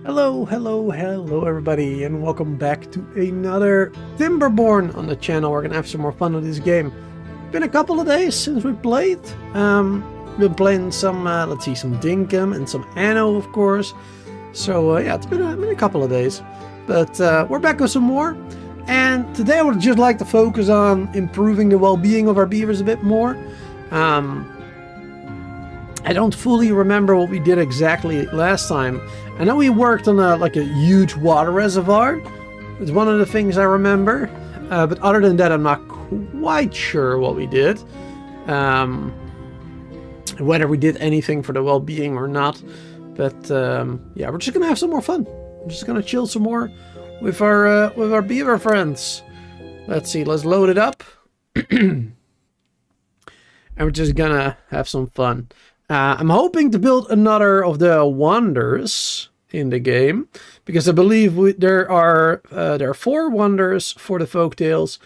Hello everybody, and welcome back to another Timberborn on the channel. We're gonna have some more fun with this game. Been a couple of days since we played. Been playing some, let's see, some Dinkum and some Anno, of course. So yeah, it's been a couple of days. But we're back with some more. And today I would just like to focus on improving the well-being of our beavers a bit more. I don't fully remember what we did exactly last time. I know we worked on a huge water reservoir. It's one of the things I remember. But other than that, I'm not quite sure what we did. Whether we did anything for the well-being or not. But yeah, we're just gonna have some more fun. I'm just gonna chill some more with our beaver friends. Let's see, let's load it up. And we're just gonna have some fun. I'm hoping to build another of the wonders in the game, because I believe there are 4 wonders for the folktales,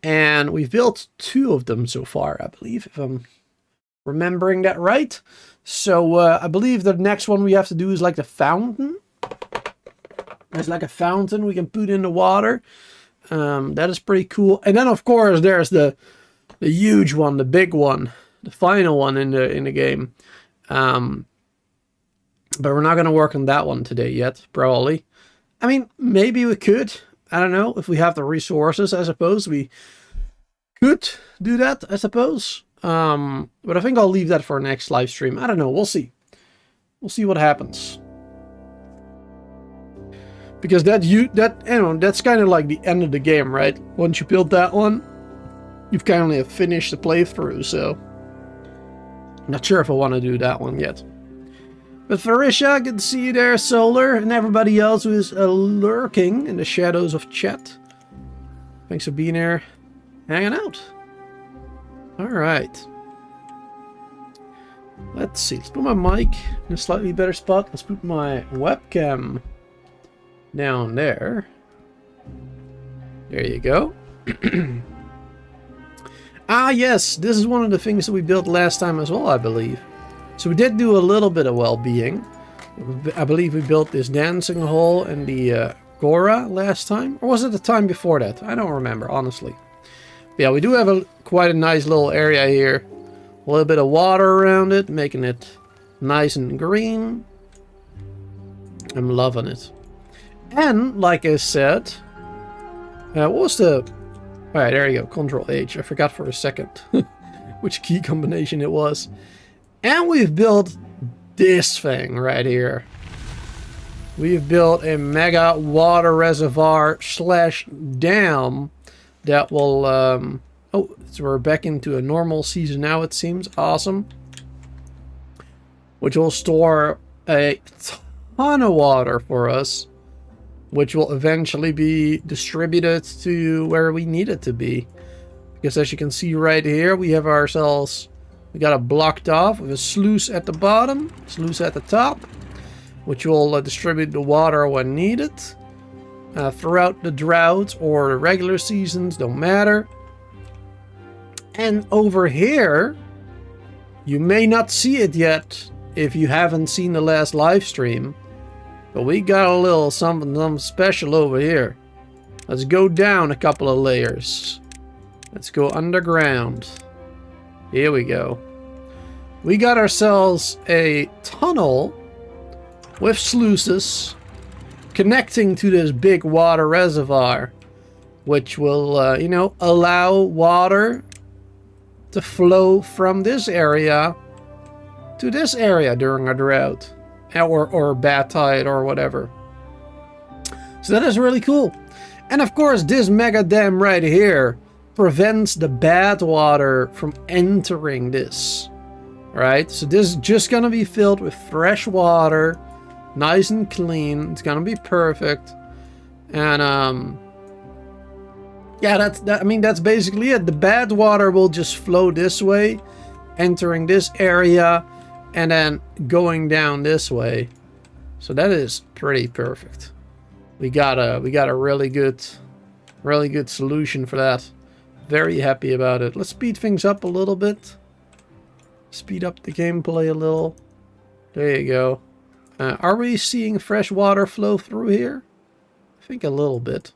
and we've built 2 of them so far, I believe, if I'm remembering that right. So I believe the next one we have to do is like the fountain. There's like a fountain we can put in the water. That is pretty cool. And then of course there's the huge one, the big one. The final one in the game. But we're not going to work on that one today yet, probably. I mean, maybe we could. I don't know. If we have the resources, I suppose we could do that, I suppose. But I think I'll leave that for our next live stream. I don't know. We'll see. We'll see what happens. Because that's kind of like the end of the game, right? Once you build that one, you've kind of finished the playthrough, so... Not sure if I want to do that one yet. But Farisha, good to see you there, Solar, and everybody else who is lurking in the shadows of chat. Thanks for being here, hanging out. Alright. Let's see, let's put my mic in a slightly better spot. Let's put my webcam down there. There you go. Ah, yes, this is one of the things that we built last time as well, I believe. So we did do a little bit of well-being. I believe we built this dancing hall and the Gora last time. Or was it the time before that? I don't remember, honestly. But yeah, we do have quite a nice little area here. A little bit of water around it, making it nice and green. I'm loving it. And, like I said, what was the... Alright, there you go. Control H. I forgot for a second which key combination it was. And we've built this thing right here. We've built a mega water reservoir / dam that will... oh, so we're back into a normal season now, it seems. Awesome. Which will store a ton of water for us, which will eventually be distributed to where we need it to be. Because as you can see right here, we have ourselves... We got it blocked off with a sluice at the bottom, sluice at the top, which will distribute the water when needed. Throughout the droughts or the regular seasons, don't matter. And over here, you may not see it yet if you haven't seen the last live stream. But we got a little something special over here. Let's go down a couple of layers. Let's go underground. Here we go. We got ourselves a tunnel with sluices connecting to this big water reservoir, which will, you know, allow water to flow from this area to this area during a drought. Or bad tide or whatever. So that is really cool. And of course this mega dam right here prevents the bad water from entering this. Right? So this is just gonna be filled with fresh water. Nice and clean. It's gonna be perfect. And yeah, I mean that's basically it. The bad water will just flow this way, entering this area, and then going down this way. So that is pretty perfect. We got a really good solution for that. Very happy about it. Let's speed things up a little bit. Speed up the gameplay a little. There you go. Are we seeing fresh water flow through here? I think a little bit.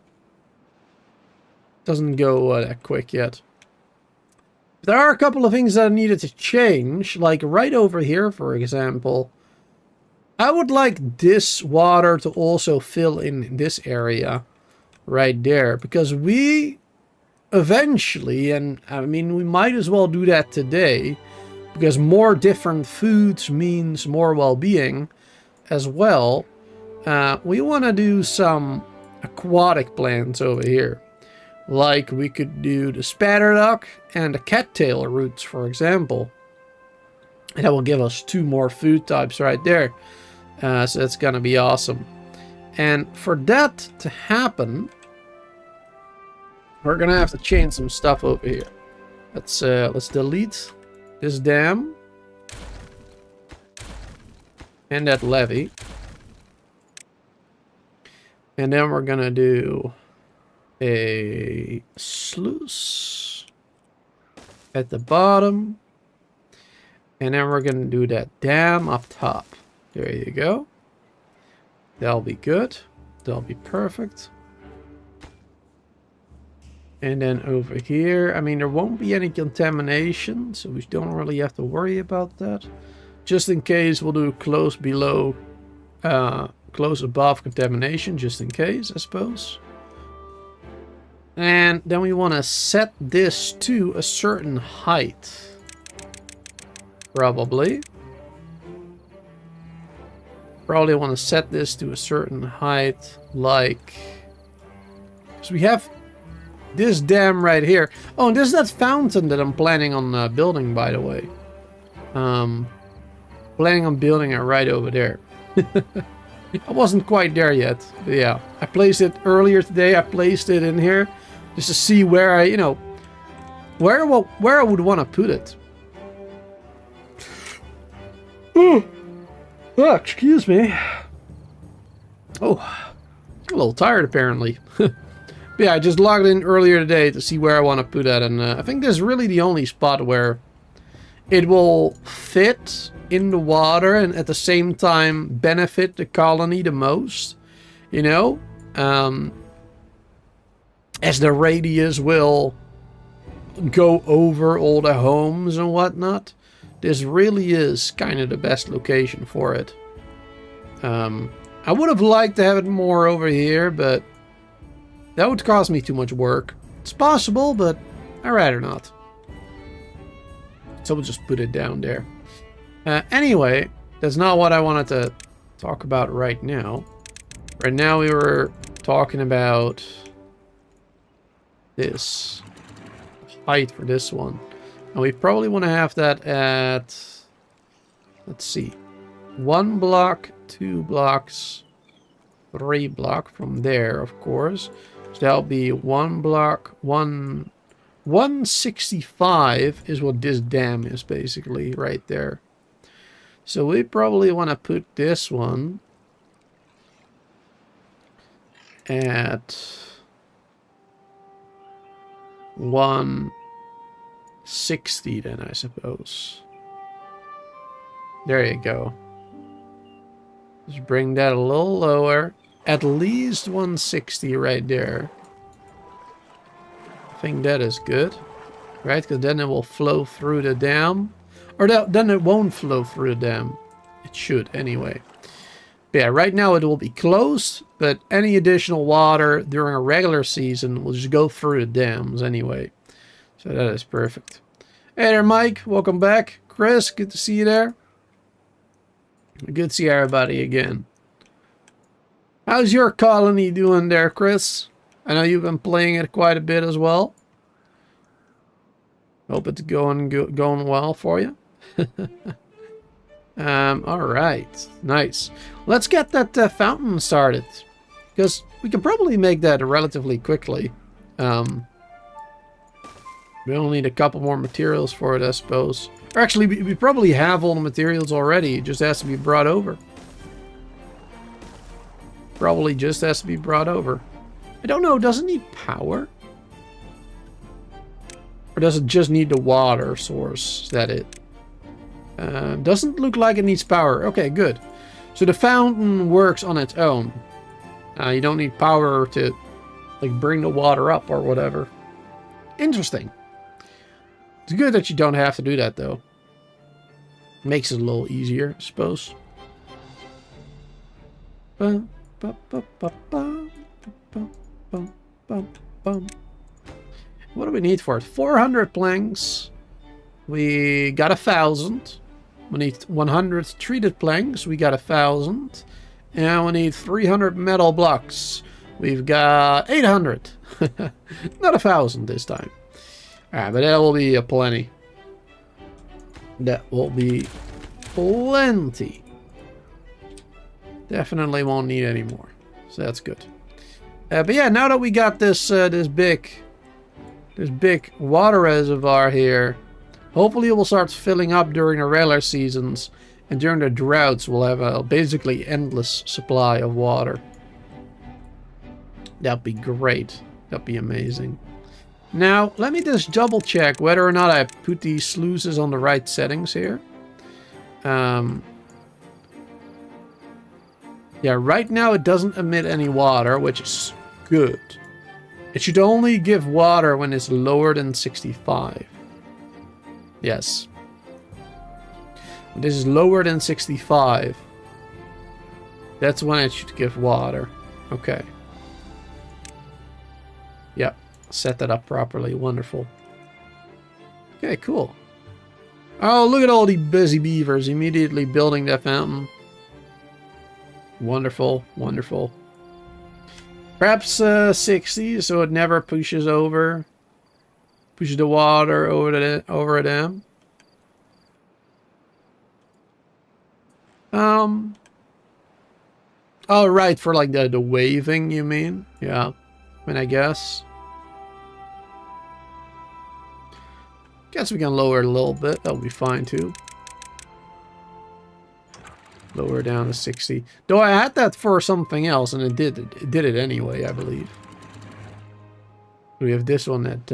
Doesn't go that quick yet. There are a couple of things that I needed to change, like right over here, for example. I would like this water to also fill in this area right there, because we eventually, and I mean, we might as well do that today, because more different foods means more well-being as well. We want to do some aquatic plants over here. Like we could do the spatterduck and the cattail roots, for example. And that will give us 2 more food types right there. So that's gonna be awesome. And for that to happen, we're gonna have to change some stuff over here. Let's delete this dam and that levee. And then we're gonna do a sluice at the bottom, and then we're gonna do that dam up top. There you go. That'll be good. That'll be perfect. And then over here, I mean, there won't be any contamination, so we don't really have to worry about that. Just in case, we'll do close below, close above contamination, just in case, I suppose. And then we want to set this to a certain height. Probably want to set this to a certain height, like... So we have this dam right here. Oh, and this is that fountain that I'm planning on building, by the way. Planning on building it right over there. I wasn't quite there yet, but yeah. I placed it earlier today. I placed it in here just to see where I, you know, where I would want to put it. Oh, excuse me. Oh, I'm a little tired apparently. But yeah, I just logged in earlier today to see where I want to put that, and I think this is really the only spot where it will fit in the water and at the same time benefit the colony the most, you know, as the radius will go over all the homes and whatnot. This really is kind of the best location for it. I would have liked to have it more over here, but that would cost me too much work. It's possible, but I'd rather not. So we'll just put it down there. Anyway, that's not what I wanted to talk about right now. Right now we were talking about this height for this one. And we probably want to have that at, let's see, 1 block, 2 blocks, 3 block from there, of course. So that'll be 1 block, 165 is what this dam is basically right there. So we probably want to put this one at 160 then, I suppose. There you go. Just bring that a little lower. At least 160 right there. I think that is good. Right? Because then it will flow through the dam. Or then it won't flow through the dam. It should anyway. But yeah, right now it will be closed. But any additional water during a regular season will just go through the dams anyway. So that is perfect. Hey there, Mike. Welcome back. Chris, good to see you there. Good to see everybody again. How's your colony doing there, Chris? I know you've been playing it quite a bit as well. Hope it's going well for you. Alright. Nice. Let's get that fountain started. Because we can probably make that relatively quickly. We only need a couple more materials for it, I suppose. Or actually, we probably have all the materials already. It just has to be brought over. Probably just has to be brought over. I don't know. Does it need power? Or does it just need the water source? Is that it? Doesn't look like it needs power. Okay, good. So the fountain works on its own. You don't need power to like bring the water up or whatever. Interesting. It's good that you don't have to do that though. Makes it a little easier, I suppose. What do we need for it? 400 planks. We got 1,000. We need 100 treated planks. We got 1,000. And we need 300 metal blocks. We've got 800. Not 1,000 this time. Alright, but that will be plenty. That will be plenty. Definitely won't need any more. So that's good. But yeah, now that we got this this big water reservoir here, hopefully it will start filling up during the regular seasons, and during the droughts we'll have a basically endless supply of water. That'd be great. That'd be amazing. Now, let me just double check whether or not I put these sluices on the right settings here. Yeah, right now it doesn't emit any water, which is good. It should only give water when it's lower than 65. Yes. When this is lower than 65. That's when it should give water. Okay. Yep. Set that up properly. Wonderful. Okay, cool. Oh, look at all the busy beavers immediately building that fountain. Wonderful, wonderful. Perhaps 60, so it never pushes the water over them. Oh, right, for like the waving, you mean? Yeah, I mean, I guess. Guess we can lower it a little bit. That'll be fine too. Lower down to 60. Though I had that for something else, and it did it anyway, I believe. We have this one at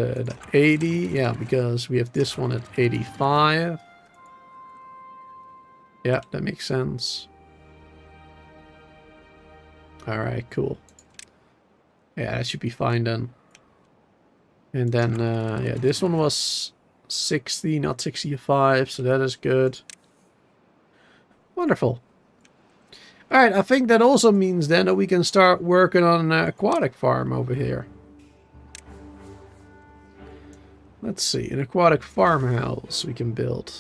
80. Yeah, because we have this one at 85. Yeah, that makes sense. Alright, cool. Yeah, that should be fine then. And then, yeah, this one was 60, not 65, so that is good. Wonderful. Alright, I think that also means then that we can start working on an aquatic farm over here. Let's see, an aquatic farmhouse we can build.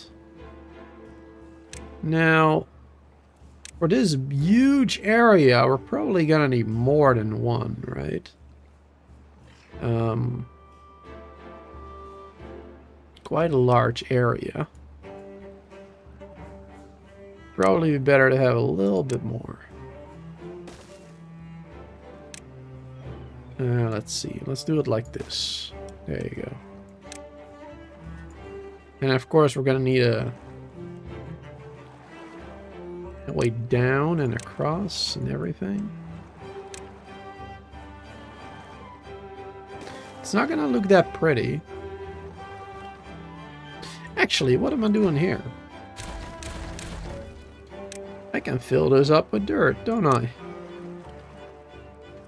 Now, for this huge area, we're probably gonna need more than one, right? Quite a large area. Probably better to have a little bit more. Let's see. Let's do it like this. There you go. And of course, we're gonna need a way down and across and everything. It's not gonna look that pretty. Actually, what am I doing here? I can fill this up with dirt, don't I?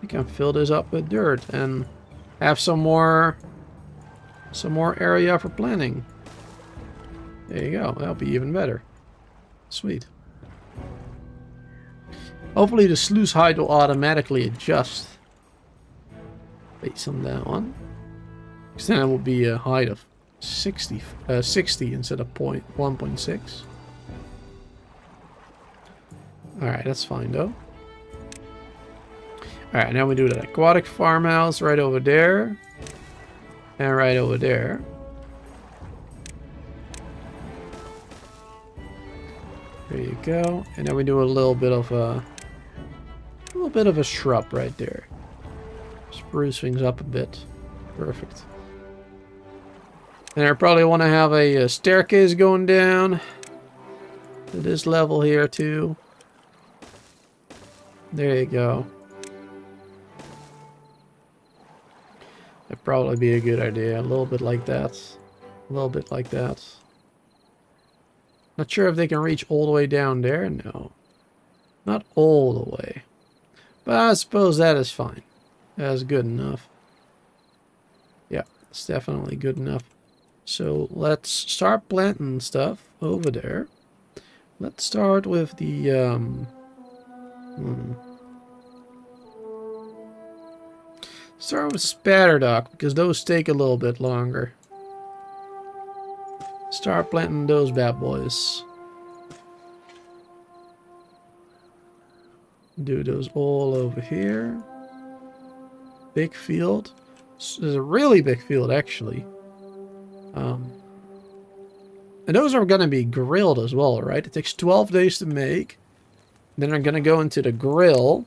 I can fill this up with dirt and have some more area for planting. There you go. That'll be even better. Sweet. Hopefully the sluice height will automatically adjust based on that one. Because then it will be a height of 60 instead of 1.6. Alright, that's fine though. Alright, now we do the aquatic farmhouse right over there. And right over there. There you go. And then we do a little bit of a shrub right there. Spruce things up a bit. Perfect. And I probably want to have a staircase going down to this level here too. There you go. That'd probably be a good idea. A little bit like that. A little bit like that. Not sure if they can reach all the way down there. No. Not all the way. But I suppose that is fine. That's good enough. Yeah, it's definitely good enough. So let's start planting stuff over there. Let's start with the start with spatterdock, because those take a little bit longer. Start planting those bad boys. Do those all over here. Big field. There's a really big field, actually. And those are going to be grilled as well, right? It takes 12 days to make. Then they're going to go into the grill.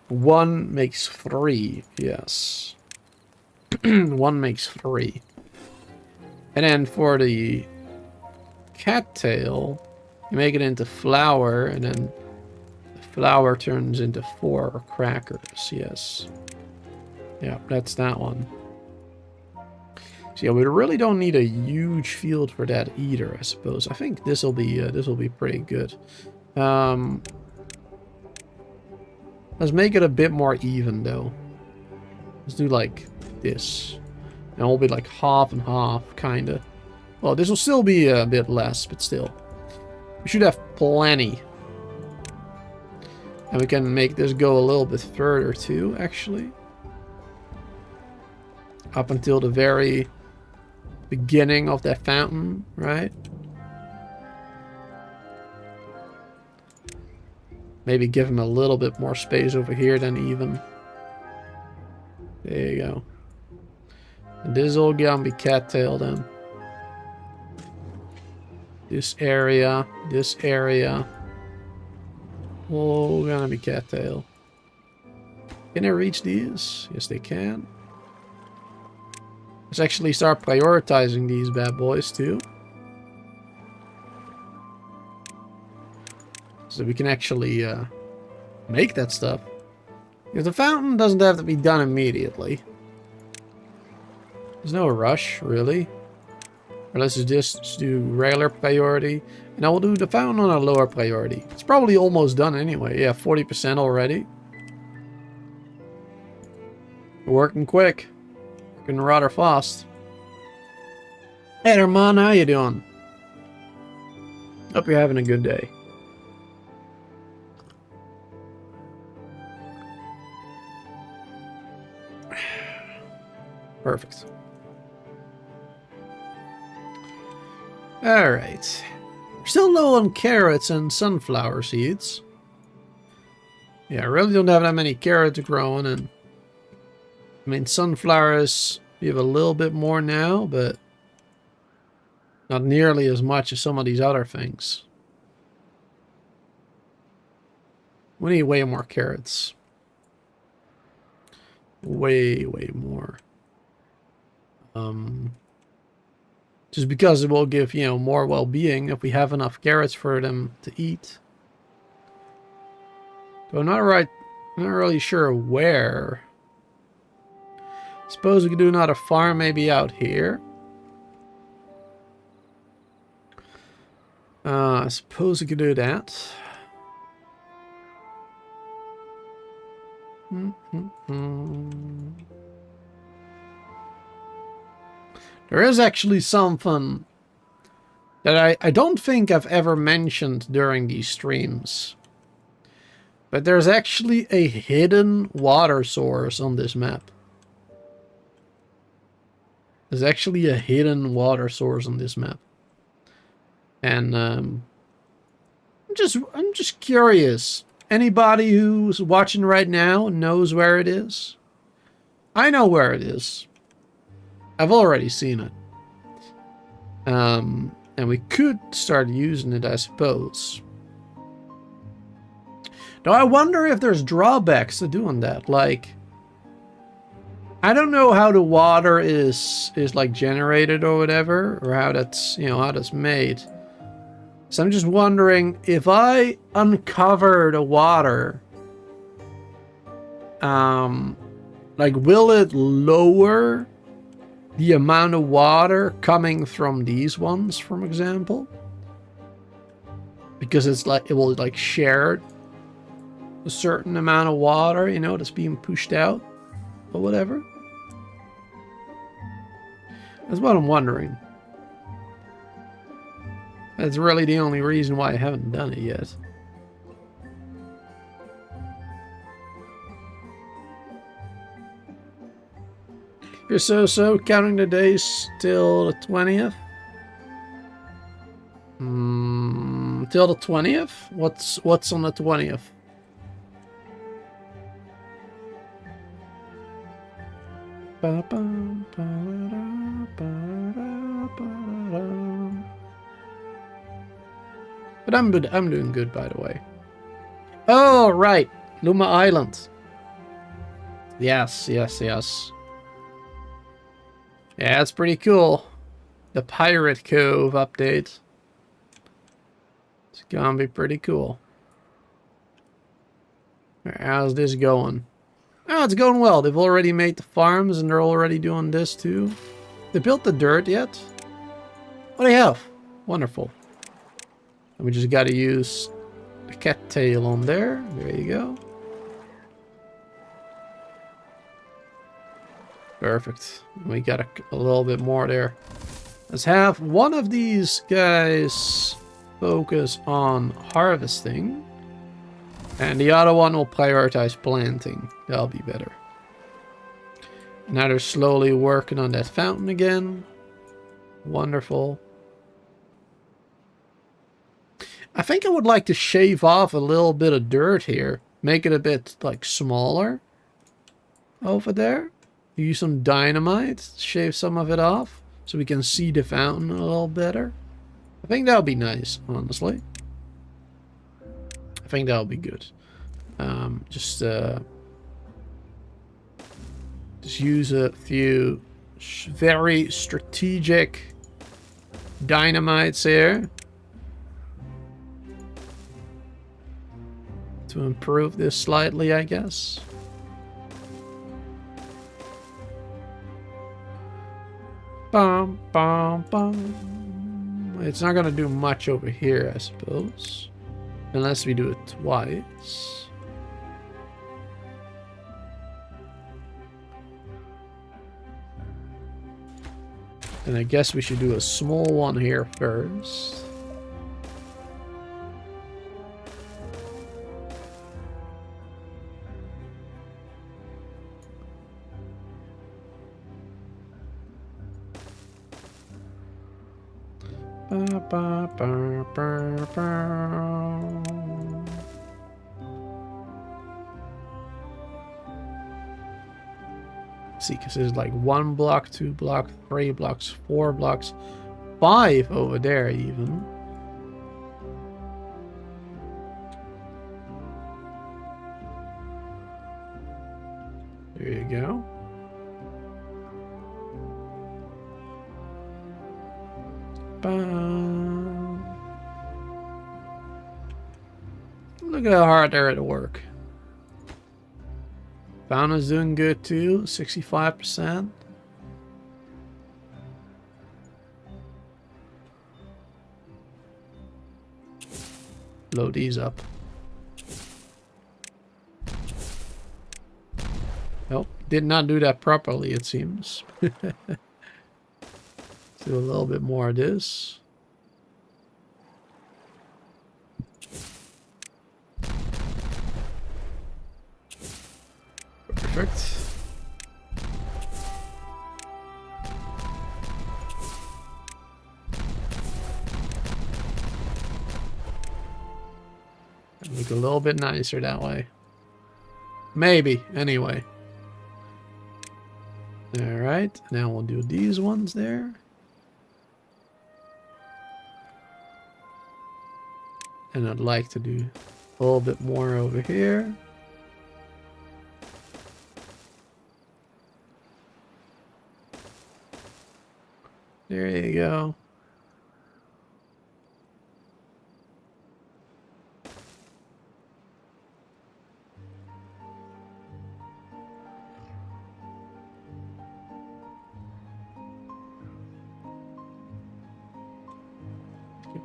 1 makes 3. Yes. 1 makes 3. And then for the cattail, you make it into flour, and then the flour turns into 4 crackers. Yes. Yeah, that's that one. So yeah, we really don't need a huge field for that either, I suppose. I think this will be pretty good. Let's make it a bit more even though. Let's do like this. And it'll be like half and half, kinda. Well, this will still be a bit less, but still. We should have plenty. And we can make this go a little bit further too, actually. Up until the very beginning of that fountain, right? Maybe give him a little bit more space over here than even. There you go. And this will gonna be cattail then. This area, all gonna be cattail. Can I reach these? Yes, they can. Let's actually start prioritizing these bad boys too. So we can actually make that stuff. Because the fountain doesn't have to be done immediately. There's no rush, really. Or let's just do regular priority. And I will do the fountain on a lower priority. It's probably almost done anyway. Yeah, 40% already. We're working quick. Working rather fast. Hey there, man. How you doing? Hope you're having a good day. Perfect. Alright. We're still low on carrots and sunflower seeds. Yeah, I really don't have that many carrots growing, and I mean, sunflowers, we have a little bit more now, but not nearly as much as some of these other things. We need way more carrots. Way more. Just because it will give, you know, more well-being if we have enough carrots for them to eat. But I'm not really sure where. Suppose we could do another farm maybe out here. I suppose we could do that. There is actually something that I don't think I've ever mentioned during these streams. But there's actually a hidden water source on this map. There's actually a hidden water source on this map. And I'm just curious. Anybody who's watching right now knows where it is? I know where it is. I've already seen it. And we could start using it, I suppose. Now, I wonder if there's drawbacks to doing that. Like, I don't know how the water is like generated or whatever, or how that's, you know, how that's made. So I'm just wondering if I uncover the water, like, will it lower the amount of water coming from these ones, for example? because it's like it will like share a certain amount of water, you know, that's being pushed out or whatever. That's what I'm wondering. That's really the only reason why I haven't done it yet. You're so counting the days till the 20th? Till the 20th? What's on the 20th? But I'm good. I'm doing good, by the way. Oh, right. Luma Island. Yes. Yeah, it's pretty cool. The Pirate Cove update. It's gonna be pretty cool. How's this going? Oh, it's going well. They've already made the farms and they're already doing this too. They built the dirt yet? Oh, they have. Wonderful. And we just gotta use the cattail on there. There you go. Perfect. We got a little bit more there. Let's have one of these guys focus on harvesting. And the other one will prioritize planting. That'll be better. Now they're slowly working on that fountain again. Wonderful. I think I would like to shave off a little bit of dirt here. Make it a bit like smaller. Over there. Use some dynamite. Shave some of it off. So we can see the fountain a little better. I think that would be nice, honestly. I think that'll be good. Just use a few very strategic dynamites here to improve this slightly, I guess. Bum, bum, bum. It's not gonna do much over here, I suppose. Unless we do it twice. And I guess we should do a small one here first. Ba, ba, ba, ba, ba. See, because there's like 1 block, 2 block, 3 blocks, 4 blocks, 5 over there even. There you go. Look at how hard they're at work. Fauna's doing good too, 65%. Load these up. Nope, did not do that properly, it seems. Do a little bit more of this. Perfect. Look a little bit nicer that way. Maybe, anyway. Alright, now we'll do these ones there. And I'd like to do a little bit more over here. There you go.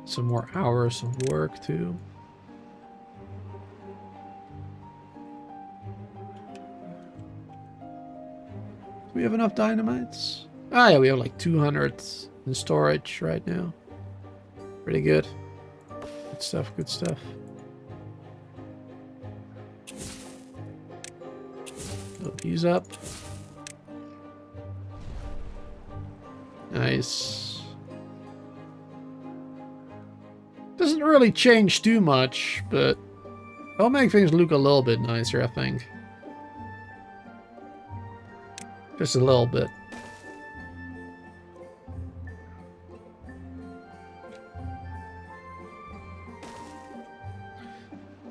Some more hours of work too. Do we have enough dynamites? Ah, yeah, we have like 200 in storage right now. Pretty good. Good stuff, good stuff. Load these up. Nice. Doesn't really change too much, but it'll make things look a little bit nicer, I think. Just a little bit.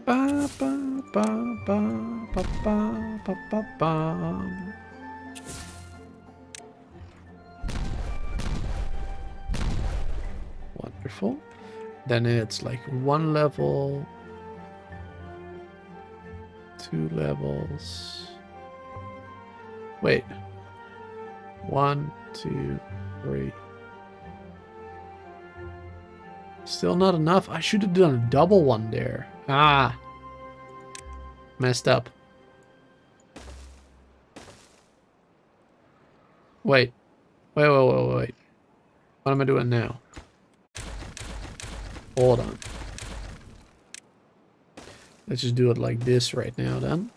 Ba ba ba ba ba ba ba ba ba. Wonderful. Then it's like 1 level, 2 levels. Wait. 1, 2, 3. Still not enough. I should have done a double one there. Ah. Messed up. Wait. Wait. What am I doing now? Hold on. Let's just do it like this right now then.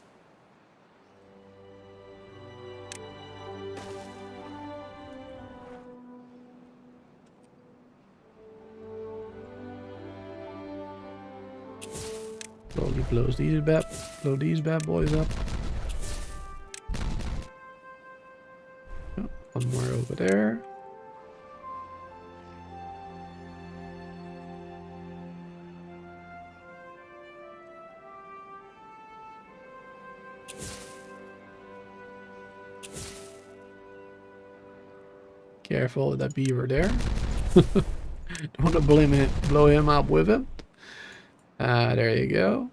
Slowly blow these bad boys up. Oh, one more over there. Careful with that beaver there. Don't want to blow him up with it. There you go.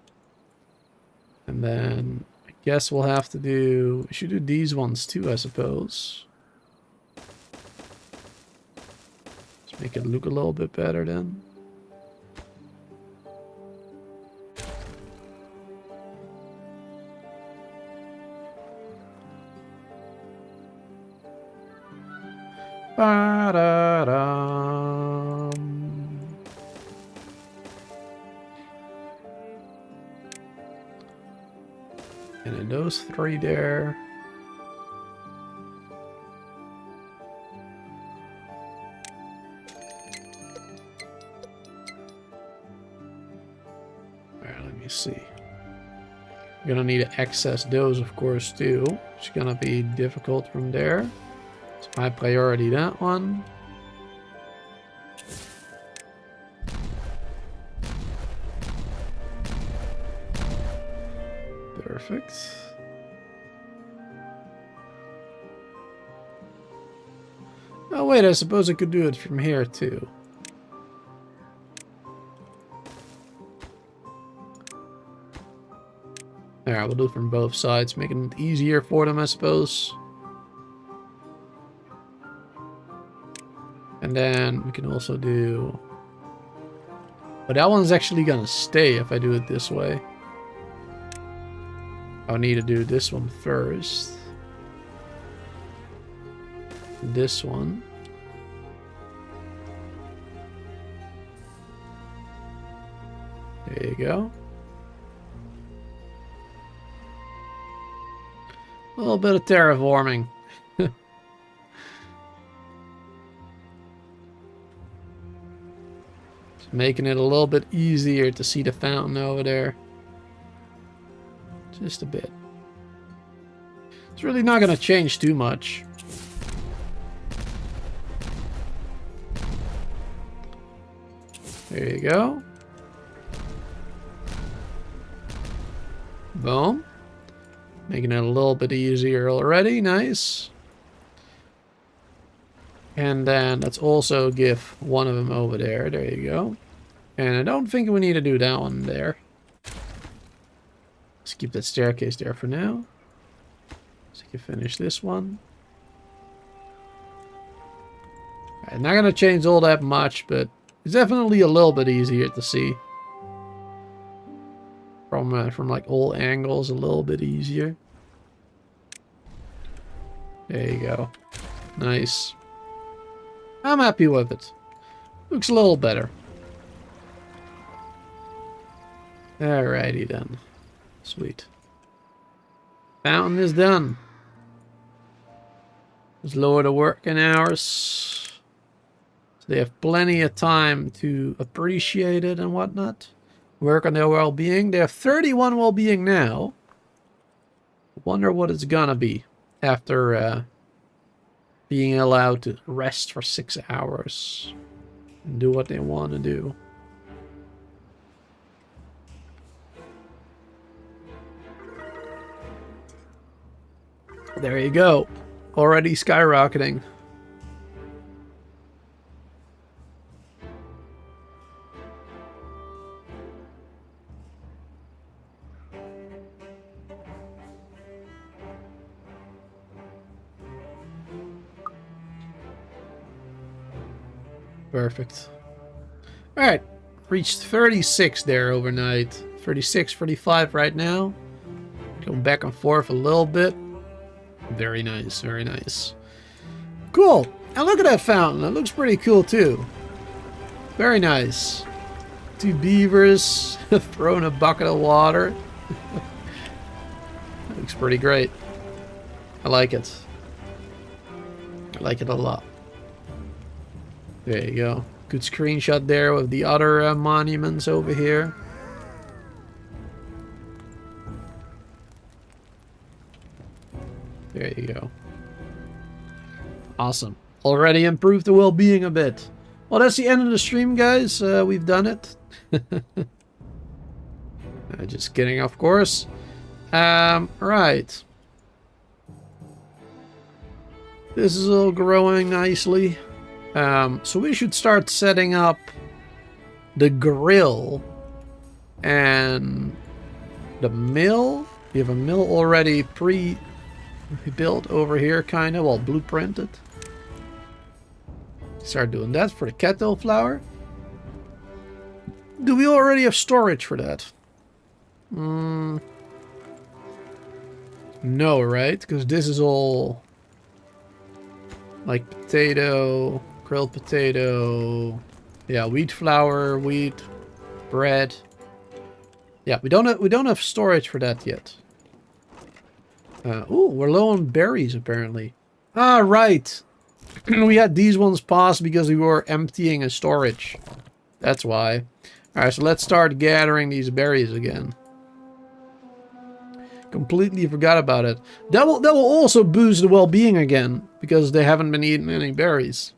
And then I guess we'll have to do... We should do these ones too, I suppose. Let's make it look a little bit better then. Ba-da-dum. And then those 3 there. Alright, let me see. We're gonna need to access those, of course, too. It's gonna be difficult from there. It's high priority, that one. Perfect. Oh wait, I suppose I could do it from here too. Alright, we'll do it from both sides, making it easier for them, I suppose. And then we can also do... But that one's actually gonna stay if I do it this way. I'll need to do this one first. This one. There you go. A little bit of terraforming. Just making it a little bit easier to see the fountain over there. Just a bit. It's really not going to change too much. There you go. Boom. Making it a little bit easier already. Nice. And then let's also give one of them over there. There you go. And I don't think we need to do that one there. Let's keep that staircase there for now. So you can finish this one. Alright, not going to change all that much, but It's definitely a little bit easier to see. From like all angles, a little bit easier. There you go. Nice. I'm happy with it. Looks a little better. Alrighty then. Sweet. Fountain is done. Let's lower the working hours. So they have plenty of time to appreciate it and whatnot. Work on their well-being. They have 31 well-being now. Wonder what it's gonna be after being allowed to rest for 6 hours and do what they want to do. There you go. Already skyrocketing. Perfect. Alright. Reached 36 there overnight. 36, 35 right now. Going back and forth a little bit. Very nice, very nice. Cool. And look at that fountain. That looks pretty cool too. Very nice. 2 beavers throwing a bucket of water. That looks pretty great. I like it. I like it a lot. There you go. Good screenshot there with the other monuments over here. There you go. Awesome. Already improved the well-being a bit. Well, that's the end of the stream, guys. We've done it. Just kidding, of course. Right. This is all growing nicely. So we should start setting up the grill and the mill. We have a mill already pre-built over here, kind of, well, blueprinted. Start doing that for the kettle flour. Do we already have storage for that? No, right? Because this is all like potato, grilled potato, yeah, wheat flour, wheat, bread. Yeah, we don't have storage for that yet. Ooh, we're low on berries apparently. Ah, right. We had these ones paused because we were emptying a storage. That's why. Alright, so let's start gathering these berries again. Completely forgot about it. That will also boost the well-being again, because they haven't been eating any berries.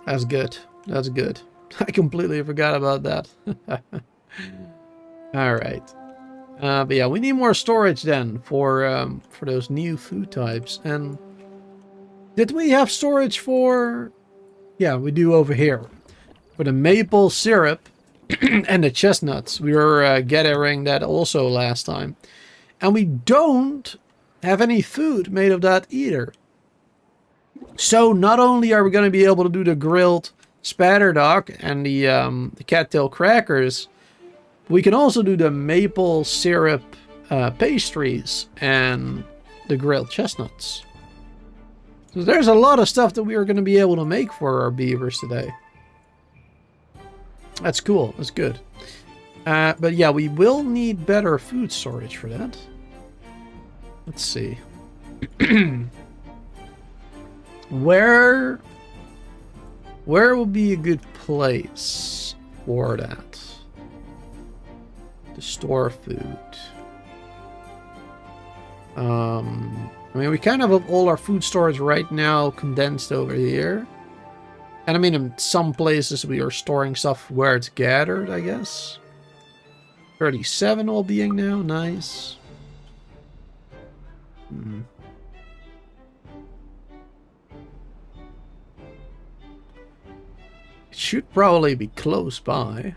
That's good. That's good. I completely forgot about that. Alright. But yeah, we need more storage then for those new food types. And did we have storage for... Yeah, we do over here. For the maple syrup and the chestnuts. We were gathering that also last time. And we don't have any food made of that either. So not only are we going to be able to do the grilled spatterdock and the cattail crackers, we can also do the maple syrup pastries and the grilled chestnuts. So there's a lot of stuff that we are going to be able to make for our beavers today. That's cool. That's good. But yeah, we will need better food storage for that. Let's see. Where would be a good place for that? To store food. I mean, we kind of have all our food storage right now condensed over here. And I mean, in some places we are storing stuff where it's gathered, I guess. 37 well-being now, nice. It should probably be close by.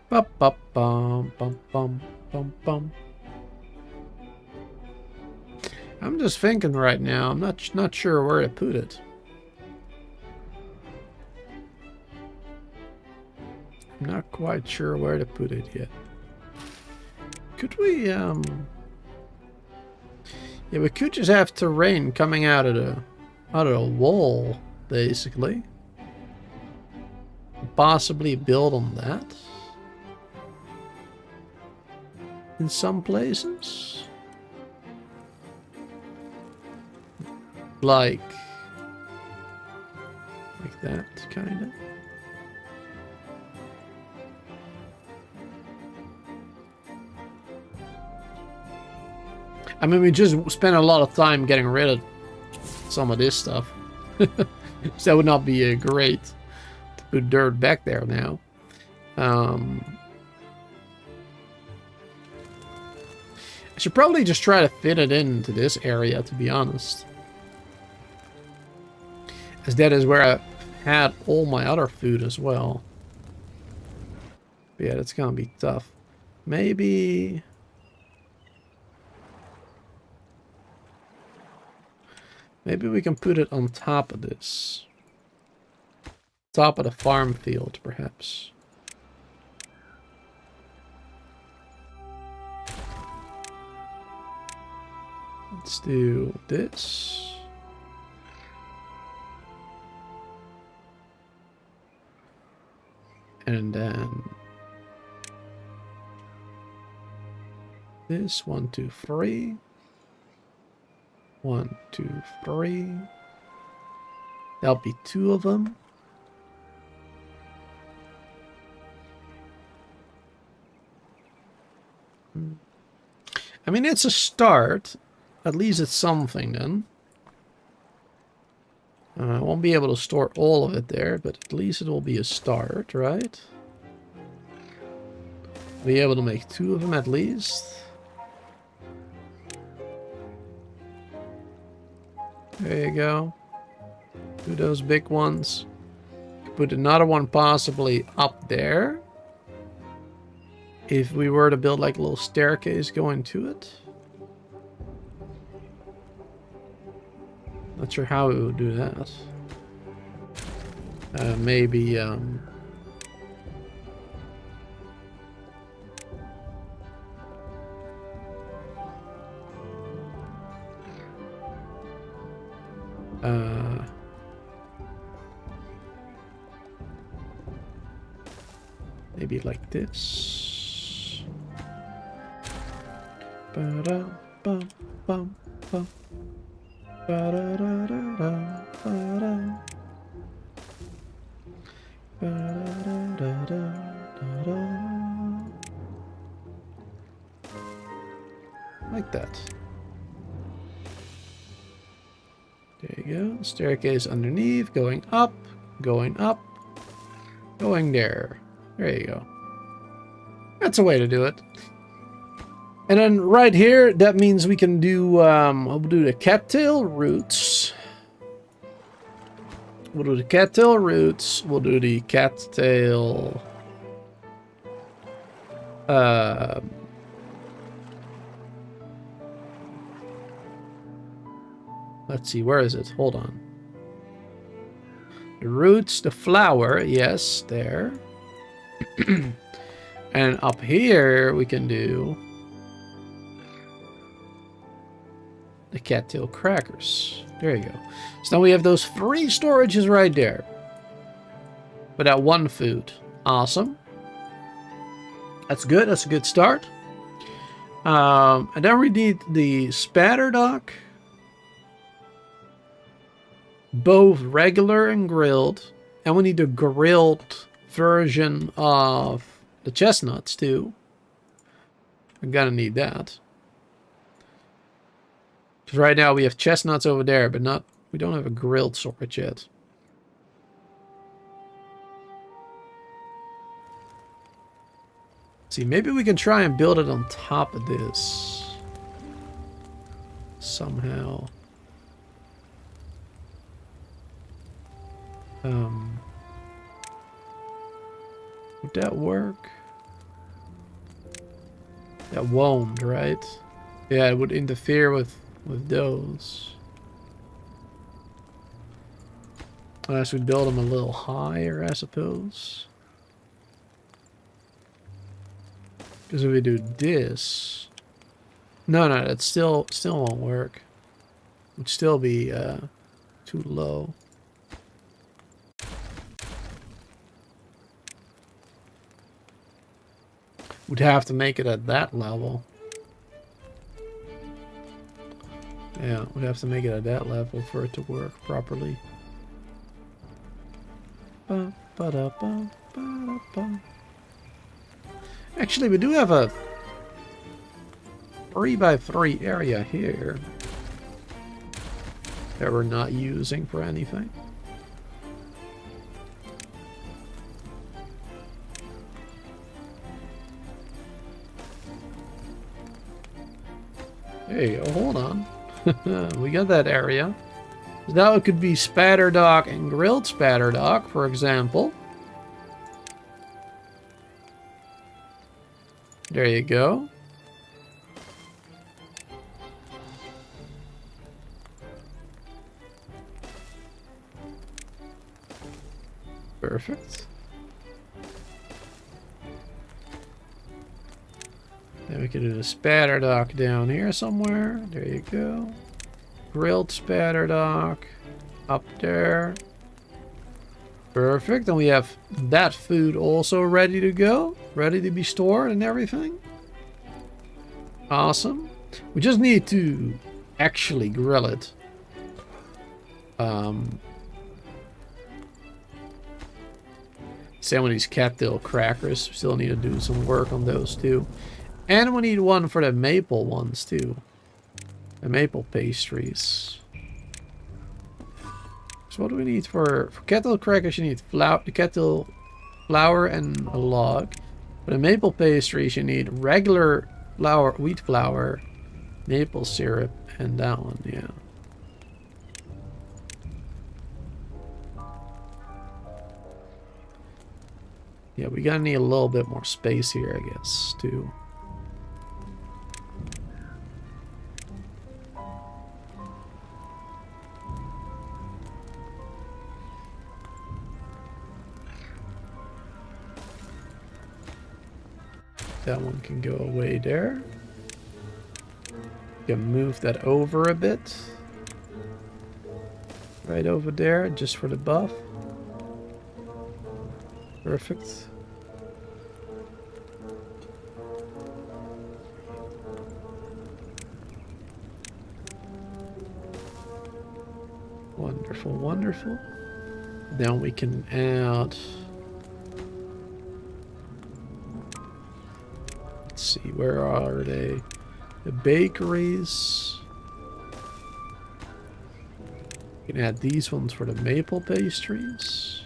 Bum, bum, bum, bum, bum, bum, bum. I'm just thinking right now. I'm not sure where to put it. I'm not quite sure where to put it yet. Could we yeah, we could just have terrain coming out of the wall, basically. Possibly build on that. In some places. Like that, kind of. I mean, we just spent a lot of time getting rid of some of this stuff. So that would not be great to put dirt back there now. I should probably just try to fit it into this area, to be honest. As that is where I had all my other food as well. But yeah, that's gonna be tough. Maybe... maybe we can put it on top of this. Top of the farm field, perhaps. Let's do this. And then this 1, 2, 3. 1, 2, 3. That'll be 2 of them. I mean, it's a start. At least it's something then. I won't be able to store all of it there, but at least it will be a start, right? Be able to make 2 of them at least. There you go. 2 of those big ones. Put another one possibly up there. If we were to build like a little staircase going to it. Not sure how we would do that. Maybe maybe like this. Ba-da-bum-bum-bum. Ba-da-da-da-da-da-da. Ba-da-da-da-da-da-da. Like that. There you go. Staircase underneath, going up, going there. There you go. That's a way to do it. And then right here, that means we can do, we'll do the cattail roots. We'll do the cattail roots. We'll do the cattail... let's see, where is it? Hold on. The roots, the flower, yes, there. And up here, we can do... the cattail crackers. There you go. So now we have those 3 storages right there. With that 1 food. Awesome. That's good. That's a good start. And then we need the spatter dock. Both regular and grilled. And we need a grilled version of the chestnuts too. We're gonna need that. Because right now we have chestnuts over there, but we don't have a grilled storage yet. See, maybe we can try and build it on top of this. Somehow. Would that work? That won't, right? Yeah, it would interfere with those. Unless we build them a little higher, I suppose. Because if we do this... No, that still won't work. It would still be too low. Would have to make it at that level. Yeah, we'd have to make it at that level for it to work properly. Actually, we do have a 3x3 area here that we're not using for anything. There you go, hold on. We got that area. Now it could be spatterdock and grilled spatterdock, for example. There you go. Perfect. Then we can do the spatterdock down here somewhere. There you go. Grilled spatterdock up there. Perfect. And we have that food also ready to go. Ready to be stored and everything. Awesome. We just need to actually grill it. Some of these cattail crackers. Still need to do some work on those too. And we need one for the maple ones too. The maple pastries. So what do we need for cattail crackers? You need the cattail flour and a log. For the maple pastries you need regular flour, wheat flour, maple syrup, and that one, yeah. Yeah, we gotta need a little bit more space here, I guess, too. That one can go away there. You can move that over a bit. Right over there, just for the buff. Perfect. Wonderful, wonderful. Then we can add... Let's see, where are they? The bakeries. We can add these ones for the maple pastries.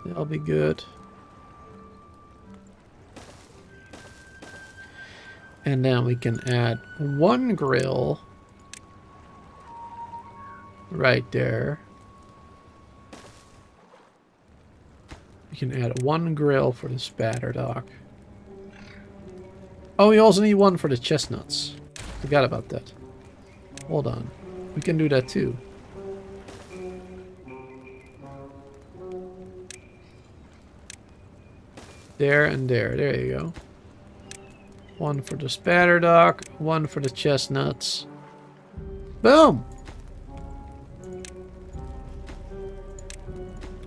That'll be good. And then we can add one grill right there. We can add one grill for the spatterdock. Oh, we also need one for the chestnuts. Forgot about that. Hold on. We can do that too. There and there. There you go. One for the spatterdock, one for the chestnuts. Boom!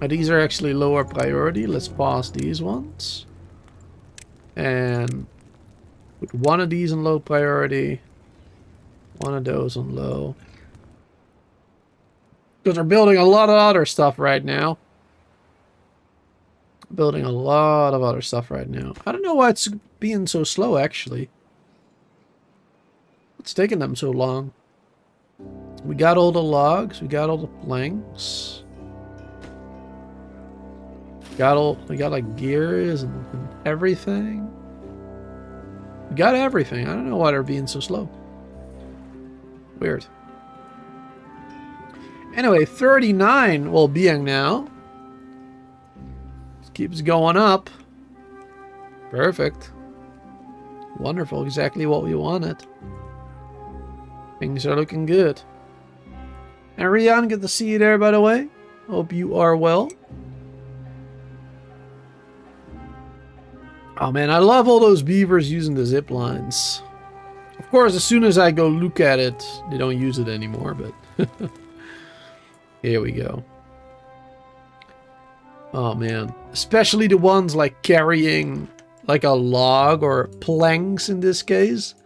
These are actually lower priority. Let's pause these ones. And put one of these on low priority. One of those on low. Because we're building a lot of other stuff right now. Building a lot of other stuff right now. I don't know why it's being so slow, actually. What's taking them so long? We got all the logs. We got all the planks. We got like gears and everything. We got everything. I don't know why they're being so slow. Weird. Anyway, 39 well-being now. Just keeps going up. Perfect. Wonderful, exactly what we wanted. Things are looking good. And Rian, good to see you there, by the way. Hope you are well. Oh man, I love all those beavers using the zip lines. Of course, as soon as I go look at it, they don't use it anymore, but here we go. Oh man, especially the ones like carrying like a log or planks in this case.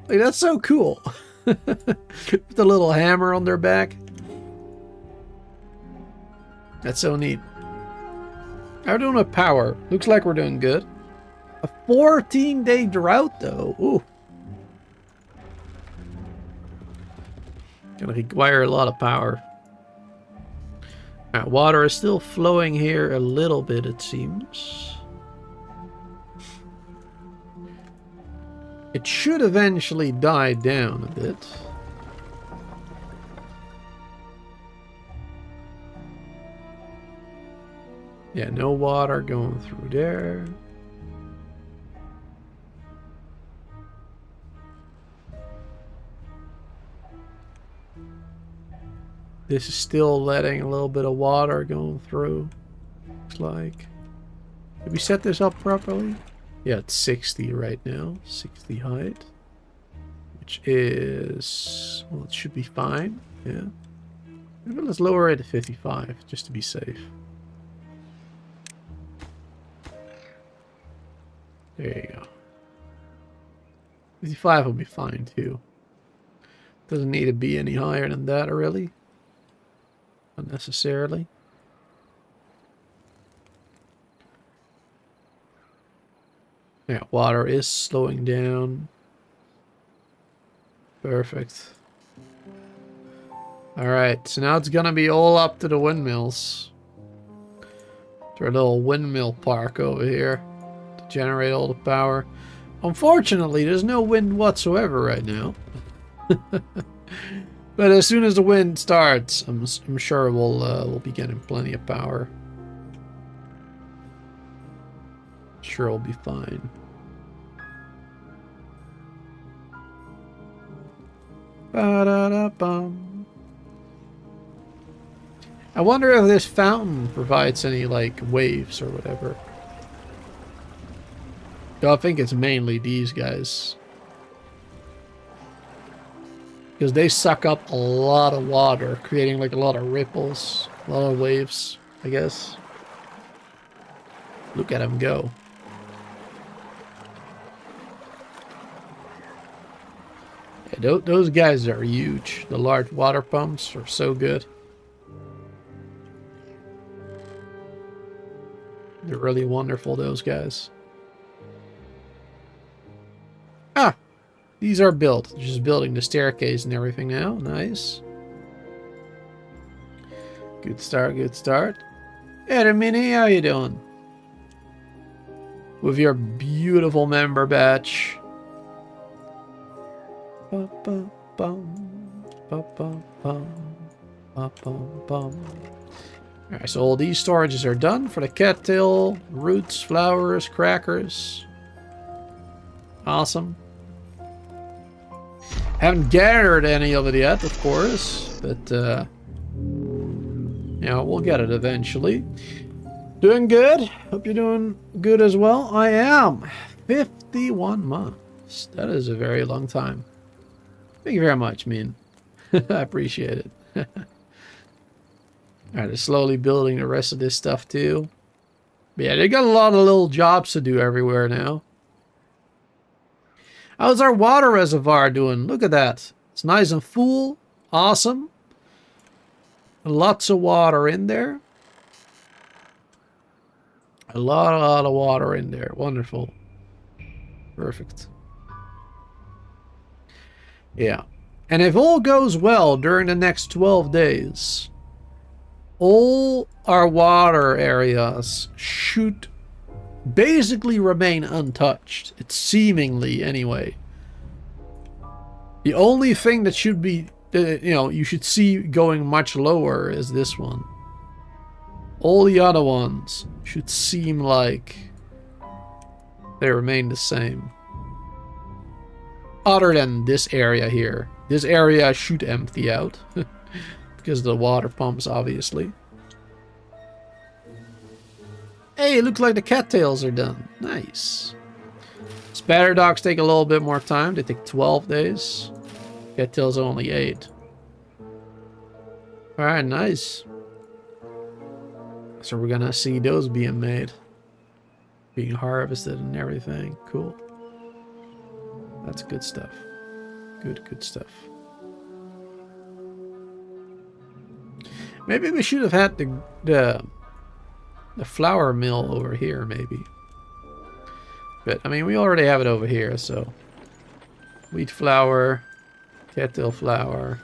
Like, that's so cool. With the little hammer on their back. That's so neat. How are we doing with power? Looks like we're doing good. A 14-day drought, though. Ooh. Gonna require a lot of power. Alright, water is still flowing here a little bit, it seems. It should eventually die down a bit. Yeah, no water going through there. This is still letting a little bit of water going through. Looks like. Did we set this up properly? Yeah, it's 60 right now. 60 height. Which is... well, it should be fine. Yeah. Maybe let's lower it to 55, just to be safe. There you go. 55 will be fine, too. Doesn't need to be any higher than that, really. Unnecessarily. Yeah, water is slowing down. Perfect. Alright, so now it's gonna be all up to the windmills. To our little windmill park over here. To generate all the power. Unfortunately, there's no wind whatsoever right now. But as soon as the wind starts, I'm sure we'll be getting plenty of power. Sure, we'll be fine. Ba-da-da-bum. I wonder if this fountain provides any, like, waves or whatever. So I think it's mainly these guys. Because they suck up a lot of water, creating, like, a lot of ripples, a lot of waves, I guess. Look at them go. Yeah, those guys are huge. The large water pumps are so good. They're really wonderful, those guys. Ah! These are built. Just building the staircase and everything now. Nice. Good start, good start. Hey, Mini, how you doing? With your beautiful member badge. Alright, so all these storages are done for the cattail, roots, flowers, crackers. Awesome. Haven't gathered any of it yet, of course, but you know, we'll get it eventually. Doing good. Hope you're doing good as well. I am. 51 months. That is a very long time. Thank you very much, Min. I appreciate it. Alright, they're slowly building the rest of this stuff too. But yeah, they got a lot of little jobs to do everywhere now. How's our water reservoir doing? Look at that. It's nice and full. Awesome. Lots of water in there. A lot of water in there. Wonderful. Perfect. Yeah. And if all goes well during the next 12 days, all our water areas should basically remain untouched. It's seemingly, anyway. The only thing that should be you know, you should see going much lower is this one. All the other ones should seem like they remain the same. Other than this area here. This area should empty out. Because of the water pumps, obviously. Hey, it looks like the cattails are done. Nice. Spatter docks take a little bit more time. They take 12 days. Cattails only 8. Alright, nice. So we're gonna see those being made. Being harvested and everything. Cool. That's good stuff. Good stuff. Maybe we should have had the flour mill over here, maybe. But, I mean, we already have it over here, so... Wheat flour. Cattail flour.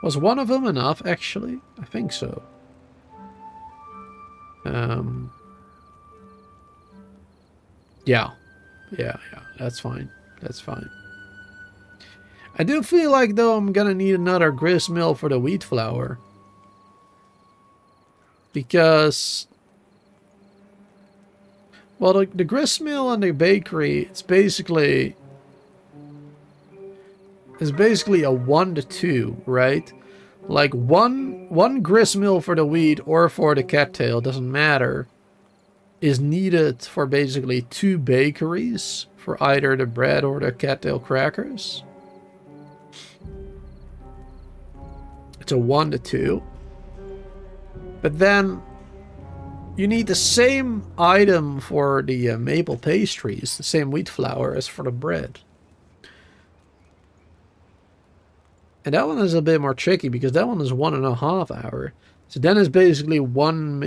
Was one of them enough, actually? I think so. Yeah. Yeah, that's fine. That's fine. I do feel like, though, I'm gonna need another grist mill for the wheat flour. Because... Well, the grist mill and the bakery, it's basically a 1 to 2, right? Like one grist mill for the wheat or for the cattail, doesn't matter, is needed for basically 2 bakeries for either the bread or the cattail crackers. It's a 1 to 2. But then you need the same item for the maple pastries, the same wheat flour as for the bread. And that one is a bit more tricky because that one is 1.5 hours. So then it's basically one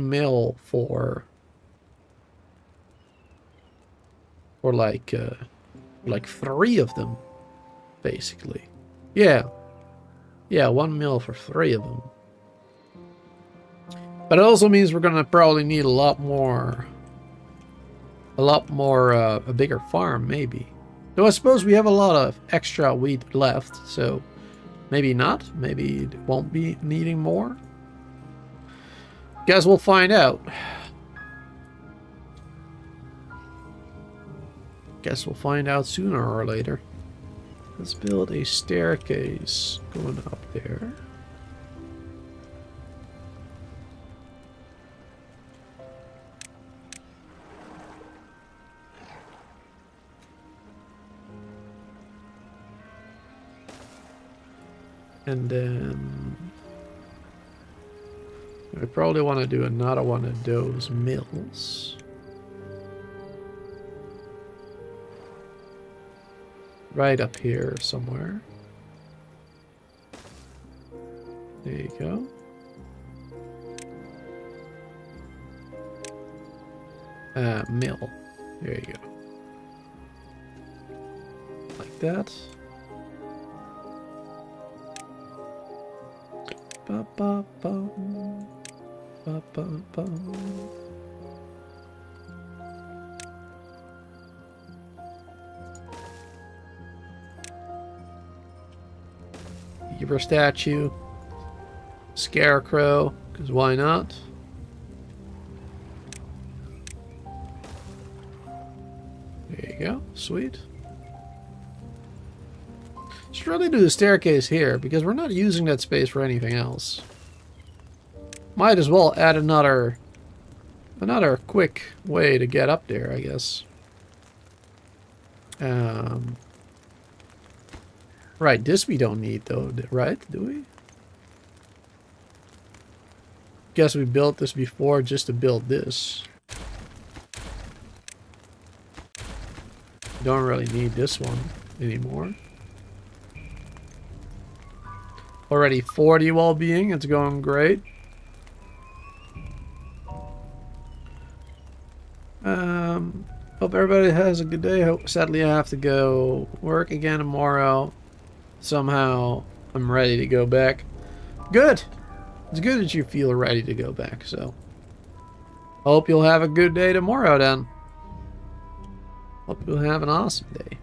mil for like 3 of them, basically. Yeah, 1 mil for 3 of them. But it also means we're gonna probably need a bigger farm, maybe. Though I suppose we have a lot of extra wheat left, so maybe not. Maybe it won't be needing more. Guess we'll find out. Guess we'll find out sooner or later. Let's build a staircase going up there. And then we probably want to do another one of those mills. Right up here somewhere. There you go. Mill. There you go. Like that. Ba ba ba ba ba ba. Beaver statue, scarecrow, because why not? There you go, sweet. Should really do the staircase here because we're not using that space for anything else. Might as well add another quick way to get up there, I guess. Right, this we don't need though, right? Do we? Guess we built this before just to build this. Don't really need this one anymore. Already 40 well-being, it's going great. Hope everybody has a good day. Sadly, I have to go work again tomorrow. Somehow, I'm ready to go back. Good! It's good that you feel ready to go back, so. Hope you'll have a good day tomorrow, then. Hope you'll have an awesome day.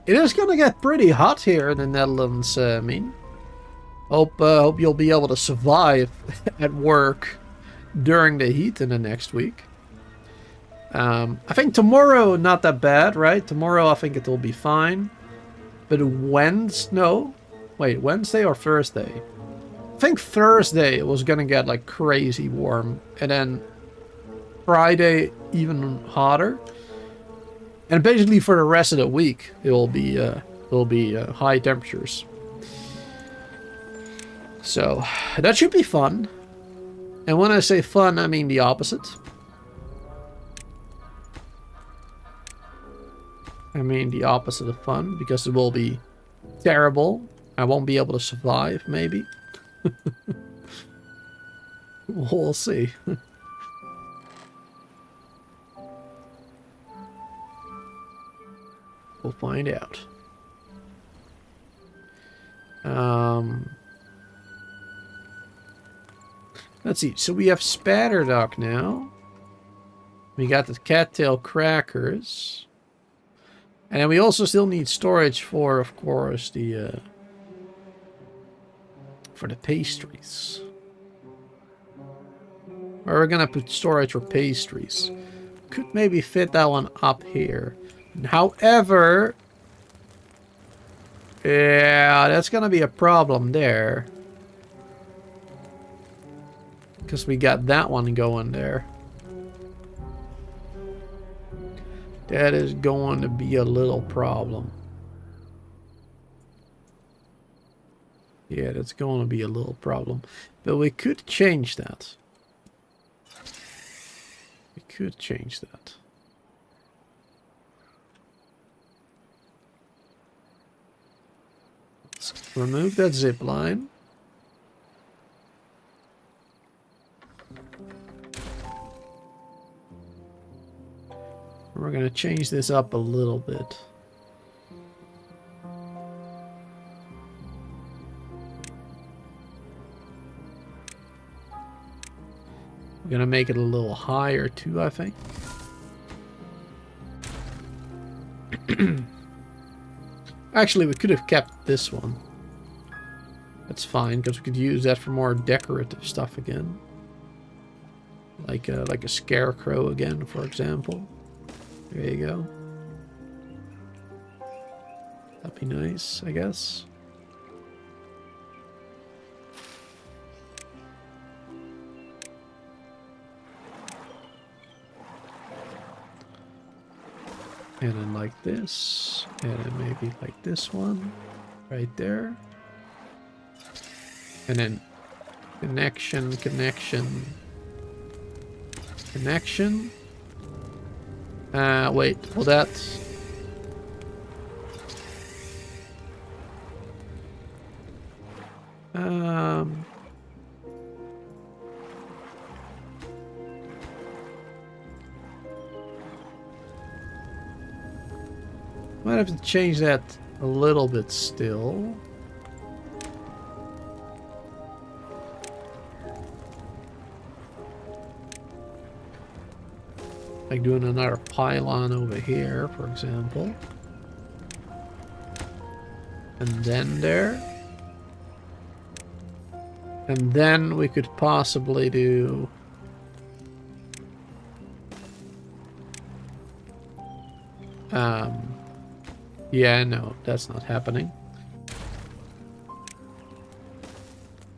it is gonna get pretty hot here in the Netherlands, I mean. Hope you'll be able to survive at work during the heat in the next week. I think tomorrow not that bad, right? Tomorrow I think it will be fine. But Wednesday or Thursday? I think Thursday it was gonna get like crazy warm, and then Friday even hotter. And basically for the rest of the week it will be high temperatures. So that should be fun. And when I say fun, I mean the opposite. I mean the opposite of fun, because it will be terrible. I won't be able to survive, maybe. We'll see. We'll find out. Let's see. So we have Spatterdock now. We got the cattail crackers. And then we also still need storage for, of course, the pastries. Where we're gonna put storage for pastries. Could maybe fit that one up here. However, yeah, that's gonna be a problem there. Because we got that one going there. That is going to be a little problem. Yeah, that's going to be a little problem. But we could change that. We could change that. Let's remove that zip line. We're going to change this up a little bit. We're going to make it a little higher too, I think. Actually, we could have kept this one. That's fine, because we could use that for more decorative stuff again. Like a scarecrow again, for example. There you go. That'd be nice, I guess. And then like this. And then maybe like this one. Right there. And then connection, connection, connection. Wait, well that's... Might have to change that a little bit still. Like doing another pylon over here, for example. And then there. And then we could possibly do... yeah, no, that's not happening.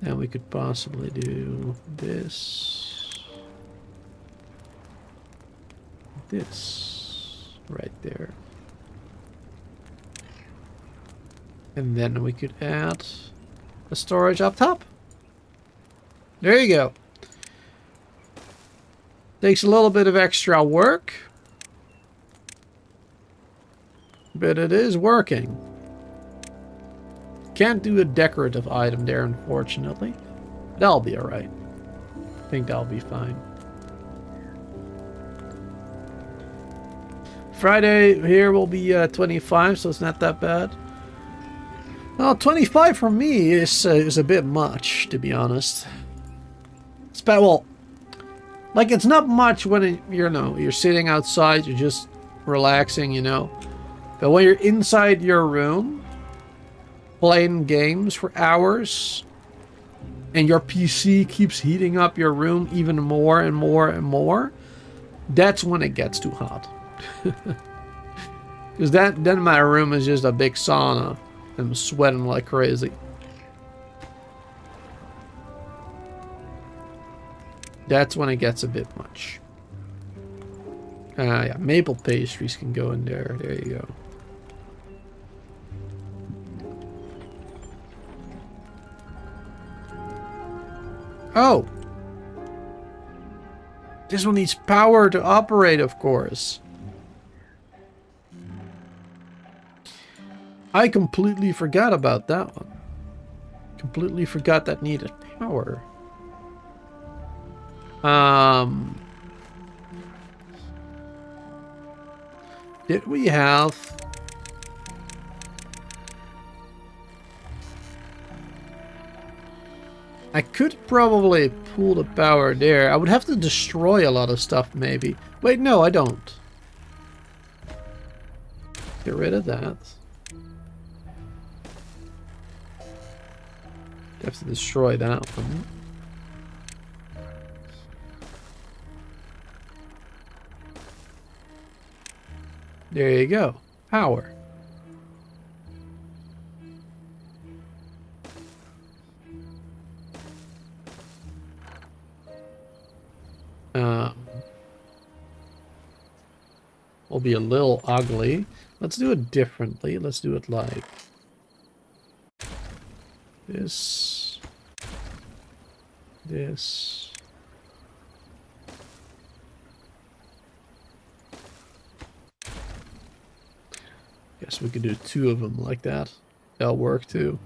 And we could possibly do this. This. Right there. And then we could add a storage up top. There you go. Takes a little bit of extra work. But it is working. Can't do a decorative item there, unfortunately. That'll be alright. I think that'll be fine. Friday here will be 25, so it's not that bad. Well, 25 for me is a bit much, to be honest. It's bad, well, like it's not much when you're sitting outside, you're just relaxing, you know. But when you're inside your room, playing games for hours, and your PC keeps heating up your room even more and more and more, that's when it gets too hot. Because then my room is just a big sauna. I'm sweating like crazy. That's when it gets a bit much. Yeah, maple pastries can go in there. There you go. Oh! This one needs power to operate, of course. I completely forgot about that one. Completely forgot that needed power. Did we have... I could probably pull the power there. I would have to destroy a lot of stuff, maybe. Wait, no, I don't. Get rid of that. Have to destroy that one. There you go. Power. Will be a little ugly. Let's do it differently. Let's do it like this. This. Guess we could do 2 of them like that. That'll work too.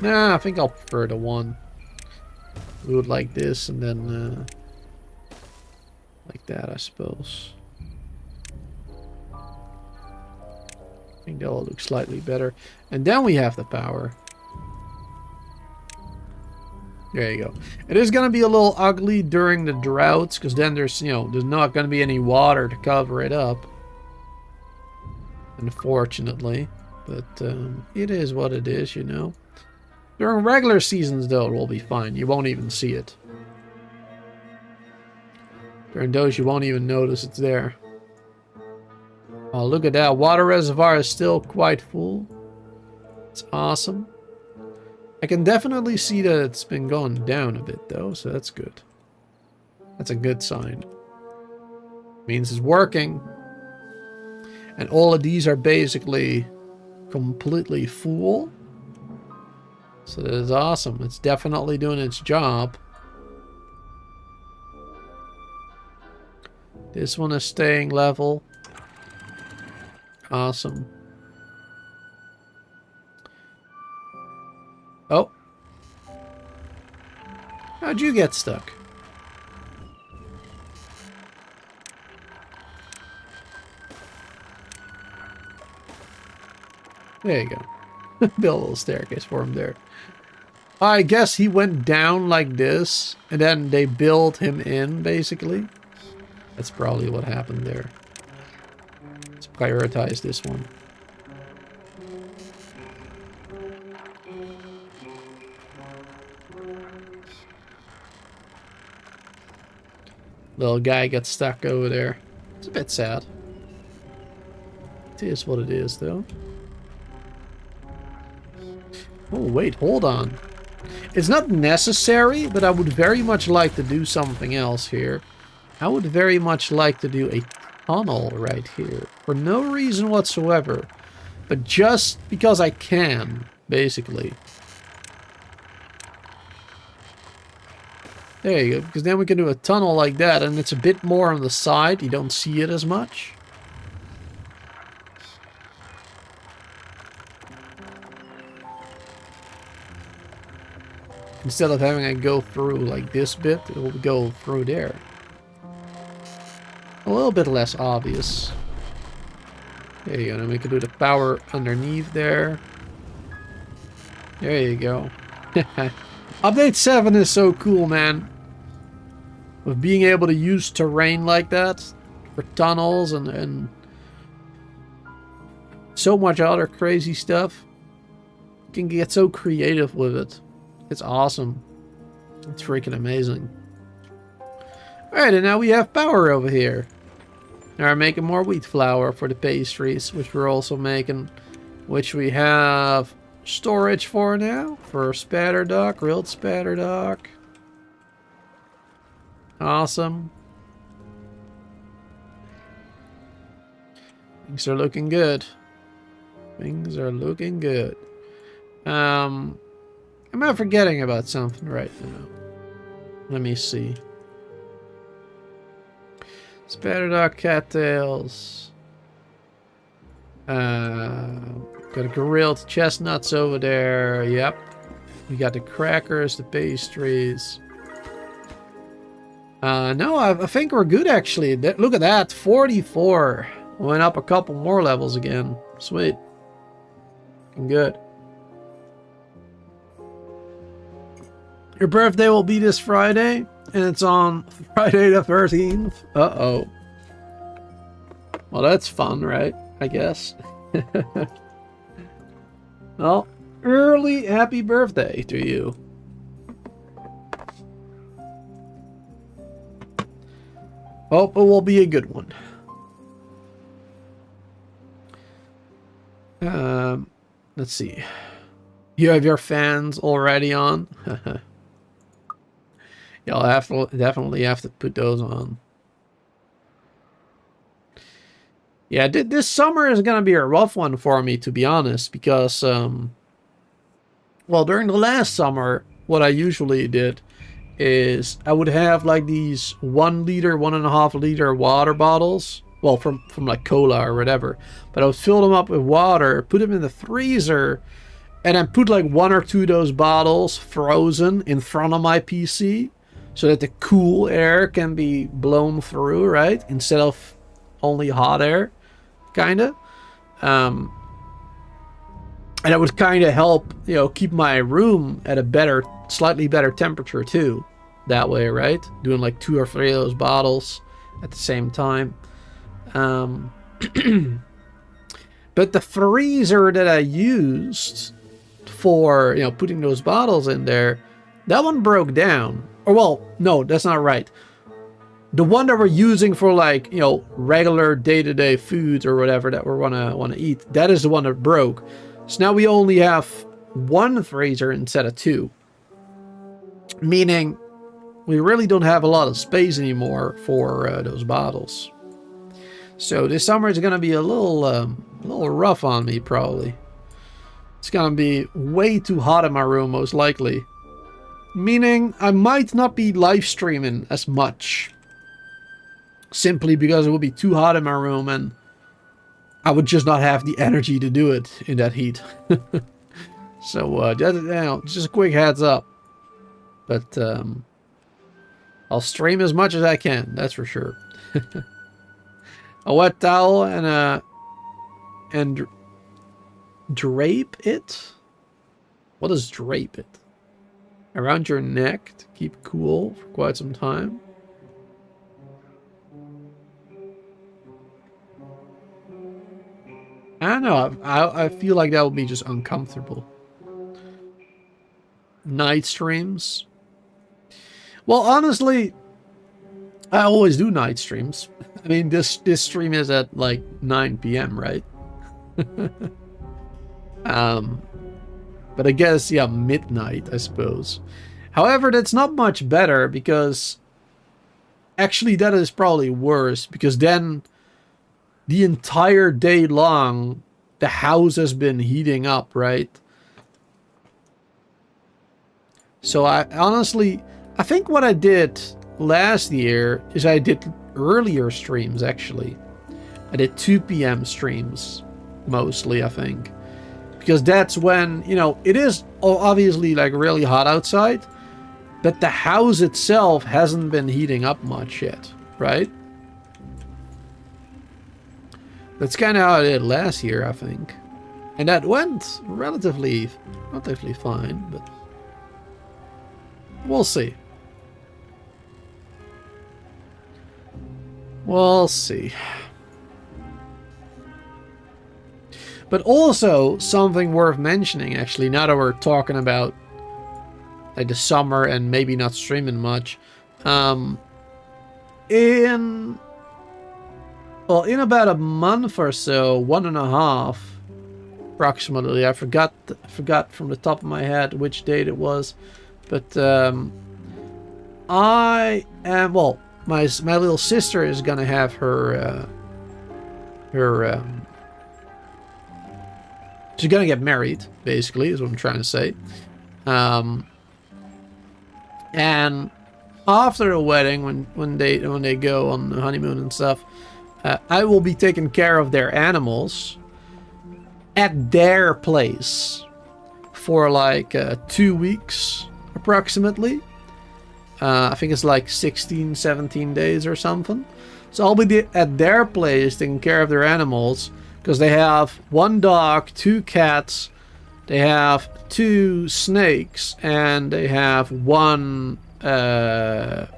Nah, I think I'll prefer the one. Do it like this and then like that, I suppose. I think that'll look slightly better. And then we have the power. There you go. It is going to be a little ugly during the droughts, because then there's, you know, there's not going to be any water to cover it up. Unfortunately. But it is what it is, you know. During regular seasons, though, it will be fine. You won't even see it. During those, you won't even notice it's there. Oh, look at that. Water reservoir is still quite full. It's awesome. I can definitely see that it's been going down a bit, though, so that's good. That's a good sign. Means it's working. And all of these are basically completely full. So that is awesome. It's definitely doing its job. This one is staying level. Awesome. Oh. How'd you get stuck? There you go. Build a little staircase for him there. I guess he went down like this, and then they built him in, basically. That's probably what happened there. Let's prioritize this one. Little guy gets stuck over there. It's a bit sad. It is what it is, though. Oh, wait, hold on. It's not necessary, but I would very much like to do something else here. I would very much like to do a tunnel right here. For no reason whatsoever. But just because I can, basically. There you go, because then we can do a tunnel like that, and it's a bit more on the side. You don't see it as much. Instead of having it go through like this bit, it will go through there. A little bit less obvious. There you go, and we can do the power underneath there. There you go. Update 7 is so cool, man. With being able to use terrain like that for tunnels and so much other crazy stuff. You can get so creative with it. It's awesome. It's freaking amazing. Alright, and now we have power over here. Now we're making more wheat flour for the pastries, which we're also making. Which we have storage for now. For spatter duck, grilled spatter duck. Awesome. Things are looking good. Things are looking good. Am I forgetting about something right now? Let me see. Spatter duck, cattails. Got grilled chestnuts over there. Yep. We got the crackers, the pastries. No, I think we're good actually. Look at that, 44. Went up a couple more levels again. Sweet. Good. Your birthday will be this Friday, and it's on Friday the 13th. Uh-oh. Well, that's fun, right? I guess. Well, early happy birthday to you. Hope it will be a good one. Let's see. You have your fans already on? Yeah, I'll definitely have to put those on. Yeah, this summer is gonna be a rough one for me, to be honest, because well, during the last summer, what I usually did is I would have like these 1 liter, 1.5 liter water bottles. Well, from like cola or whatever. But I would fill them up with water, put them in the freezer, and then put like 1 or 2 of those bottles frozen in front of my PC so that the cool air can be blown through, right? Instead of only hot air, kinda. And it would kind of help, you know, keep my room at a better, slightly better temperature too. That way, right? Doing like 2 or 3 of those bottles at the same time. But the freezer that I used for, you know, putting those bottles in there, that one broke down. Or, well, no, that's not right. The one that we're using for, like, you know, regular day-to-day foods or whatever that we wanna eat, that is the one that broke. So now we only have 1 freezer instead of 2. Meaning we really don't have a lot of space anymore for those bottles. So this summer is gonna be a little rough on me, probably. It's gonna be way too hot in my room, most likely. Meaning I might not be live streaming as much. Simply because it would be too hot in my room and I would just not have the energy to do it in that heat. So just a quick heads up. But I'll stream as much as I can, that's for sure. A wet towel and drape it? What is drape it? Around your neck to keep cool for quite some time. I don't know. I feel like that would be just uncomfortable. Night streams. Well, honestly, I always do night streams. I mean, this stream is at like 9 p.m., right? But I guess, yeah, midnight, I suppose. However, that's not much better because actually that is probably worse because then the entire day long the house has been heating up, right? So I think what I did last year is I did earlier streams, actually. I did 2 p.m. streams, mostly, I think. Because that's when, you know, it is obviously like really hot outside, but the house itself hasn't been heating up much yet, right? That's kind of how I did last year, I think. And that went relatively fine, but We'll see. We'll see. But also, something worth mentioning, actually, now that we're talking about like the summer and maybe not streaming much. In about a month or so, 1.5 approximately. I forgot from the top of my head which date it was, but I am, well, my little sister is gonna have her she's gonna get married, basically, is what I'm trying to say. And after the wedding, when they go on the honeymoon and stuff, I will be taking care of their animals at their place for like 2 weeks approximately. I think it's like 16, 17 days or something. So I'll be at their place taking care of their animals, because they have 1 dog, 2 cats, they have 2 snakes, and they have 1 how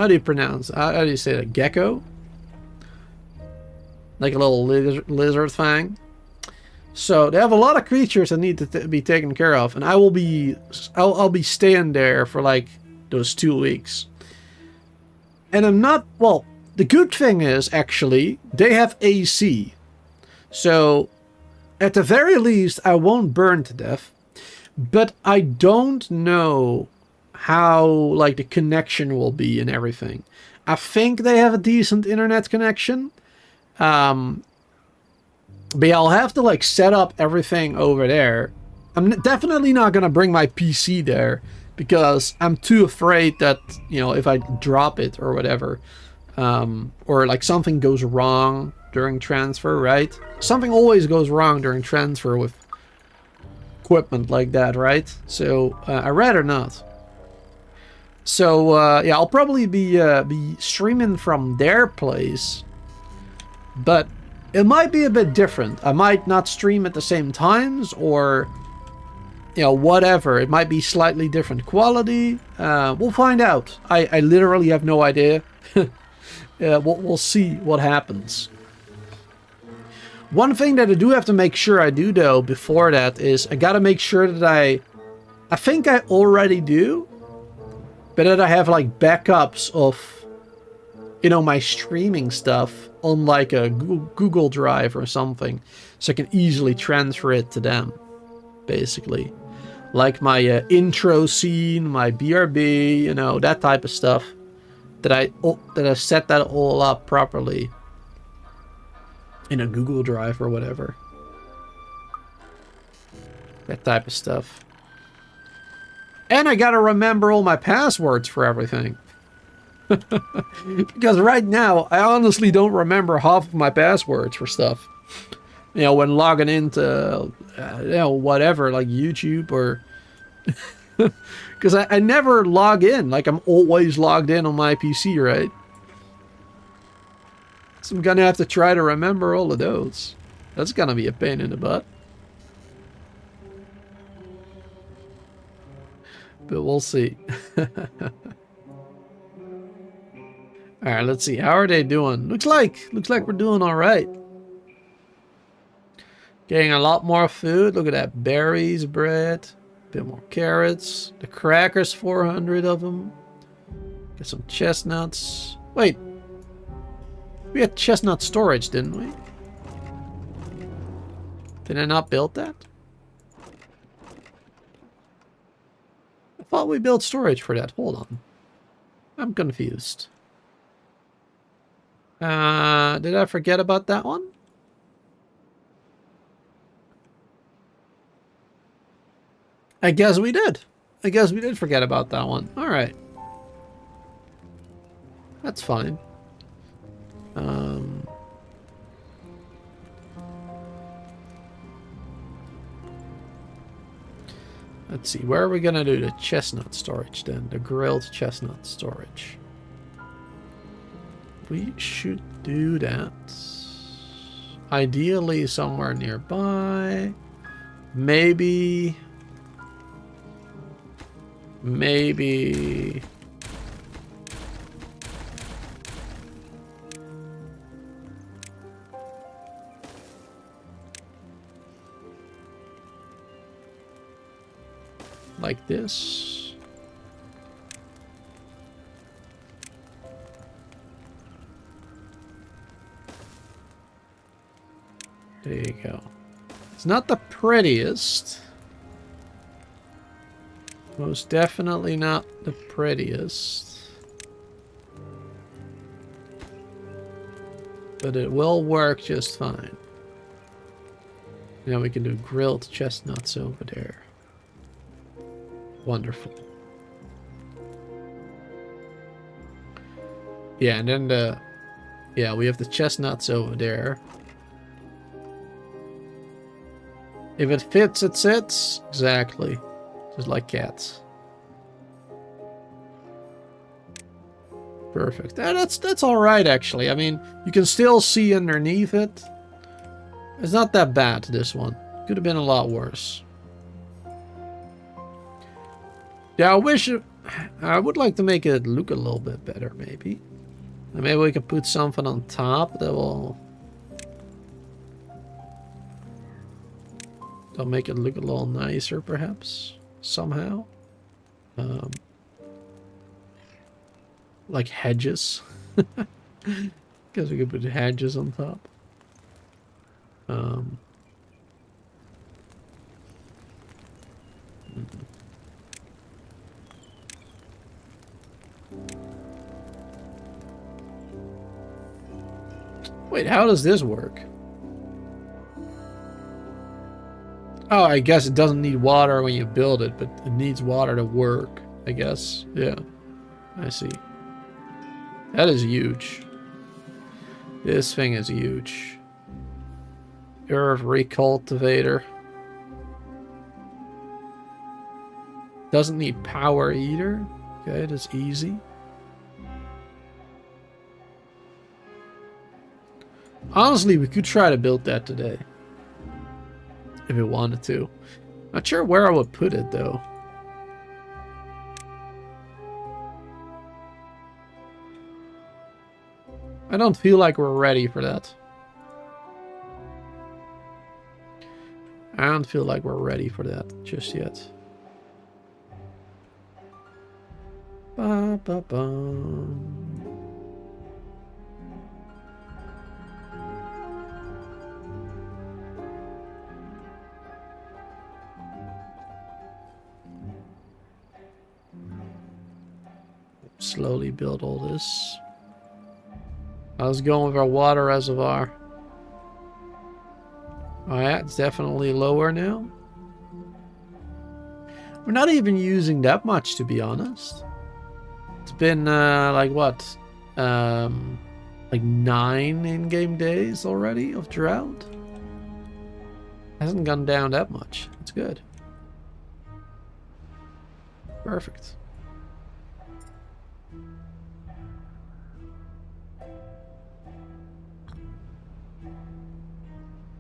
do you pronounce, how do you say that, gecko? Like a little lizard thing. So they have a lot of creatures that need to be taken care of, and I'll be staying there for like those 2 weeks. And I'm not, well, the good thing is, actually, they have AC. So at the very least, I won't burn to death. But I don't know how like the connection will be and everything. I think they have a decent internet connection. But yeah, I'll have to like set up everything over there. I'm definitely not gonna bring my PC there, because I'm too afraid that, you know, if I drop it or whatever, or like something goes wrong during transfer, right? Something always goes wrong during transfer with equipment like that, right? So I'd rather not. So yeah, I'll probably be streaming from their place, but it might be a bit different. I might not stream at the same times, or, you know, whatever. It might be slightly different quality. We'll find out. I literally have no idea. We'll see what happens. One thing that I do have to make sure I do, though, before that is I gotta make sure that I think I already do, but that I have like backups of, you know, my streaming stuff on like a Google Drive or something, so I can easily transfer it to them, basically. Like my intro scene, my BRB, you know, that type of stuff. That I set that all up properly in a Google Drive or whatever. That type of stuff. And I gotta remember all my passwords for everything. Because right now, I honestly don't remember half of my passwords for stuff. You know, when logging into, you know, whatever, like YouTube or... Because I never log in. Like, I'm always logged in on my PC, right? So I'm gonna have to try to remember all of those. That's gonna be a pain in the butt. But we'll see. Alright, let's see. How are they doing? Looks like we're doing alright. Getting a lot more food. Look at that. Berries, bread. Bit more carrots. The crackers, 400 of them. Get some chestnuts. Wait. We had chestnut storage, didn't we? Did I not build that? I thought we built storage for that. Hold on. I'm confused. Did I forget about that one? I guess we did. I guess we did forget about that one. Alright. That's fine. Let's see. Where are we going to do the chestnut storage then? The grilled chestnut storage. We should do that. Ideally somewhere nearby. Maybe... maybe... like this. There you go. It's not the prettiest. Most definitely not the prettiest. But it will work just fine. Now we can do grilled chestnuts over there. Wonderful. Yeah, and then we have the chestnuts over there. If it fits, it sits. Exactly. Just like cats. Perfect. That's alright, actually. I mean, you can still see underneath it. It's not that bad, this one. Could have been a lot worse. Yeah, I would like to make it look a little bit better, maybe. And maybe we can put something on top that will... that'll make it look a little nicer, perhaps. Somehow. Like hedges. Guess we could put hedges on top. Wait, how does this work? Oh, I guess it doesn't need water when you build it, but it needs water to work, I guess. Yeah, I see. That is huge. This thing is huge. Earth recultivator. Doesn't need power either. Okay, that's easy. Honestly, we could try to build that today. If we wanted to. Not sure where I would put it, though. I don't feel like we're ready for that. I don't feel like we're ready for that just yet. Ba, ba, ba. Slowly build all this. How's it going with our water reservoir? Oh yeah, it's definitely lower now. We're not even using that much, to be honest. It's been like what? Like 9 in-game days already of drought. Hasn't gone down that much. It's good. Perfect.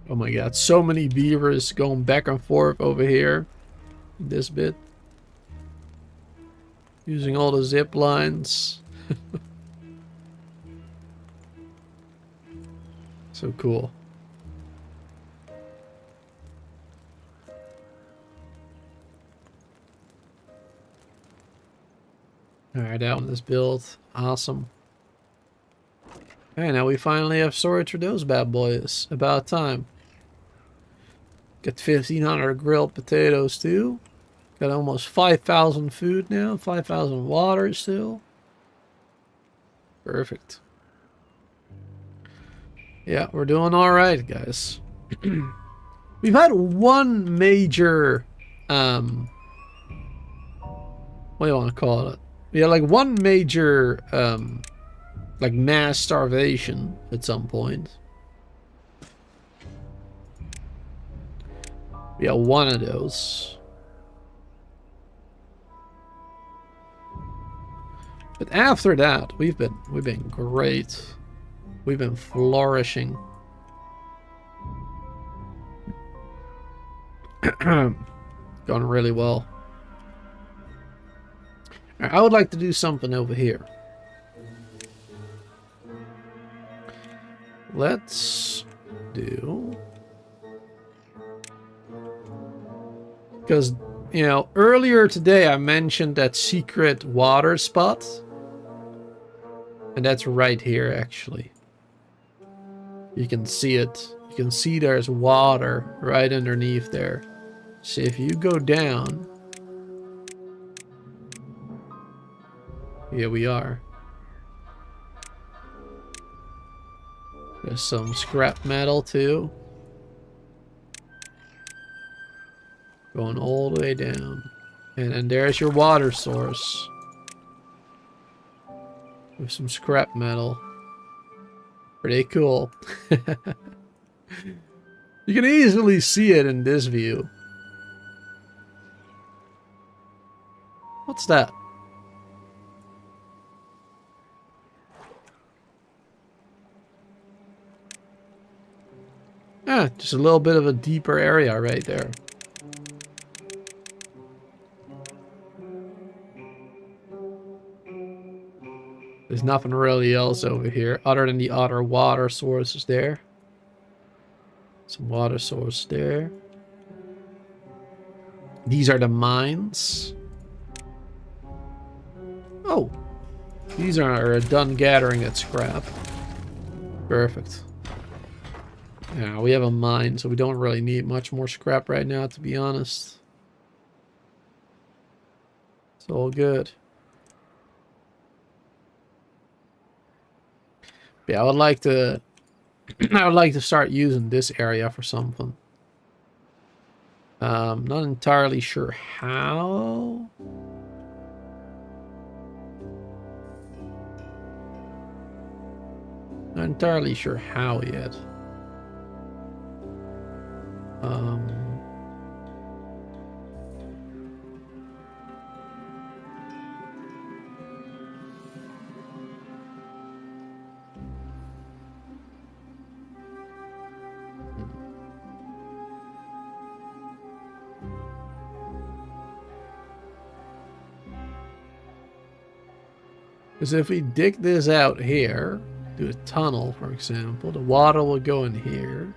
Oh my god, so many beavers going back and forth over here. This bit. Using all the zip lines. So cool. Alright, that one is built. Awesome. Okay, now we finally have storage for those bad boys. About time. Got 1,500 grilled potatoes too. Got almost 5,000 food now. 5,000 water still. Perfect. Yeah, we're doing alright, guys. We've had one major... what do you want to call it? Yeah, like one major... like mass starvation at some point. Yeah, one of those. But after that, we've been great. We've been flourishing. Going really well. I would like to do something over here. Let's do... Because, you know, earlier today I mentioned that secret water spot. And that's right here, actually. You can see it. You can see there's water right underneath there. So if you go down... Here we are. There's some scrap metal too. Going all the way down. And then there's your water source. With some scrap metal. Pretty cool. You can easily see it in this view. What's that? Ah, just a little bit of a deeper area right there. There's nothing really else over here other than the other water sources there. Some water source there. These are the mines. Oh, these are done gathering that scrap. Perfect. Yeah, we have a mine, so we don't really need much more scrap right now, to be honest. It's all good. Yeah, I would like to I would like to start using this area for something. Not entirely sure how. Not entirely sure how yet. Because if we dig this out here, do a tunnel, for example, the water will go in here.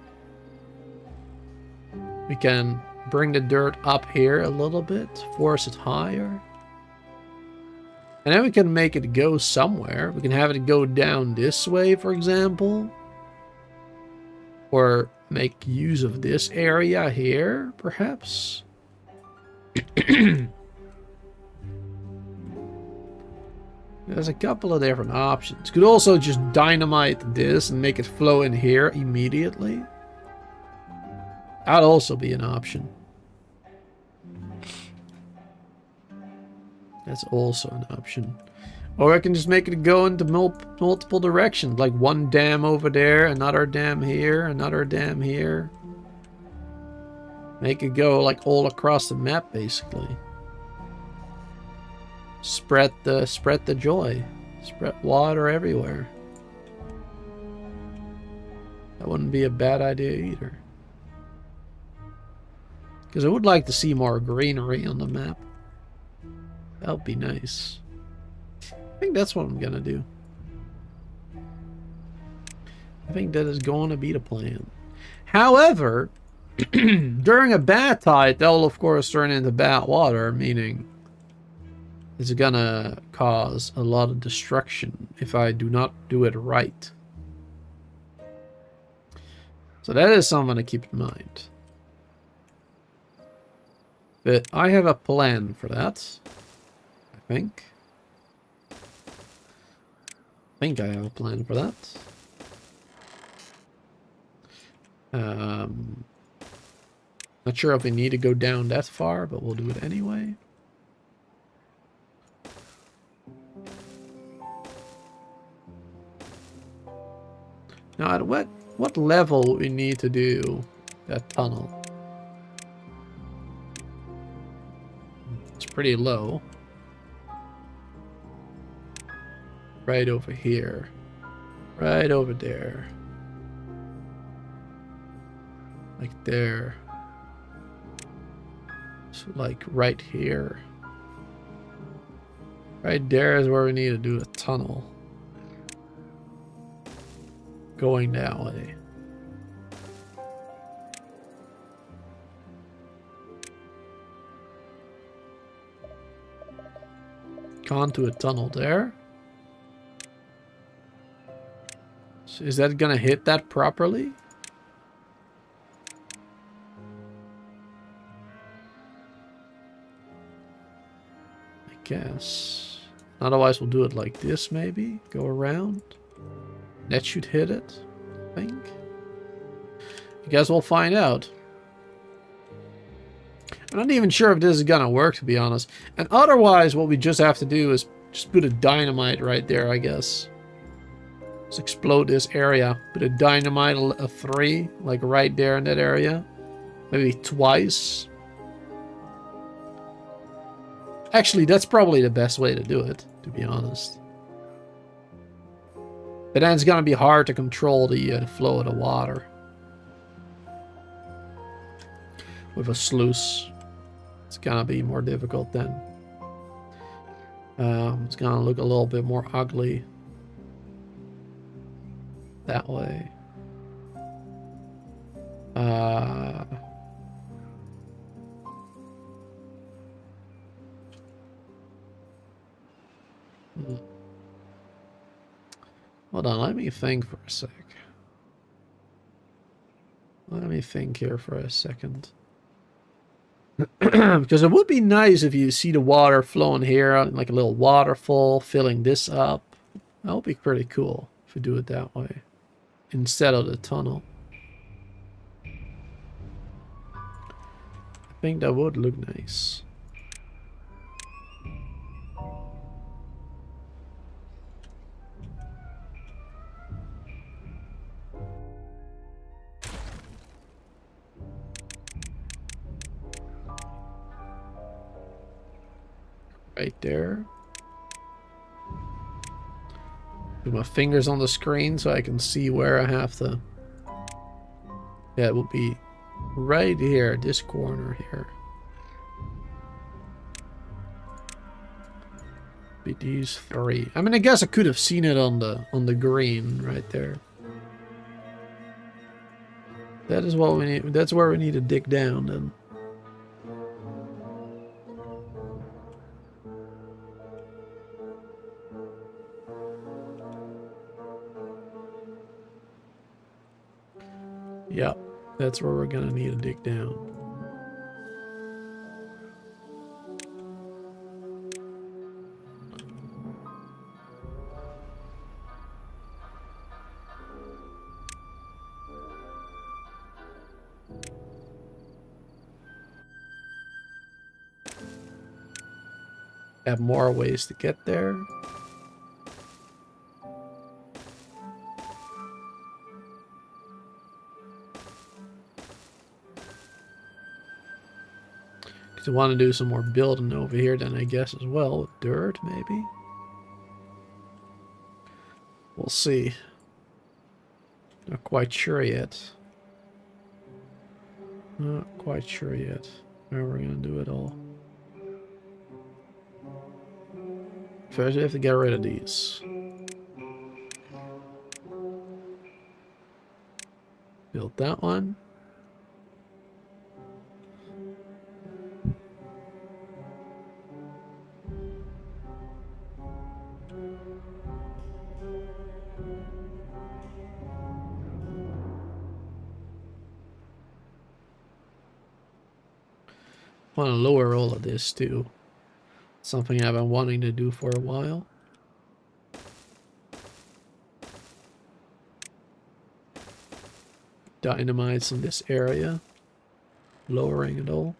We can bring the dirt up here a little bit, force it higher. And then we can make it go somewhere. We can have it go down this way, for example. Or make use of this area here, perhaps. There's a couple of different options. Could also just dynamite this and make it flow in here immediately. That'd also be an option. That's also an option. Or I can just make it go into multiple directions. Like one dam over there, another dam here, another dam here. Make it go like all across the map, basically. Spread the joy. Spread water everywhere. That wouldn't be a bad idea either. Because I would like to see more greenery on the map. That would be nice. I think that's what I'm gonna do. I think that is going to be the plan. However, during a bad tide, that will of course turn into bad water, meaning it's gonna cause a lot of destruction if I do not do it right. So that is something to keep in mind. But I have a plan for that, I think. I have a plan for that. Not sure if we need to go down that far, but we'll do it anyway. Now, at what level we need to do that tunnel? It's pretty low. Right over here. Right over there. Like there. So like right here. Right there is where we need to do a tunnel. Going that way. Gone to a tunnel there. So is that gonna hit that properly? I guess. Otherwise we'll do it like this maybe. Go around. That should hit it, I think. I guess we'll find out. I'm not even sure if this is gonna work, to be honest. And otherwise, what we just have to do is just put a dynamite right there, I guess. Just explode this area. Put a dynamite, a 3, like right there in that area. Maybe twice. Actually, that's probably the best way to do it, to be honest. But then it's gonna be hard to control the flow of the water. With a sluice. It's gonna be more difficult then. It's gonna look a little bit more ugly. That way. Hold on, let me think for a sec. Let me think here for a second. Because it would be nice if you see the water flowing here, like a little waterfall, filling this up. That would be pretty cool if we do it that way. Instead of the tunnel. I think that would look nice. Right there. Put my fingers on the screen so I can see where I have to. Yeah, it will be right here, this corner here. Be these 3. I mean, I guess I could have seen it on the green right there. That is what we need. That's where we need to dig down then. Yep, that's where we're gonna need to dig down. Have more ways to get there. I want to do some more building over here then, I guess, as well. With dirt, maybe? We'll see. Not quite sure yet. Not quite sure yet how we're going to do it all. First, we have to get rid of these. Build that one. I want to lower all of this too. Something I've been wanting to do for a while. Dynamites in this area. Lowering it all.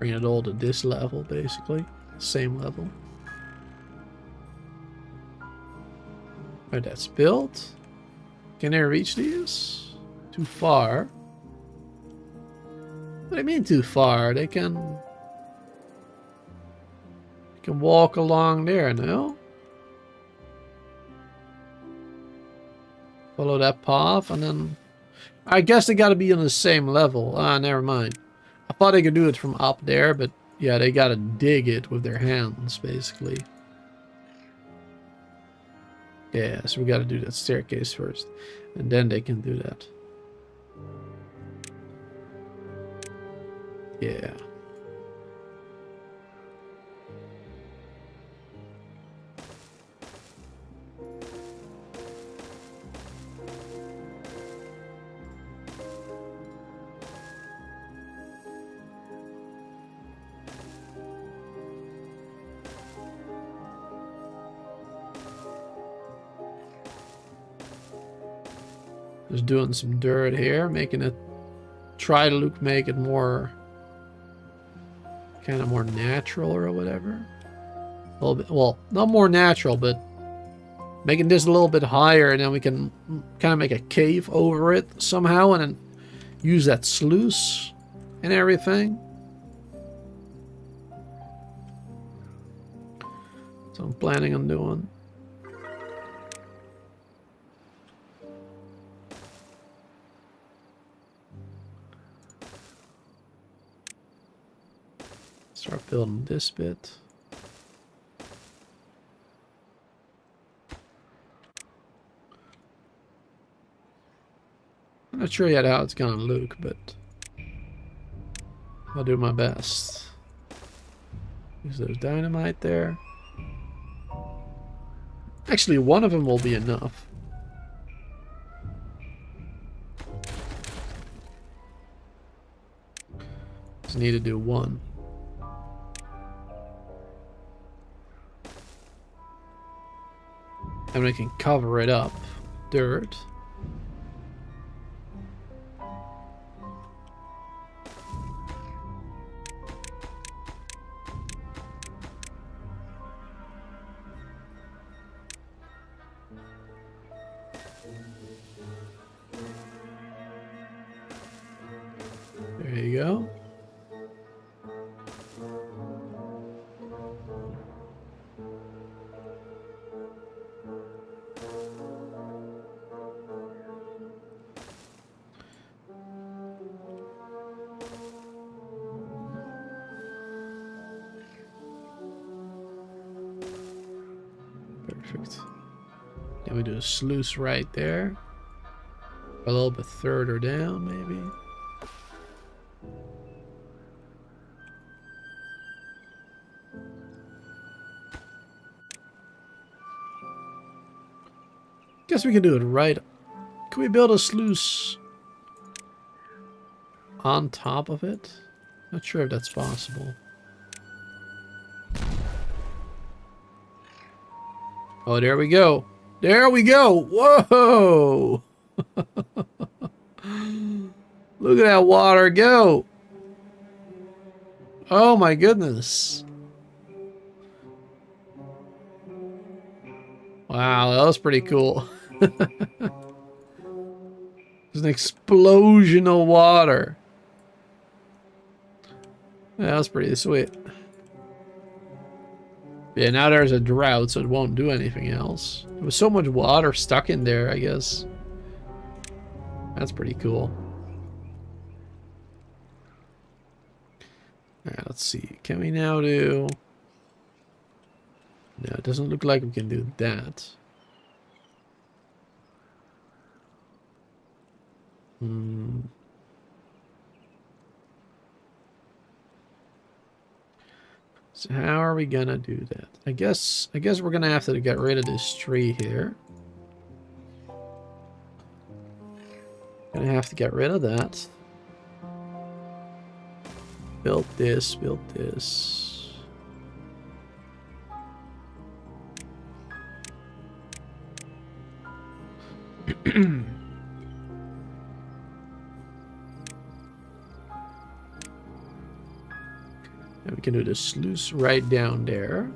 Bring it all to this level, basically. Same level. Alright, that's built. Can I reach these? Too far? What do you mean too far? They can walk along there, no? Follow that path and then... I guess they gotta be on the same level. Ah, never mind. I thought they could do it from up there, but yeah, they gotta dig it with their hands, basically. Yeah, so we gotta do that staircase first. And then they can do that. Yeah. Just doing some dirt here, making it, try to make it more, kind of more natural or whatever. A little bit, well, not more natural, but making this a little bit higher, and then we can kind of make a cave over it somehow, and then use that sluice and everything. So I'm planning on doing. Start building this bit. I'm not sure yet how it's gonna look, but I'll do my best. Use those dynamite there. Actually, one of them will be enough. Just need to do one. And we can cover it up. Dirt. There you go. Perfect. Then we do a sluice right there. A little bit further down, maybe. Guess we can do it right. Can we build a sluice on top of it? Not sure if that's possible. Oh, there we go. There we go. Whoa! Look at that water go. Oh my goodness. Wow, that was pretty cool. There's an explosion of water. Yeah, that was pretty sweet. Yeah, now there's a drought, so it won't do anything else. There was so much water stuck in there, I guess. That's pretty cool. Alright, let's see. Can we now do... No, it doesn't look like we can do that. So how are we gonna do that? I guess we're gonna have to get rid of this tree here. Gonna have to get rid of that. Build this, build this. And we can do the sluice right down there.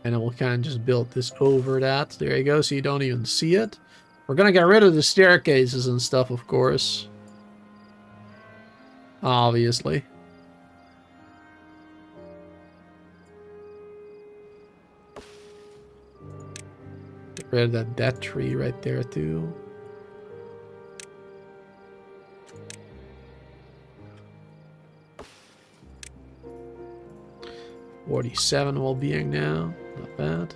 And then we'll kind of just build this over that. There you go, so you don't even see it. We're gonna get rid of the staircases and stuff, of course. Obviously. Get rid of that tree right there, too. $47 well-being now. Not bad.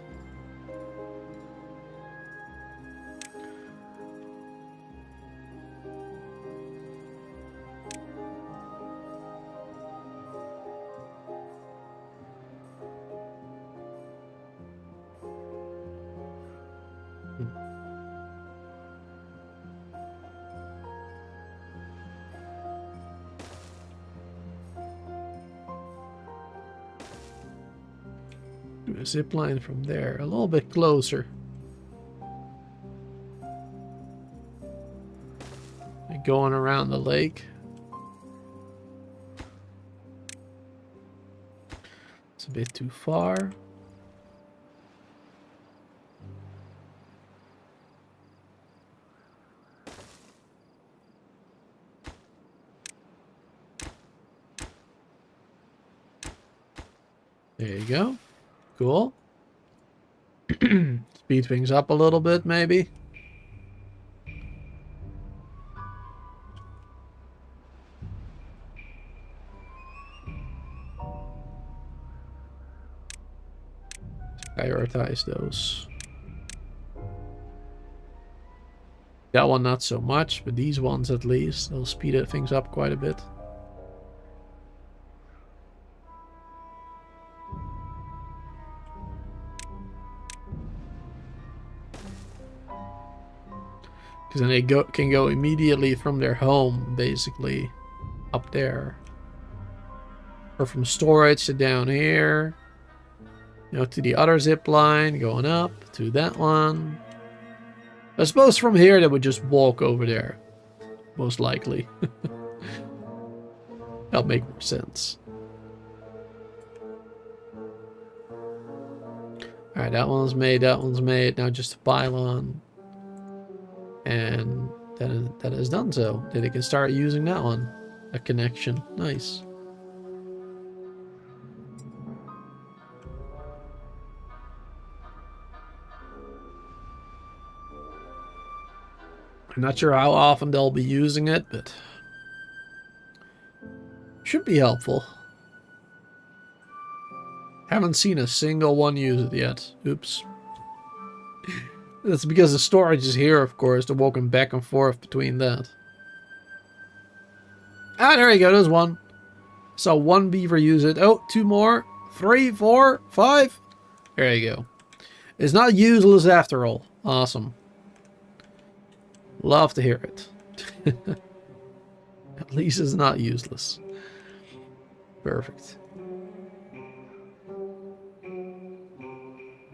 Do a zip line from there, a little bit closer. And going around the lake. It's a bit too far. There you go. Cool. Speed things up a little bit, maybe. Prioritize those. That one not so much, but these ones at least. They'll speed things up quite a bit. Because then they can go immediately from their home, basically, up there. Or from storage to down here. You know, to the other zip line, going up to that one. I suppose from here they would just walk over there. Most likely. That'll make more sense. Alright, that one's made, that one's made. Now just a pylon. And that is done so. Then they can start using that one. A connection. Nice. I'm not sure how often they'll be using it, but should be helpful. Haven't seen a single one use it yet. Oops. That's because the storage is here, of course. They're walking back and forth between that. Ah, there you go. There's one. So one beaver use it. Oh, two more. 3, 4, 5. There you go. It's not useless after all. Awesome. Love to hear it. At least it's not useless. Perfect.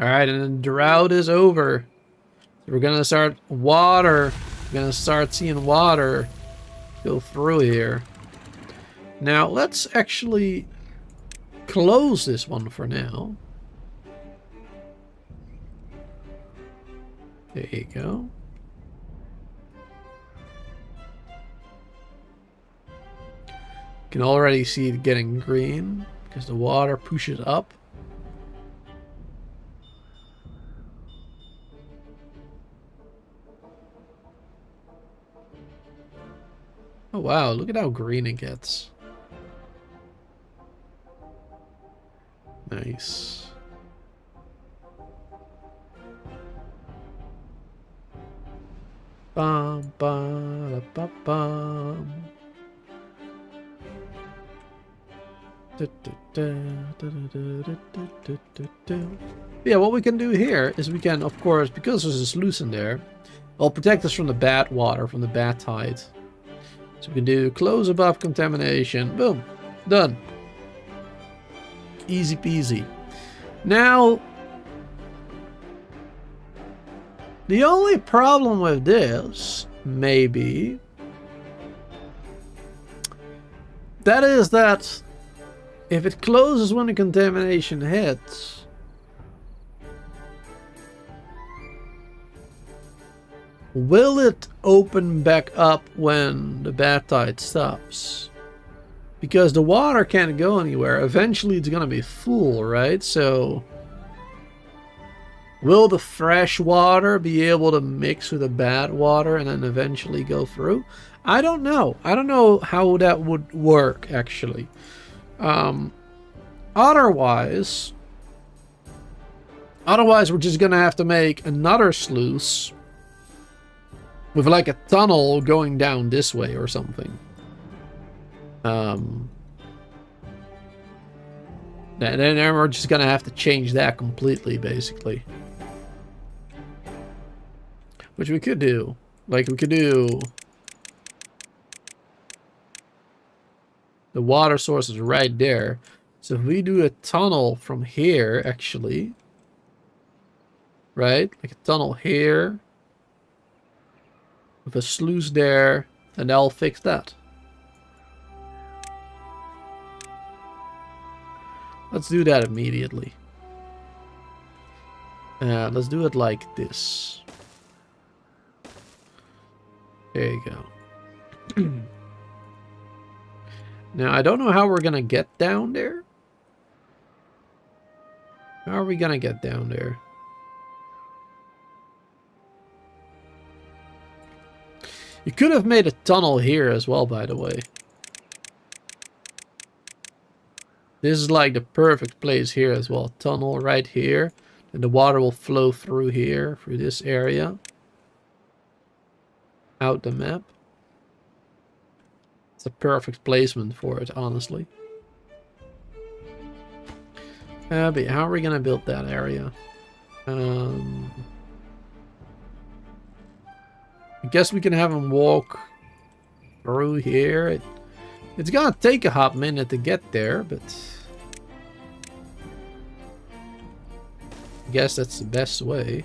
Alright, and then drought is over. We're gonna start water. We're gonna start seeing water go through here. Now, let's actually close this one for now. There you go. You can already see it getting green because the water pushes up. Oh wow, look at how green it gets. Nice. Bum, ba, da, ba, bum. Yeah, what we can do here is we can, of course, because there's a sluice in there, it'll protect us from the bad water, from the bad tide. So we can do close above contamination. Boom. Done. Easy peasy. Now, the only problem with this, maybe, that is that if it closes when the contamination hits, Will it open back up when the bad tide stops? Because the water can't go anywhere. Eventually it's gonna be full, right? So will the fresh water be able to mix with the bad water and then eventually go through? I don't know. I don't know how that would work, actually. Otherwise, we're just gonna have to make another sluice with like a tunnel going down this way or something. Then we're just gonna have to change that completely, basically. Which we could do. Like, we could do... The water source is right there. So if we do a tunnel from here, actually... Right? Like a tunnel here... With a sluice there, and that'll fix that. Let's do that immediately. Let's do it like this. There you go. Now, I don't know how we're gonna get down there. How are we gonna get down there? You could have made a tunnel here as well, by the way. This is like the perfect place here as well. Tunnel right here. And the water will flow through here, through this area. Out the map. It's a perfect placement for it, honestly. But how are we gonna build that area? I guess we can have him walk through here. It's gonna take a hot minute to get there, but I guess that's the best way.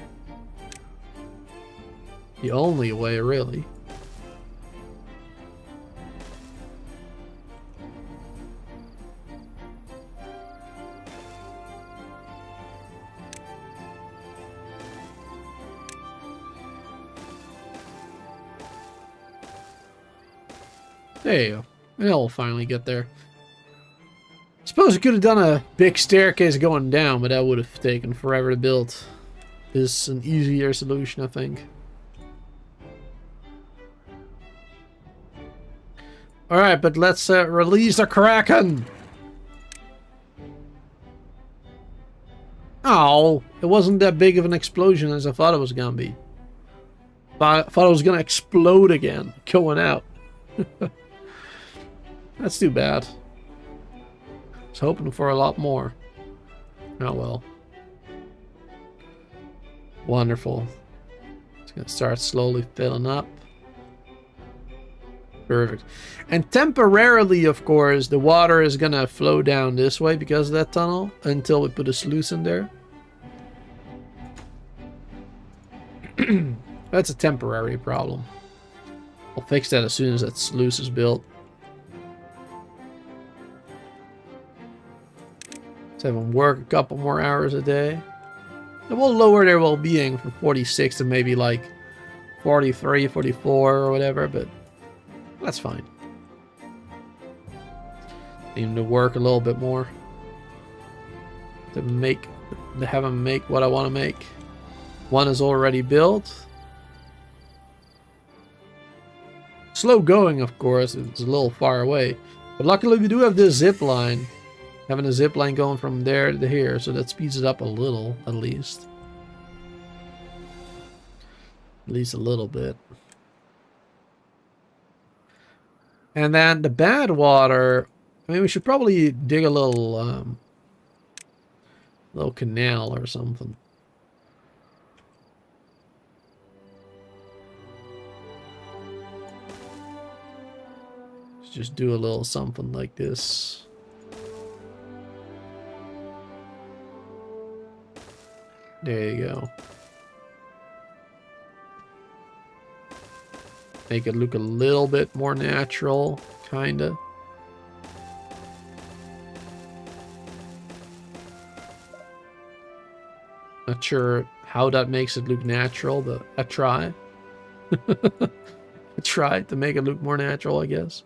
The only way, really. There you go. And we'll finally get there. Suppose we could have done a big staircase going down, but that would have taken forever to build. This is an easier solution, I think. Alright, but let's release the Kraken! Oh, it wasn't that big of an explosion as I thought it was gonna be. I thought it was gonna explode again, going out. That's too bad. I was hoping for a lot more. Oh well. Wonderful. It's gonna start slowly filling up. Perfect. And temporarily, of course, the water is gonna flow down this way because of that tunnel until we put a sluice in there. That's a temporary problem. I'll fix that as soon as that sluice is built. Let's have them work a couple more hours a day. And we'll lower their well-being from 46 to maybe like 43, 44 or whatever, but that's fine. Need them to work a little bit more. To have them make what I want to make. One is already built. Slow going, of course, it's a little far away. But luckily we do have this zip line. Having a zip line going from there to here, so that speeds it up a little, at least. At least a little bit. And then the bad water, I mean, we should probably dig a little canal or something. Let's just do a little something like this. There you go. Make it look a little bit more natural, kinda. Not sure how that makes it look natural, but I try. Try to make it look more natural, I guess.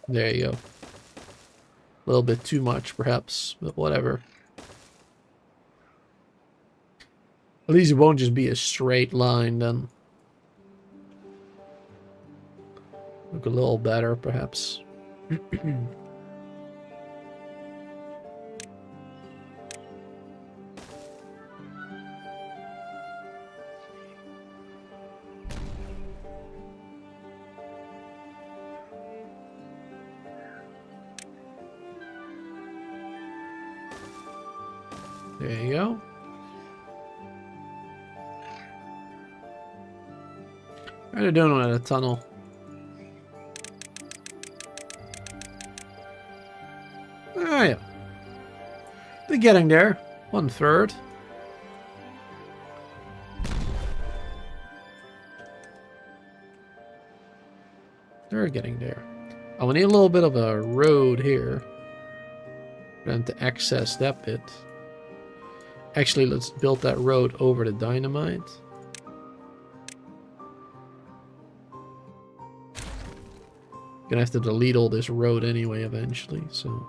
There you go. A little bit too much, perhaps, but whatever. At least it won't just be a straight line, then. Look a little better, perhaps. There you go. What are they doing with a tunnel? Oh yeah. They're getting there. 1/3. They're getting there. Oh, we need a little bit of a road here. And to access that bit. Actually, let's build that road over the dynamite. Gonna have to delete all this road anyway eventually, so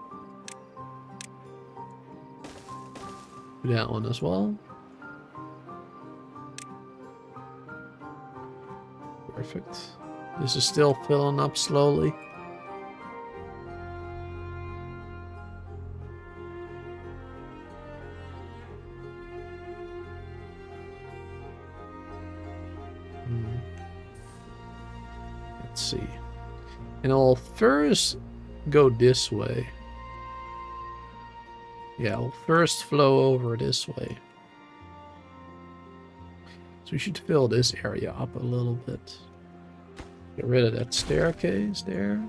do that one as well. Perfect. This is still filling up slowly. Let's see. And I'll first go this way. Yeah, I'll first flow over this way. So we should fill this area up a little bit. Get rid of that staircase there.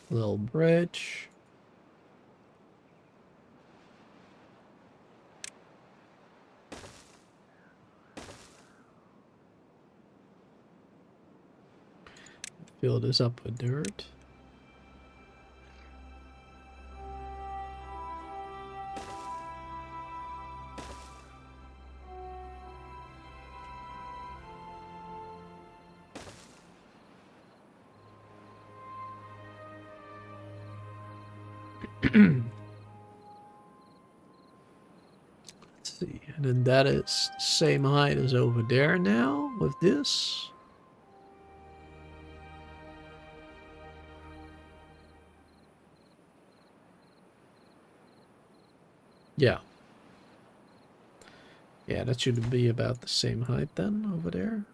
Little bridge. Fill this up with dirt. Let's see, and then that is the same height as over there now with this. Yeah. Yeah, that should be about the same height then over there.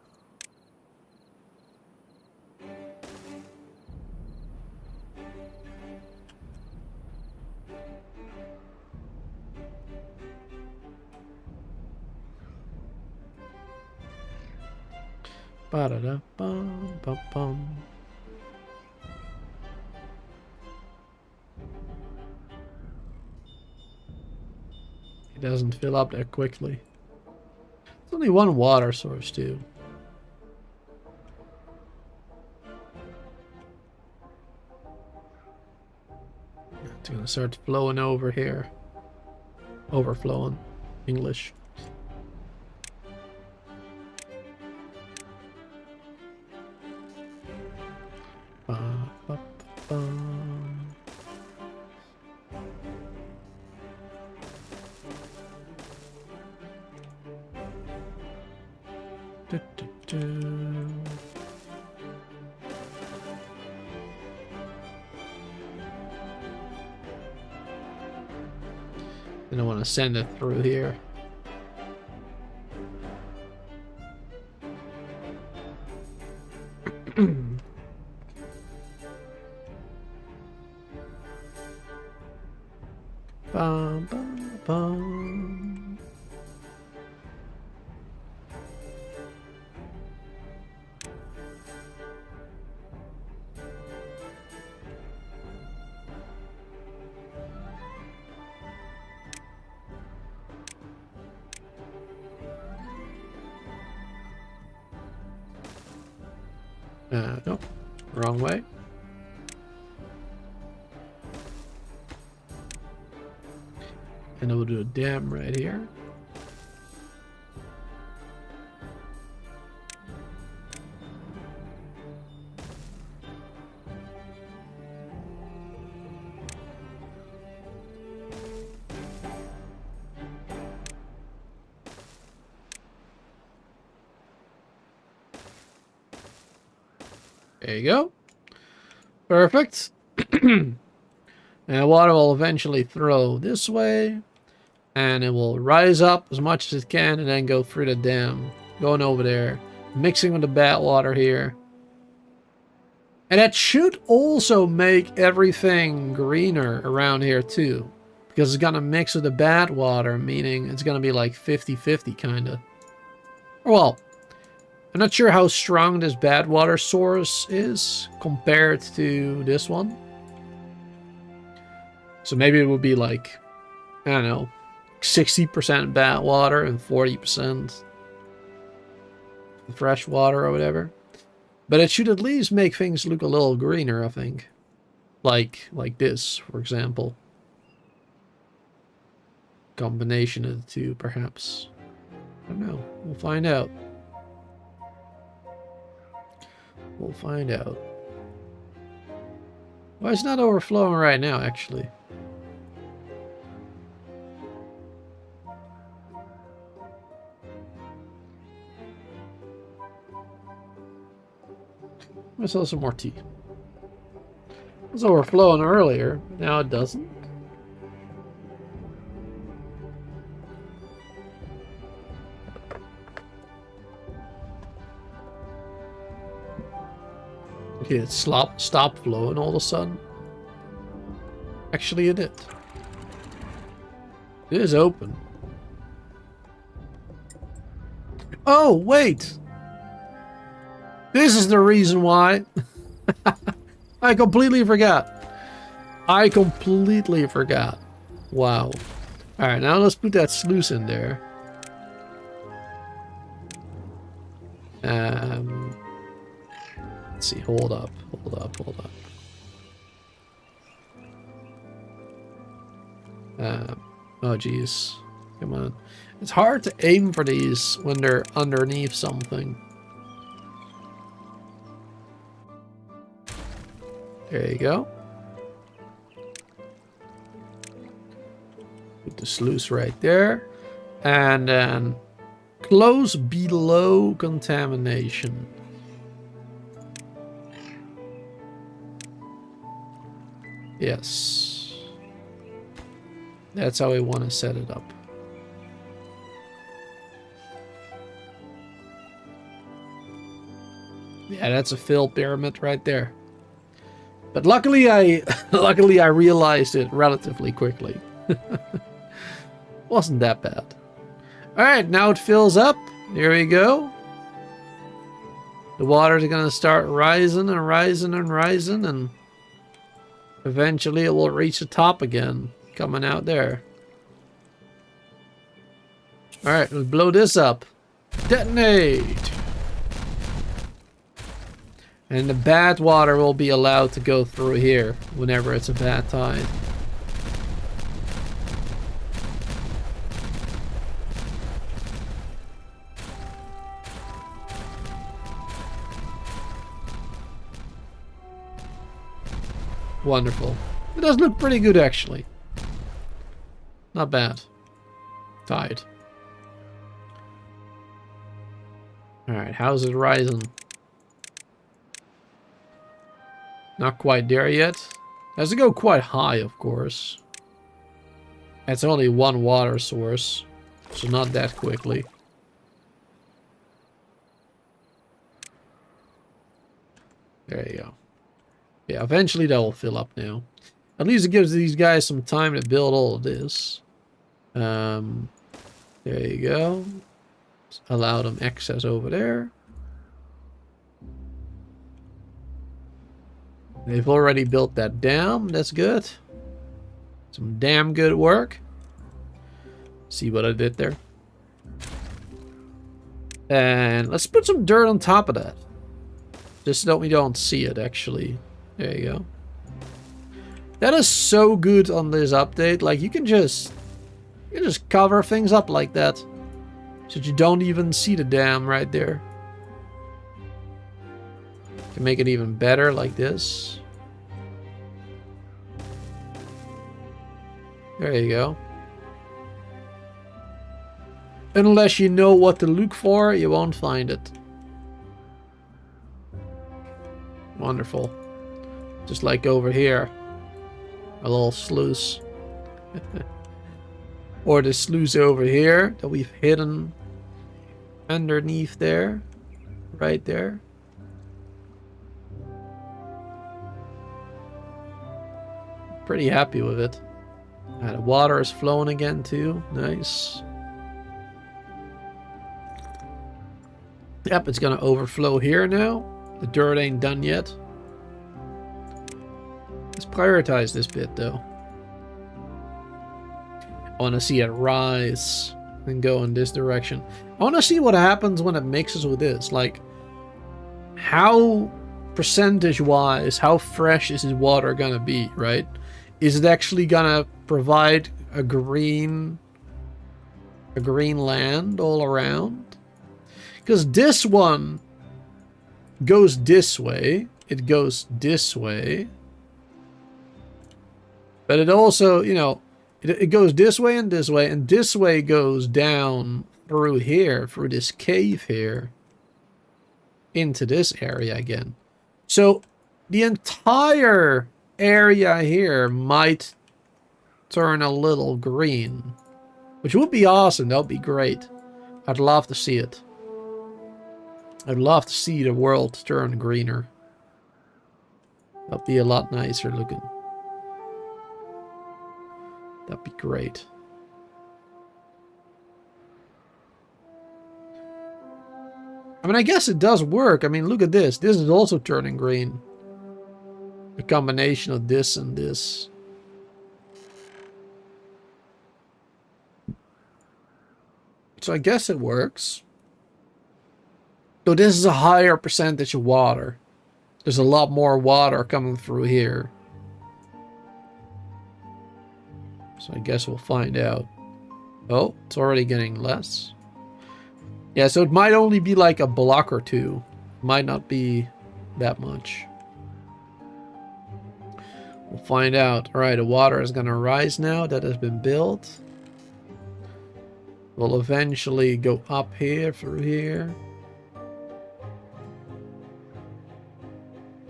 Ba-da-da-bum-bum-bum. It doesn't fill up that quickly. There's only one water source too. It's gonna start flowing over here. Overflowing. English. And I want to send it through here. Bum, bum, bum. No, wrong way. And then we'll do a dam right here. There you go. Perfect. And water will eventually flow this way. And it will rise up as much as it can and then go through the dam. Going over there. Mixing with the bad water here. And that should also make everything greener around here too. Because it's going to mix with the bad water. Meaning it's going to be like 50-50 kind of. Well, I'm not sure how strong this bad water source is compared to this one. So maybe it would be like, I don't know, 60% bad water and 40% fresh water or whatever. But it should at least make things look a little greener, I think. Like this, for example. Combination of the two, perhaps. I don't know. We'll find out. We'll find out. Well, it's not overflowing right now, actually. Let's sell some more tea. It was overflowing earlier. Now it doesn't. Okay, it stopped flowing all of a sudden. Actually, it did. It is open. Oh, wait! This is the reason why. I completely forgot. I completely forgot. Wow. Alright, now let's put that sluice in there. Let's see, hold up. Oh geez. Come on. It's hard to aim for these when they're underneath something. There you go. Put the sluice right there. And then close below contamination. Yes. That's how we want to set it up. Yeah, that's a fill pyramid right there. But luckily I realized it relatively quickly. Wasn't that bad. Alright, now it fills up. Here we go. The water's gonna start rising and rising and rising, and eventually it will reach the top again. Coming out there. Alright, let's blow this up. Detonate! And the bad water will be allowed to go through here whenever it's a bad tide. Wonderful. It does look pretty good, actually. Not bad. Tide. Alright, how's it rising? Not quite there yet. Has to go quite high, of course. It's only one water source, so not that quickly. There you go. Yeah, eventually that will fill up now. At least it gives these guys some time to build all of this. There you go. Just allow them access over there. They've already built that dam. That's good. Some damn good work. See what I did there? And let's put some dirt on top of that. Just so we don't see it, actually. There you go. That is so good on this update. Like, you can just cover things up like that. So that you don't even see the dam right there. You can make it even better like this. There you go. Unless you know what to look for, you won't find it. Wonderful. Just like over here. A little sluice. Or the sluice over here that we've hidden underneath there. Right there. Pretty happy with it. The water is flowing again too. Nice. Yep, it's gonna overflow here now. The dirt ain't done yet. Let's prioritize this bit though. I want to see it rise and go in this direction. I want to see what happens when it mixes with this. Like, how percentage-wise, how fresh is this water gonna be, right? Is it actually gonna provide a green land all around? Because this one goes this way. It goes this way. But it also, you know, it goes this way, and this way goes down through here, through this cave here, into this area again. So the entire area here might turn a little green, which would be awesome. That would be great. I'd love to see it. I'd love to see the world turn greener. That'd be a lot nicer looking. That'd be great. I mean, I guess it does work. I mean, look at this. This is also turning green. A combination of this and this. So I guess it works. So this is a higher percentage of water. There's a lot more water coming through here. So I guess we'll find out. Oh, it's already getting less. Yeah, so it might only be like a block or two. Might not be that much. We'll find out. Alright, the water is going to rise now. That has been built. We'll eventually go up here, through here.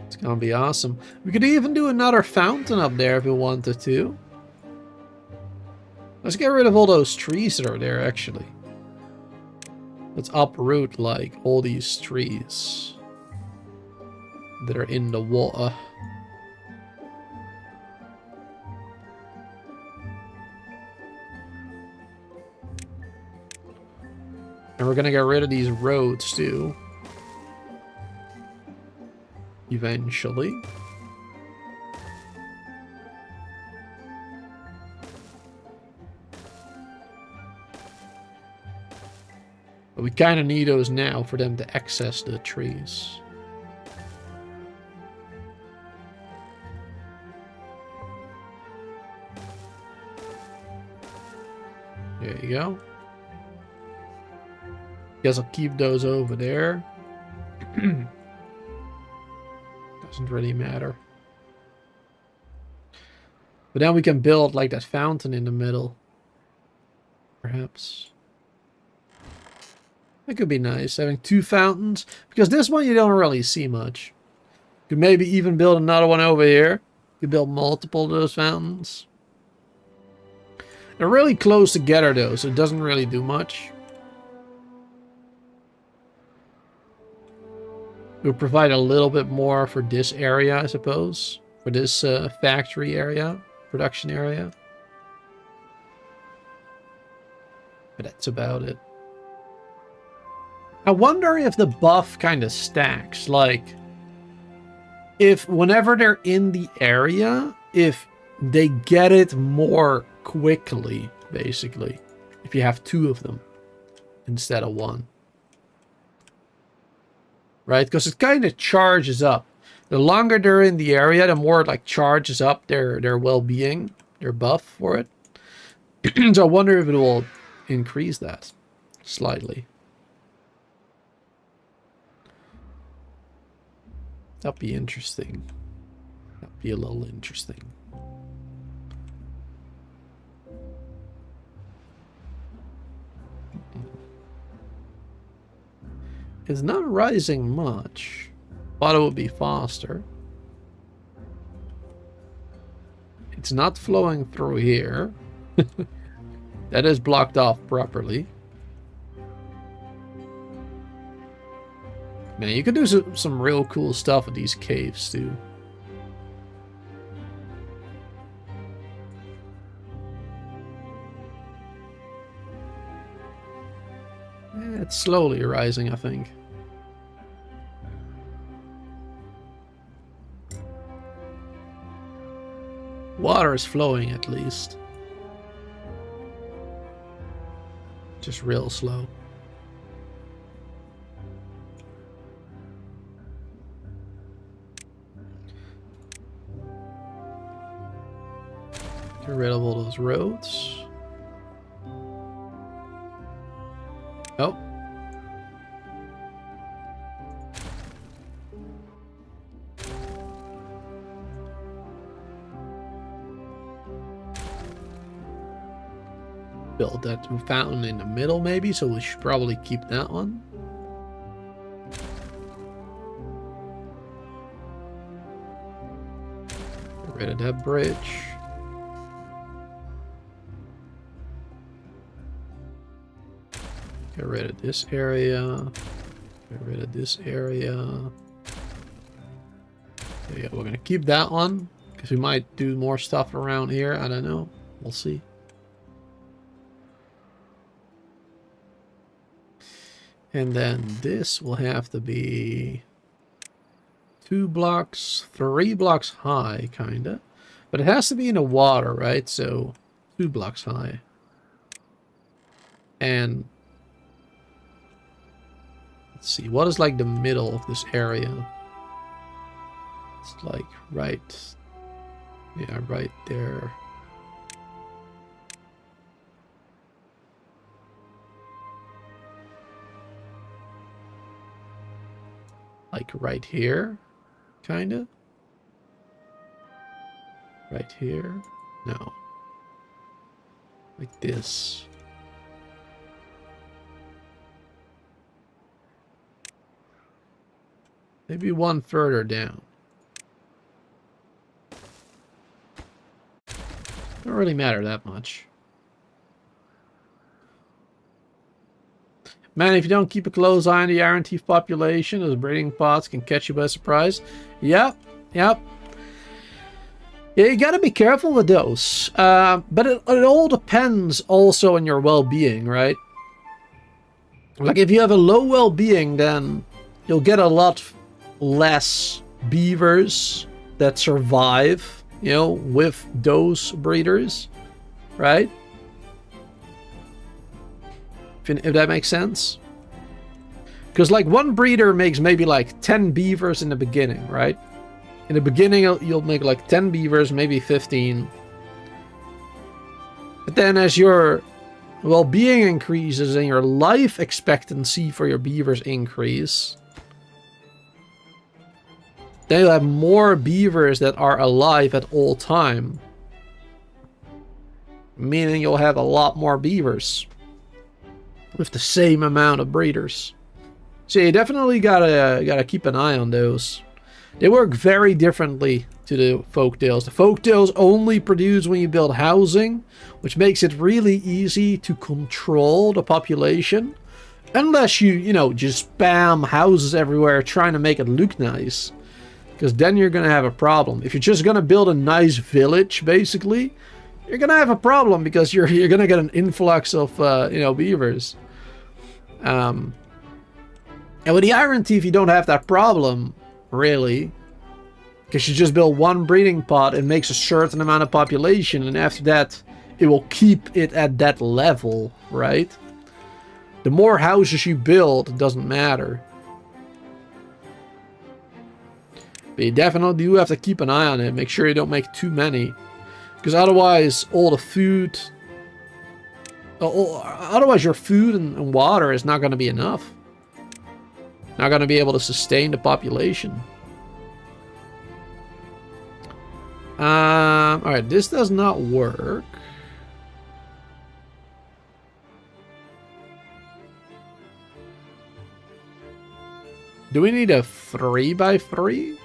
It's going to be awesome. We could even do another fountain up there if we wanted to. Let's get rid of all those trees that are there, actually. Let's uproot, like, all these trees that are in the water. And we're gonna get rid of these roads, too. Eventually. But we kind of need those now for them to access the trees. There you go. Guess I'll keep those over there. Doesn't really matter. But then we can build like that fountain in the middle. Perhaps. That could be nice, having two fountains. Because this one you don't really see much. You could maybe even build another one over here. You could build multiple of those fountains. They're really close together though, so it doesn't really do much. It would provide a little bit more for this area, I suppose. For this factory area, production area. But that's about it. I wonder if the buff kind of stacks, like, if whenever they're in the area, if they get it more quickly, basically, if you have two of them instead of one. right? Because it kind of charges up. The longer they're in the area, the more it like charges up their well-being, their buff for it. So I wonder if it will increase that slightly. That'd be interesting. That'd be a little interesting. It's not rising much. Thought it would be faster. It's not flowing through here. That is blocked off properly. Man, you could do some real cool stuff with these caves too. It's slowly rising, I think. Water is flowing at least. Just real slow. Get rid of all those roads. Oh. Build that fountain in the middle maybe, so we should probably keep that one. Get rid of that bridge. Get rid of this area. Get rid of this area. Yeah, we're gonna keep that one because we might do more stuff around here. I don't know. We'll see. And then this will have to be 2 blocks, 3 blocks high, kinda. But it has to be in the water, right? So 2 blocks high. And let's see, what is like the middle of this area? It's like right, yeah, right there. Like right here, kinda. Right here? No. Like this. Maybe one further down. Don't really matter that much. Man, if you don't keep a close eye on the iron thief population, those breeding pots can catch you by surprise. Yep. Yeah, you gotta be careful with those. But it all depends also on your well-being, right? Like, if you have a low well-being, then you'll get a lot less beavers that survive, you know, with those breeders, right? If that makes sense. Because like one breeder makes maybe like 10 beavers in the beginning, right? In the beginning you'll make like 10 beavers, maybe 15. But then as your well-being increases and your life expectancy for your beavers increase, then you'll have more beavers that are alive at all time. Meaning you'll have a lot more beavers with the same amount of breeders. So you definitely gotta keep an eye on those. They work very differently to the folktales. The folktales only produce when you build housing, which makes it really easy to control the population. Unless you know, just spam houses everywhere trying to make it look nice. Because then you're gonna have a problem. If you're just gonna build a nice village, basically, you're gonna have a problem because you're gonna get an influx of you know, beavers. And with the iron thief, you don't have that problem, really, because you just build one breeding pot. It makes a certain amount of population, and after that, it will keep it at that level, right? The more houses you build, it doesn't matter. But you definitely do have to keep an eye on it. Make sure you don't make too many. Because otherwise, all the food... otherwise, your food and water is not going to be enough. Not going to be able to sustain the population. Alright, this does not work. Do we need a 3x3?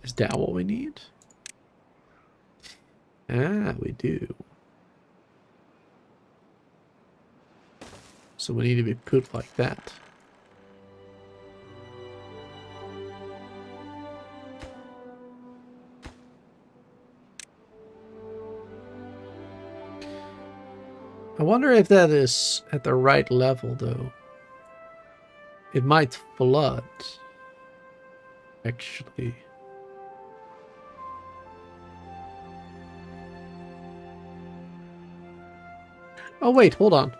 Is that what we need? Ah, we do. So we need to be put like that. I wonder if that is at the right level, though. It might flood, actually. Oh, wait, hold on.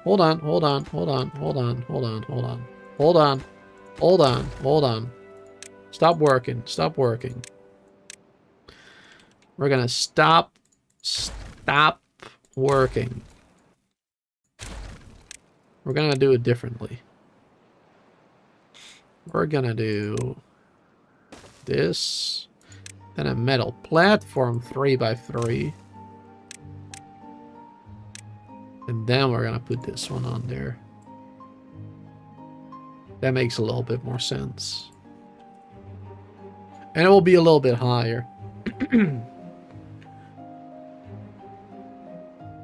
Stop working. We're gonna stop working. We're gonna do it differently. We're gonna do this, then a metal platform 3x3. And then we're gonna put this one on there. That makes a little bit more sense. And it will be a little bit higher.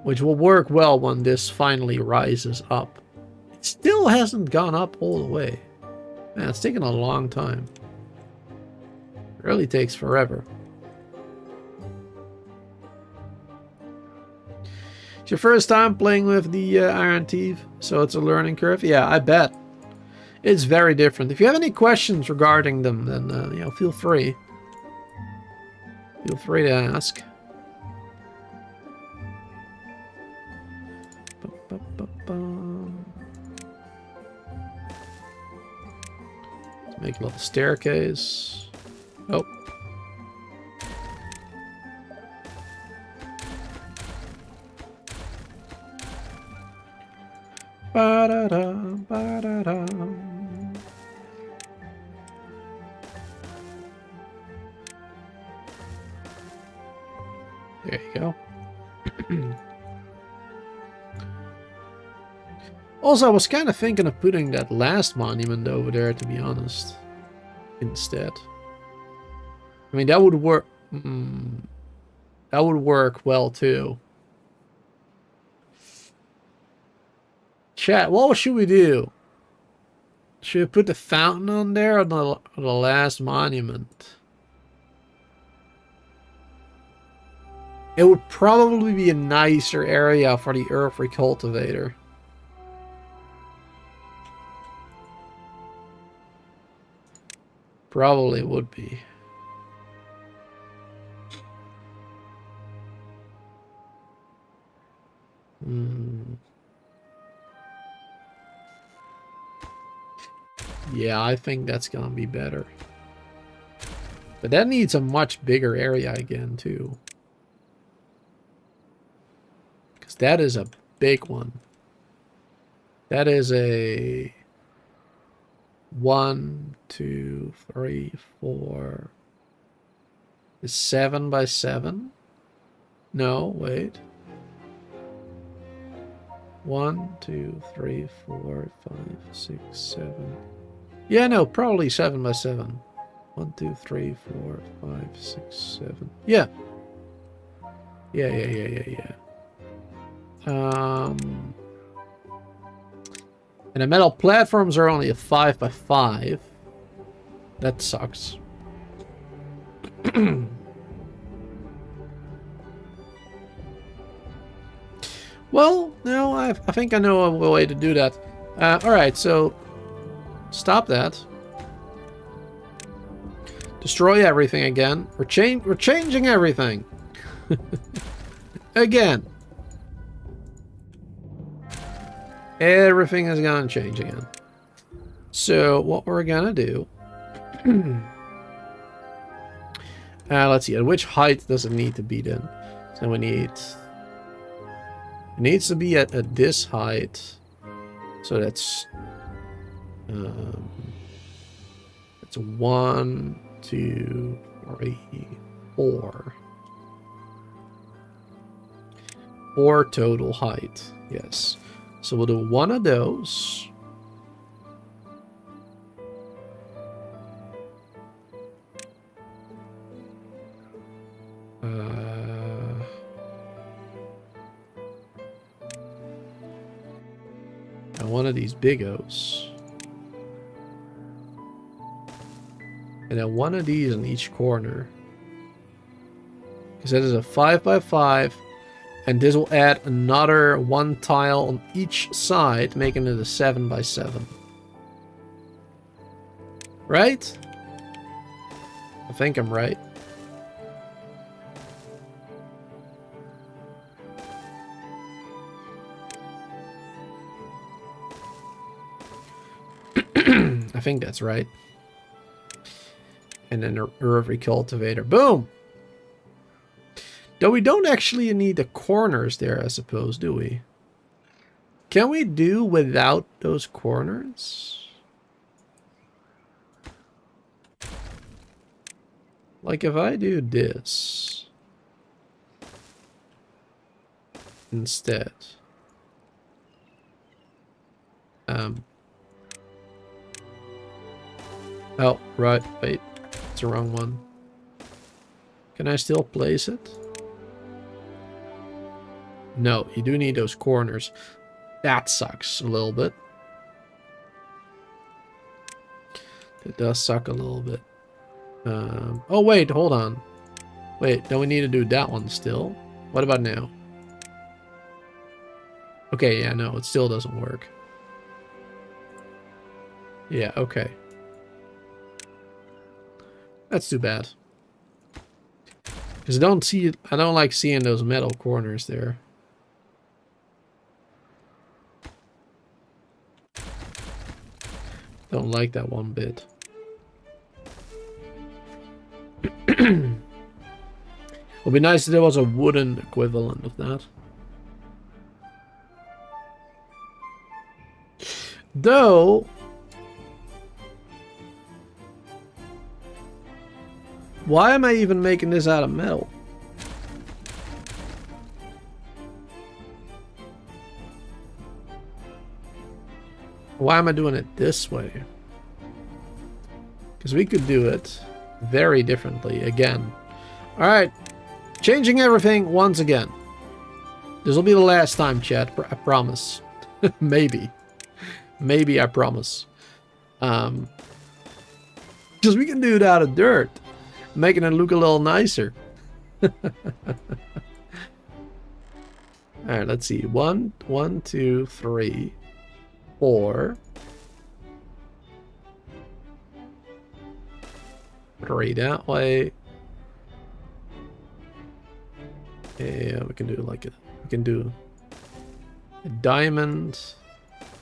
Which will work well when this finally rises up. It still hasn't gone up all the way. Man, it's taken a long time. It really takes forever. It's your first time playing with the Iron Thief, so it's a learning curve. Yeah, I bet. It's very different. If you have any questions regarding them, then you know, feel free. Feel free to ask. Let's make a little staircase. Oh. Ba-da-da, ba-da-da. There you go. Also, I was kind of thinking of putting that last monument over there, to be honest, instead. I mean, that would work. That would work well, too. Chat, what should we do? Should we put the fountain on there or the last monument? It would probably be a nicer area for the earth recultivator. Probably would be. Yeah, I think that's gonna be better. But that needs a much bigger area again, too. Because that is a big one. That is a 1, 2, 3, 4. Is 7 by 7? No, wait. 1, 2, 3, 4, 5, 6, 7. Yeah, no, probably 7 by 7. 1, 2, 3, 4, 5, 6, 7. Yeah. Yeah. And the metal platforms are only a 5 by 5. That sucks. Well, no, I think I know a way to do that. Alright, so stop that. Destroy everything again. We're changing everything. Again. Everything is gonna change again. So what we're gonna do... let's see, at which height does it need to be then? So we need... It needs to be at this height. So that's... it's 1, 2, 3, 4. 4 total height, yes. So we'll do one of those. And one of these bigos. And then one of these in each corner. Because that is a 5 by 5. And this will add another 1 tile on each side, making it a 7 by 7. Right? I think I'm right. I think that's right. And then a river cultivator. Boom! Though we don't actually need the corners there, I suppose, do we? Can we do without those corners? Like if I do this instead. Oh, right, wait. It's the wrong one. Can I still place it? No, you do need those corners. That sucks a little bit. It does suck a little bit. Oh, wait, hold on. Wait, then we need to do that one still. What about now? Okay, yeah, no, it still doesn't work. Yeah, okay. That's too bad. Because I don't like seeing those metal corners there. Don't like that one bit. It would be nice if there was a wooden equivalent of that. Though... Why am I even making this out of metal? Why am I doing it this way? Because we could do it very differently again. Alright. Changing everything once again. This will be the last time, chat. I promise. Maybe. Maybe, I promise. Because we can do it out of dirt. Making it look a little nicer. Alright, let's see. 1, 2, 3, 4. 3 that way. Yeah, we can do like a... We can do a diamond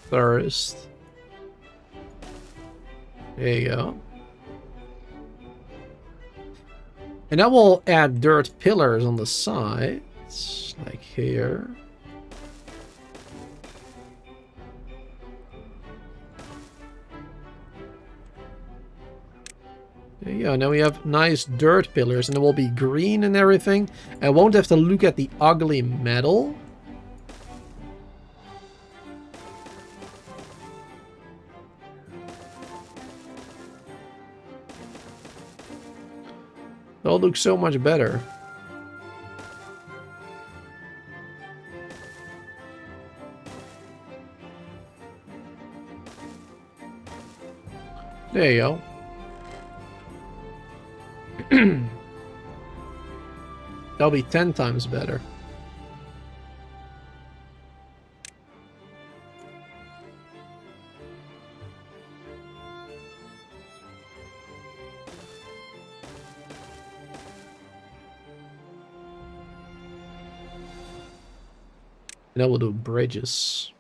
first. There you go. And that will add dirt pillars on the sides, like here. There you go. Now we have nice dirt pillars, and it will be green and everything. I won't have to look at the ugly metal. It'll look so much better. There you go. That'll be 10 times better. And then we'll do bridges.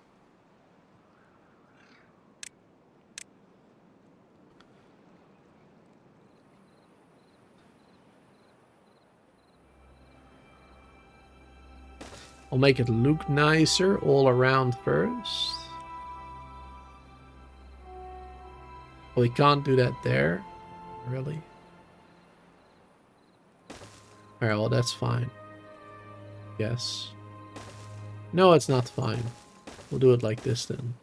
I'll make it look nicer all around first. Well, we can't do that there. Really? Alright, well, that's fine. Yes. No, it's not fine. We'll do it like this then.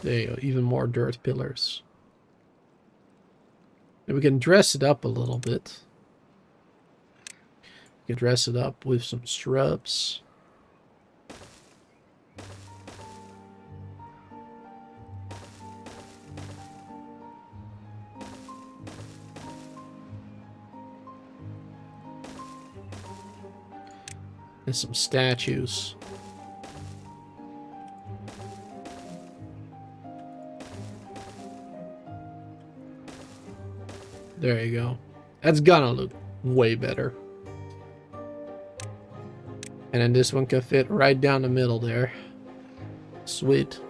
There you go, even more dirt pillars. And we can dress it up a little bit. We can dress it up with some shrubs. And some statues. There you go. That's gonna look way better. And then this one can fit right down the middle there. Sweet.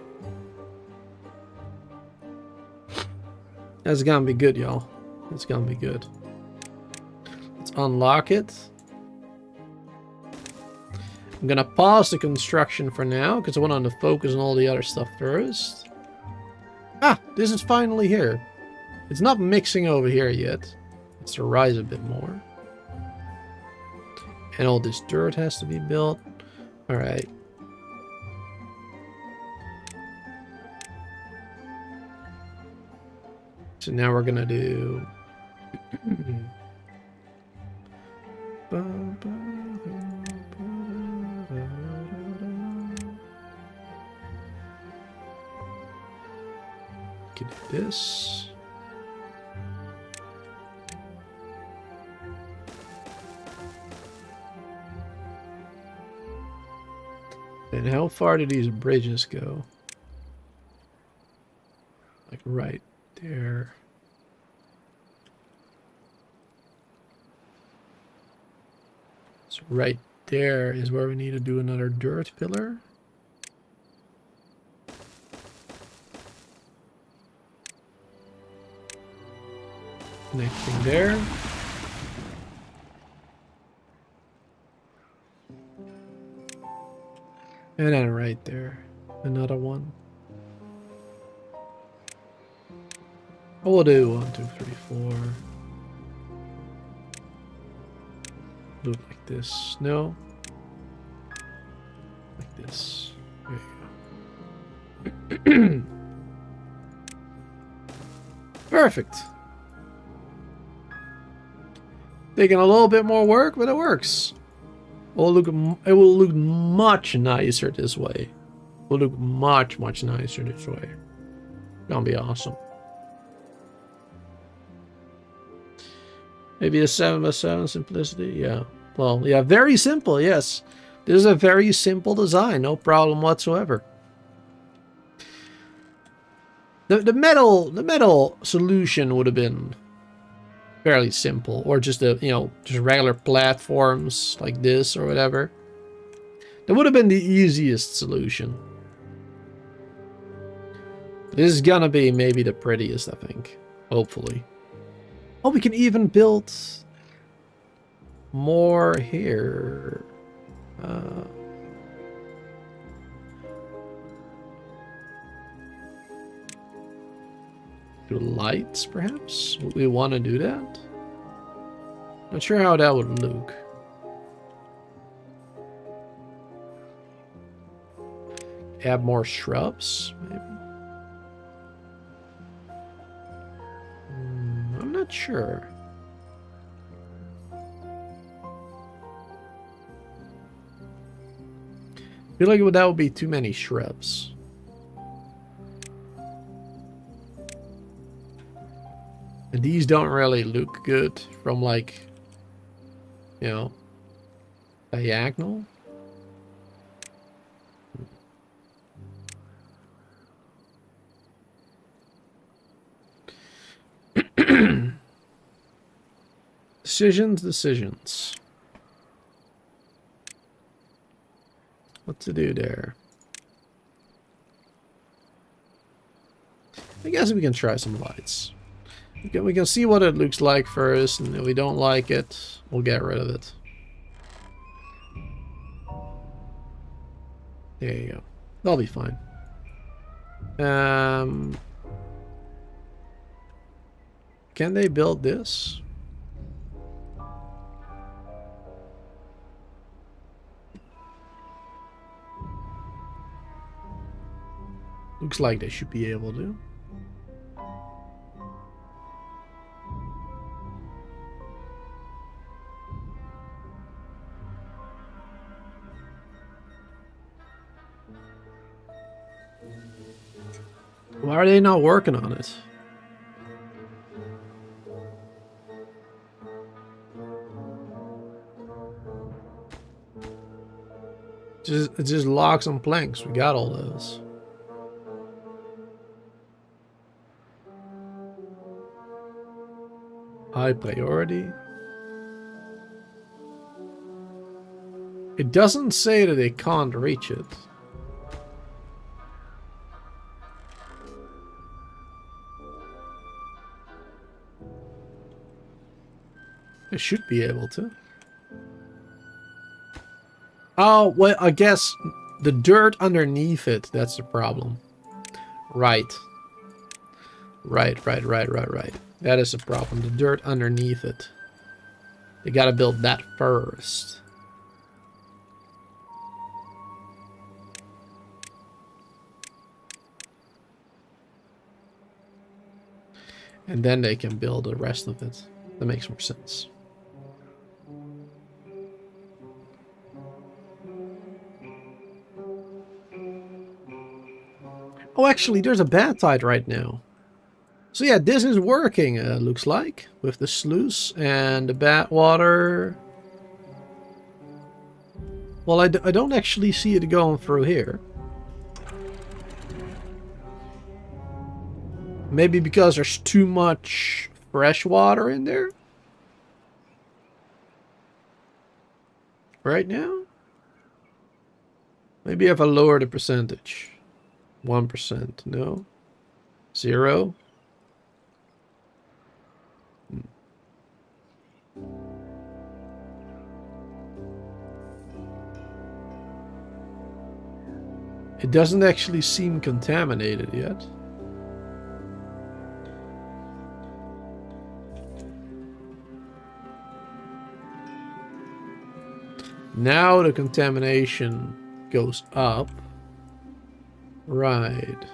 That's gonna be good, y'all. It's gonna be good. Let's unlock it. I'm gonna pause the construction for now because I want to focus on all the other stuff first. Ah, this is finally here. It's not mixing over here yet. It's to rise a bit more. And all this dirt has to be built. Alright. So now we're gonna do... Can do this. And how far do these bridges go? Like right there. So right there is where we need to do another dirt pillar. Connecting there. And then right there, another one. We'll do 1, 2, 3, 4. Do it like this. No. Like this. There you go. Perfect. Taking a little bit more work, but it works. It will look much nicer this way. It will look much nicer this way. Gonna be awesome. Maybe a 7x7 simplicity, yeah. Well, yeah, very simple, yes. This is a very simple design, no problem whatsoever. The metal solution would have been fairly simple, or just just regular platforms like this or whatever. That would have been the easiest solution. This is gonna be maybe the prettiest, I think. Hopefully. Oh, we can even build more here. Do lights, perhaps? Would we want to do that? Not sure how that would look. Add more shrubs, maybe? I'm not sure. I feel like that would be too many shrubs. And these don't really look good from, like, diagonal. Decisions. what to do there. I guess we can try some lights. We can see what it looks like first, and if we don't like it, we'll get rid of it. There you go. That'll be fine. Can they build this? Looks like they should be able to. Why are they not working on it? Just logs and planks. We got all those. High priority. It doesn't say that they can't reach it. They should be able to. Oh, well, I guess the dirt underneath it, that's the problem. Right. Right. That is the problem. The dirt underneath it. They gotta build that first. And then they can build the rest of it. That makes more sense. Oh, actually, there's a bad tide right now. So yeah, this is working, looks like, with the sluice and the bad water. Well, I don't actually see it going through here. Maybe because there's too much fresh water in there? Right now? Maybe if I lower the percentage. 1%, no? 0? It doesn't actually seem contaminated yet. Now the contamination goes up. Right.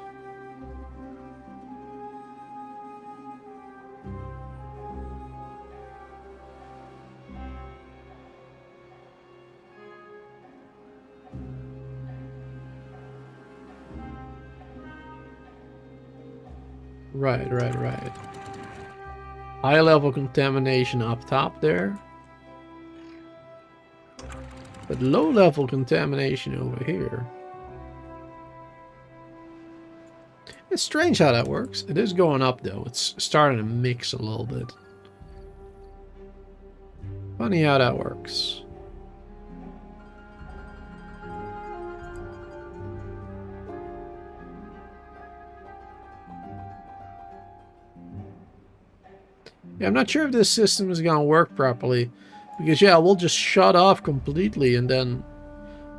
Right. High level contamination up top there. But low level contamination over here. It's strange how that works. It is going up though. It's starting to mix a little bit. Funny how that works. Yeah, I'm not sure if this system is going to work properly. Because yeah, we'll just shut off completely and then...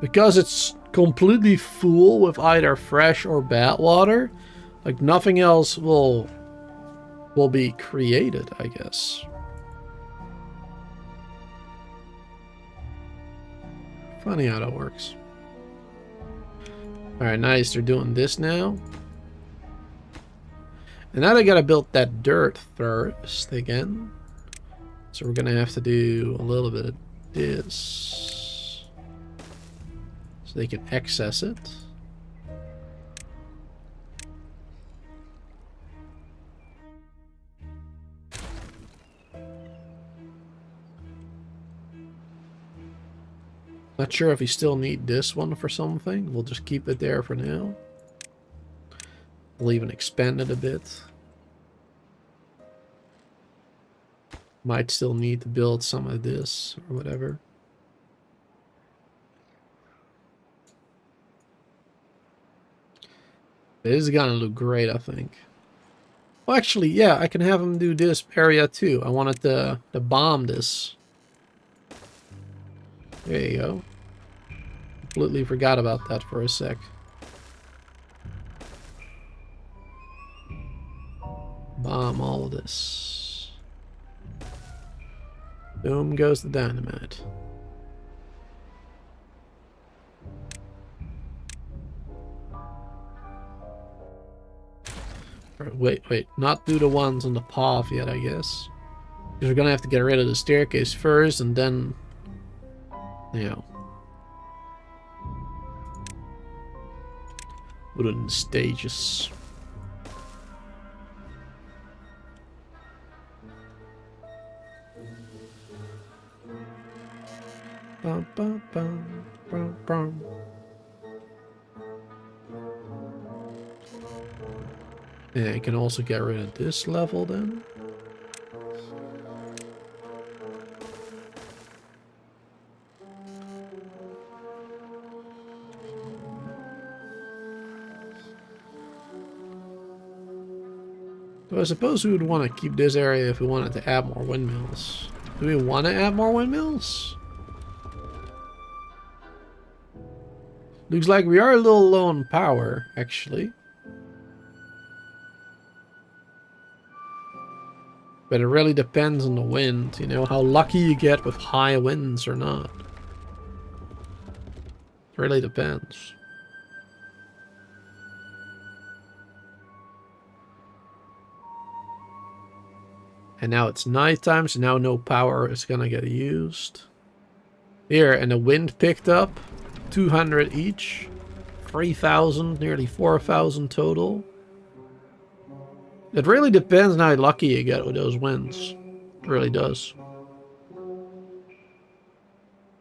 Because it's completely full with either fresh or bad water... Like, nothing else will be created, I guess. Funny how that works. Alright, nice. They're doing this now. And now they gotta build that dirt first again. So we're gonna have to do a little bit of this. So they can access it. Not sure if we still need this one for something. We'll just keep it there for now. We'll even expand it a bit. Might still need to build some of this or whatever. This is gonna look great, I think. Well, actually, yeah, I can have him do this area too. I wanted to bomb this. There you go. Completely forgot about that for a sec. Bomb all of this. Boom goes the dynamite. Wait, not do the ones on the path yet, I guess. Because we're gonna have to get rid of the staircase first, and then, you know, put it in stages. Bum, bum, bum, bum, bum. Yeah, you can also get rid of this level then. So I suppose we would want to keep this area if we wanted to add more windmills. Do we want to add more windmills? Looks like we are a little low on power, actually. But it really depends on the wind, you know, how lucky you get with high winds or not. It really depends. And now it's nighttime, so now no power is gonna get used. Here, and the wind picked up. 200 each. 3,000, nearly 4,000 total. It really depends on how lucky you get with those winds. It really does.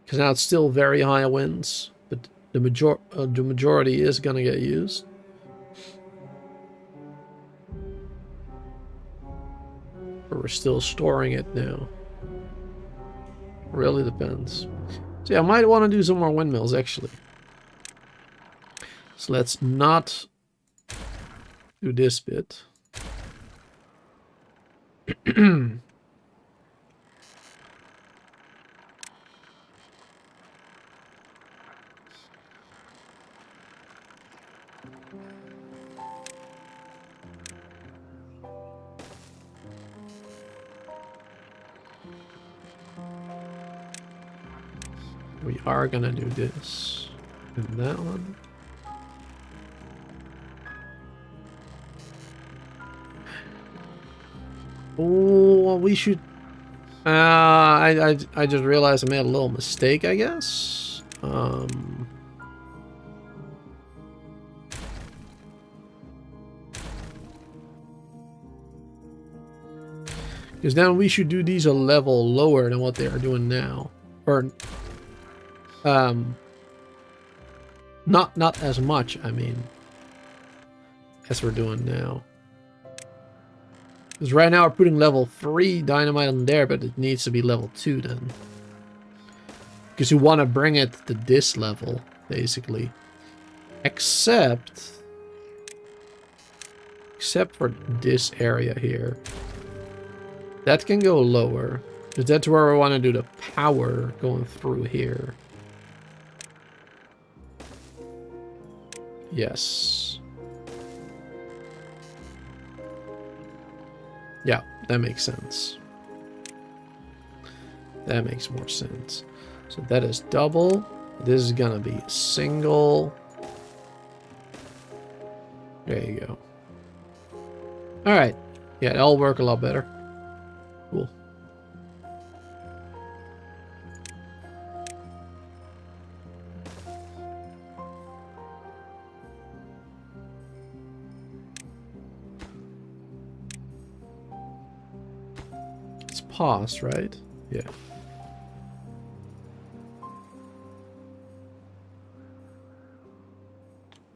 Because now it's still very high winds, but the majority is gonna get used. But we're still storing it now. Really depends. So yeah, I might want to do some more windmills, actually. So let's not do this bit. We are gonna do this and that one. Oh, we should. I just realized I made a little mistake, I guess. Because then we should do these a level lower than what they are doing now, or not as much, I mean, as we're doing now. Because right now we're putting level 3 dynamite on there, but it needs to be level 2 then. Because you want to bring it to this level, basically. Except for this area here. That can go lower. Because that's where we want to do the power going through here. Yes. Yeah, that makes sense. That makes more sense. So that is double. This is gonna be single. There you go. Alright. Yeah, that'll work a lot better. Cool. It's pause, right? Yeah.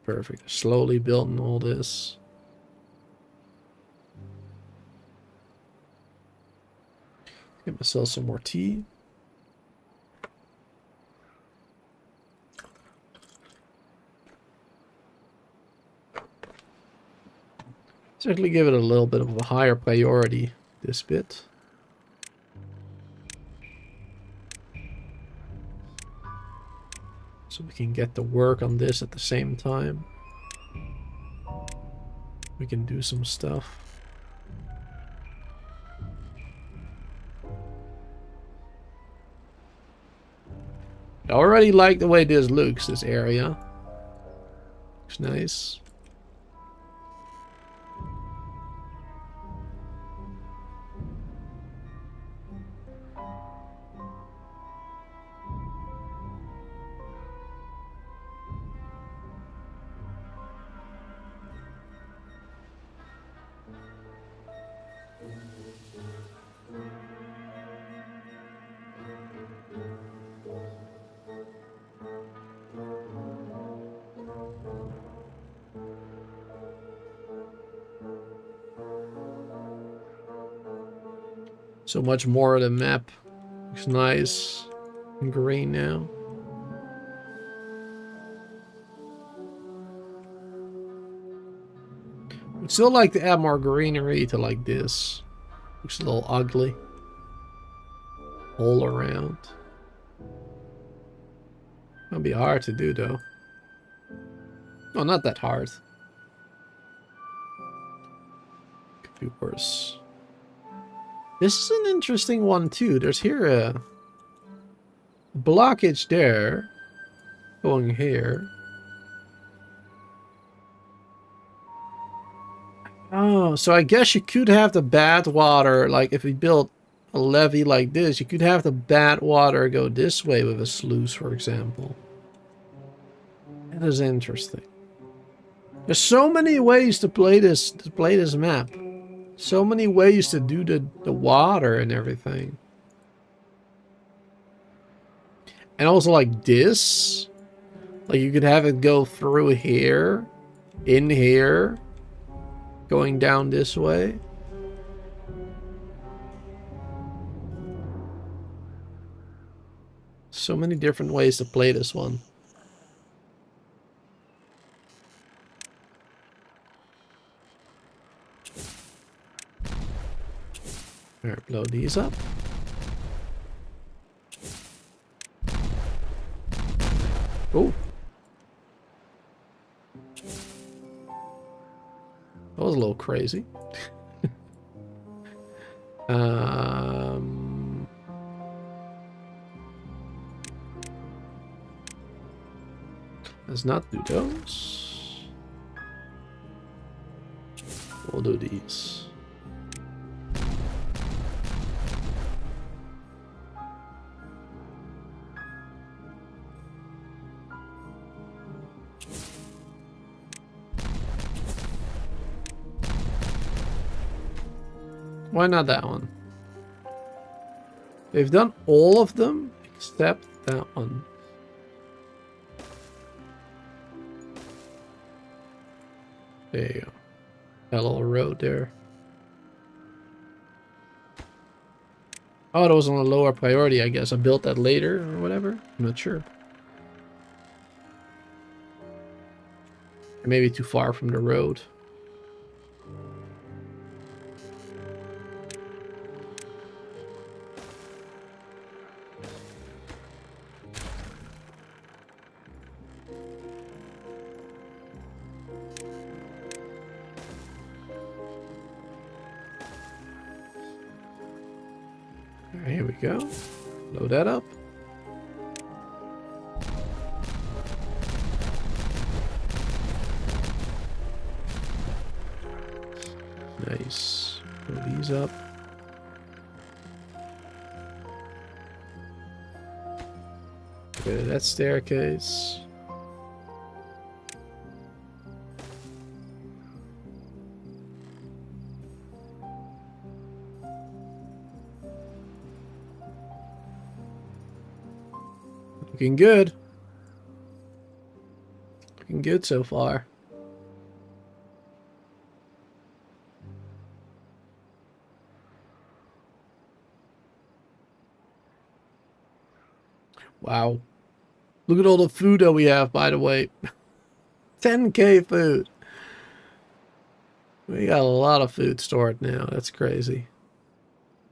Perfect. Slowly building all this. Get myself some more tea. Let's actually give it a little bit of a higher priority, this bit. So we can get to work on this at the same time. We can do some stuff. I already like the way this looks, this area. Looks nice. So much more of the map. Looks nice and green now. I'd still like to add more greenery to like this. Looks a little ugly. All around. That'll be hard to do though. Oh, not that hard. Could be worse. This is an interesting one too. There's here a blockage there. Going here. Oh, so I guess you could have the bad water, like if we built a levee like this, you could have the bad water go this way with a sluice, for example. That is interesting. There's so many ways to play this map. So many ways to do the water and everything. And also like this. Like you could have it go through here. In here. Going down this way. So many different ways to play this one. Alright, blow these up. Oh. That was a little crazy. Let's not do those. We'll do these. Why not that one? They've done all of them except that one. There you go. That little road there. Oh, it was on a lower priority, I guess. I built that later or whatever. I'm not sure. Maybe too far from the road. Here we go. Load that up. Nice. Load these up. Get that staircase. Looking good. Looking good so far. Wow. Look at all the food that we have, by the way. 10K food. We got a lot of food stored now. That's crazy.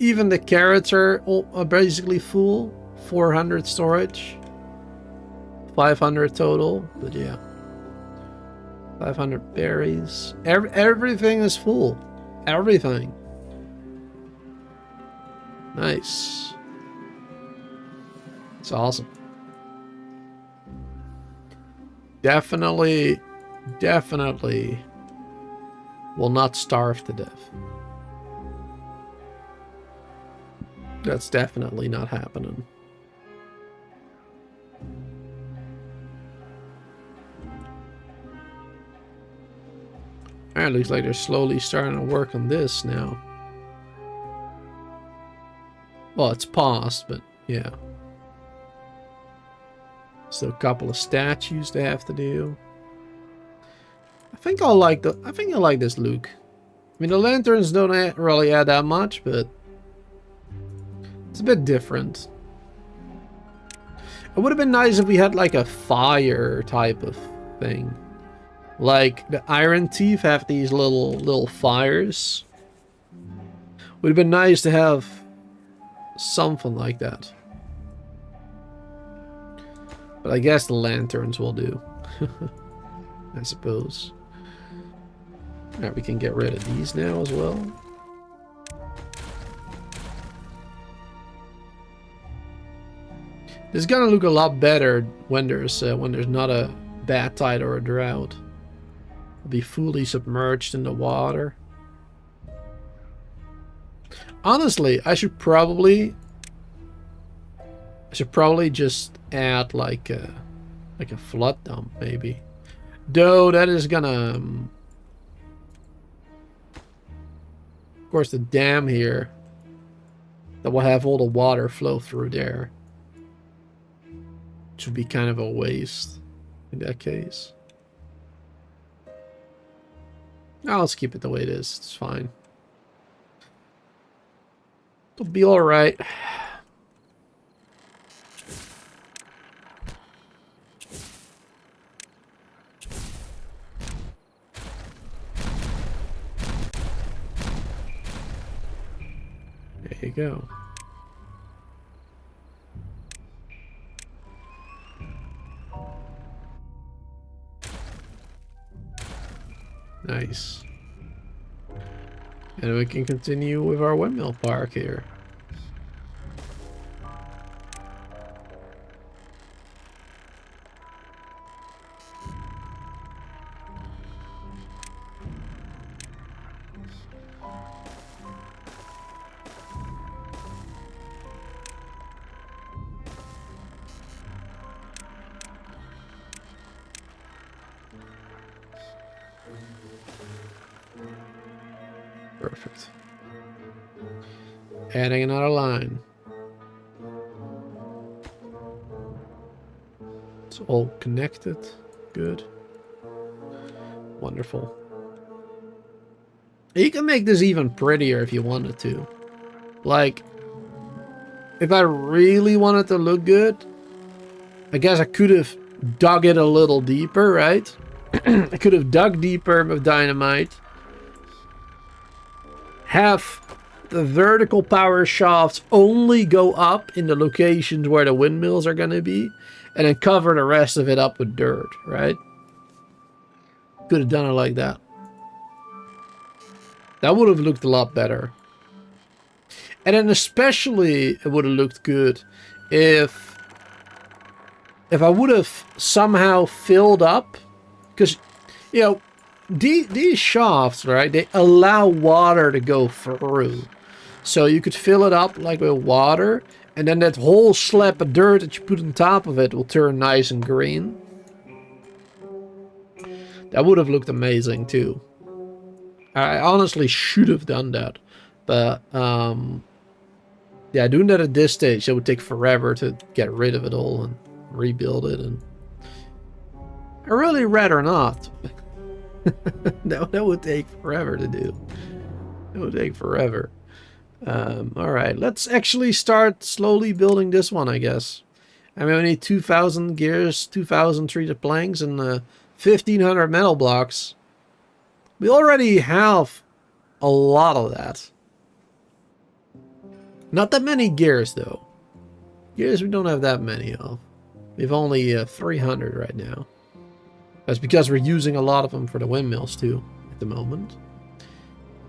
Even the carrots are basically full. 400 storage. 500 total. But yeah. 500 berries. Everything is full. Everything. Nice. It's awesome. Definitely will not starve to death. That's definitely not happening. Alright, looks like they're slowly starting to work on this now. Well, it's paused, but yeah. So a couple of statues they have to do. I think I like this look. I mean, the lanterns don't really add that much, but it's a bit different. It would have been nice if we had like a fire type of thing. Like the Iron Thief have these little fires. Would have been nice to have something like that. But I guess the lanterns will do. I suppose. Alright, we can get rid of these now as well. This is gonna look a lot better when there's not a bad tide or a drought. It'll be fully submerged in the water. Honestly, I should probably just add like a flood dump maybe. Though that is gonna of course the dam here that will have all the water flow through there. Which would be kind of a waste in that case. Now let's keep it the way it is. It's fine. It'll be alright. There you go. Nice. And we can continue with our windmill park here. Perfect. Adding another line. It's all connected. Good. Wonderful. You can make this even prettier if you wanted to. Like, if I really wanted to look good, I guess I could have dug it a little deeper, right? I could have dug deeper with dynamite. Have the vertical power shafts only go up in the locations where the windmills are going to be, and then cover the rest of it up with dirt, right? Could have done it like that. That would have looked a lot better. And then especially it would have looked good if I would have somehow filled up, because, you know, these shafts, right, they allow water to go through. So you could fill it up like with water, and then that whole slab of dirt that you put on top of it will turn nice and green. That would have looked amazing too. I honestly should have done that. But, yeah, doing that at this stage, it would take forever to get rid of it all and rebuild it. And I'd really rather not. that would take forever to do. It would take forever. Alright, let's actually start slowly building this one, I guess. I mean, we need 2,000 gears, 2,000 treated planks, and 1,500 metal blocks. We already have a lot of that. Not that many gears, though. Gears we don't have that many of. We've only 300 right now. That's because we're using a lot of them for the windmills, too, at the moment.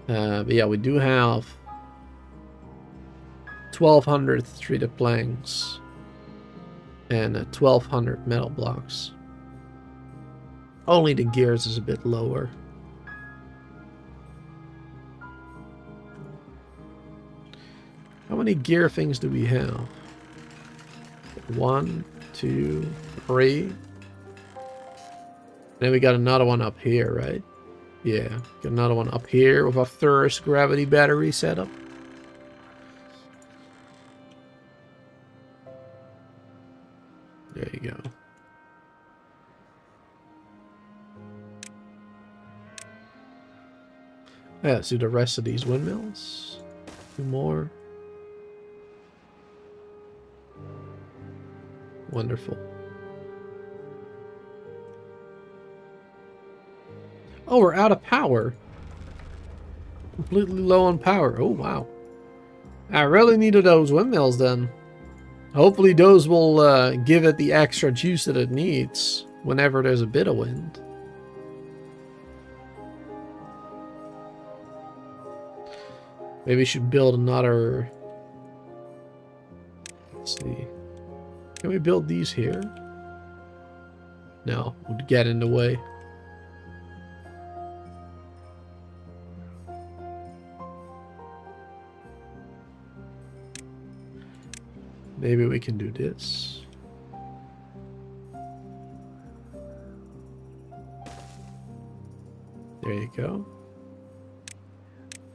But yeah, we do have 1,200 treated planks and 1,200 metal blocks. Only the gears is a bit lower. How many gear things do we have? 1, 2, 3. Then we got another one up here, right? Yeah, got another one up here with our first gravity battery setup. There you go. Yeah, let's do the rest of these windmills. 2 more. Wonderful. Oh, we're out of power. Completely low on power. Oh, wow. I really needed those windmills then. Hopefully those will give it the extra juice that it needs whenever there's a bit of wind. Maybe we should build another... Let's see. Can we build these here? No, it would get in the way. Maybe we can do this. There you go.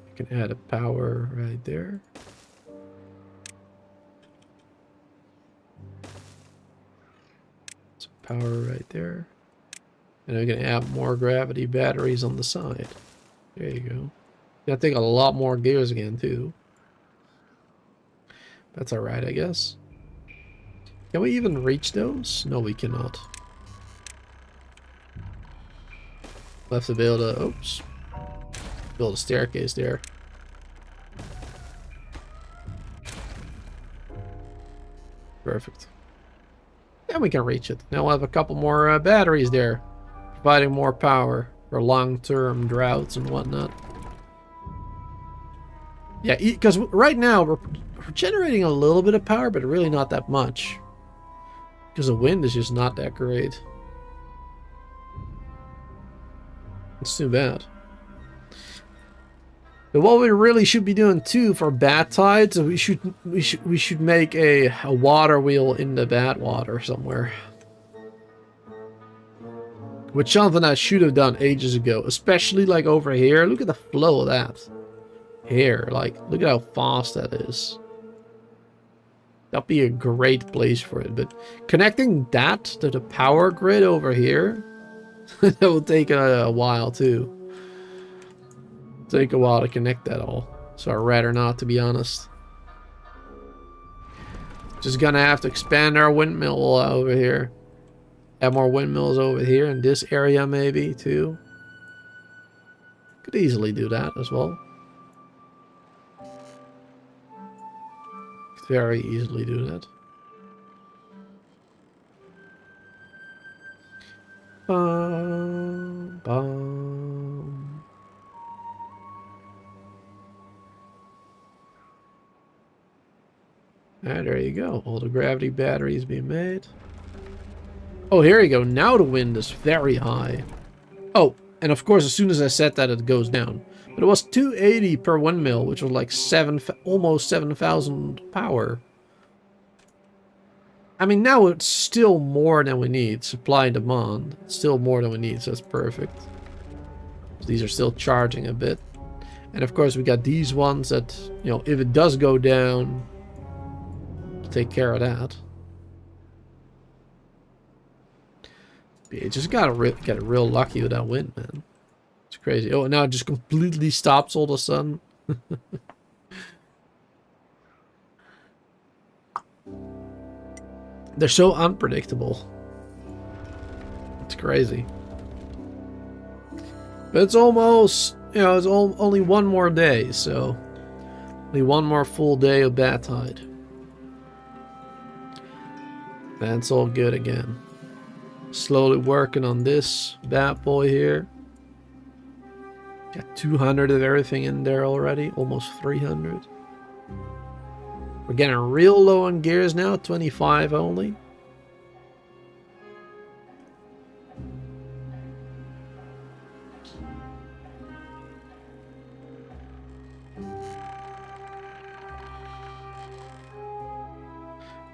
You can add a power right there. Some power right there. And we can add more gravity batteries on the side. There you go. Gotta take a lot more gears again too. That's alright, I guess. Can we even reach those? No, we cannot. We'll have to build a... Oops. Build a staircase there. Perfect. And we can reach it. Now we'll have a couple more batteries there. Providing more power for long-term droughts and whatnot. Yeah, because right now we're generating a little bit of power, but really not that much. Because the wind is just not that great. It's too bad. But what we really should be doing too for bad tides, we should make a water wheel in the bad water somewhere. Which something I should have done ages ago, especially like over here. Look at the flow of that. Here, like, look at how fast that is. That'd be a great place for it, but connecting that to the power grid over here, that will take a while too. Take a while to connect that all, so I'd rather not, to be honest. Just gonna have to expand our windmill over here. Add more windmills over here in this area maybe too. Could easily do that as well. Could very easily do that. Bum, bum. Ah, there you go. All the gravity batteries being made. Oh, here you go. Now the wind is very high. Oh, and of course, as soon as I said that, it goes down. But it was 280 per windmill, which was like almost 7,000 power. I mean, now it's still more than we need. Supply and demand. It's still more than we need, so that's perfect. So these are still charging a bit. And of course, we got these ones that, you know, if it does go down, we'll take care of that. You just gotta get real lucky with that wind, man. It's crazy. Oh, now it just completely stops all of a sudden. They're so unpredictable. It's crazy. But it's almost, you know, it's only one more day, so only one more full day of Bad Tide. That's all good again. Slowly working on this bad boy here. Got 200 of everything in there already, almost 300. We're getting real low on gears now, 25 only.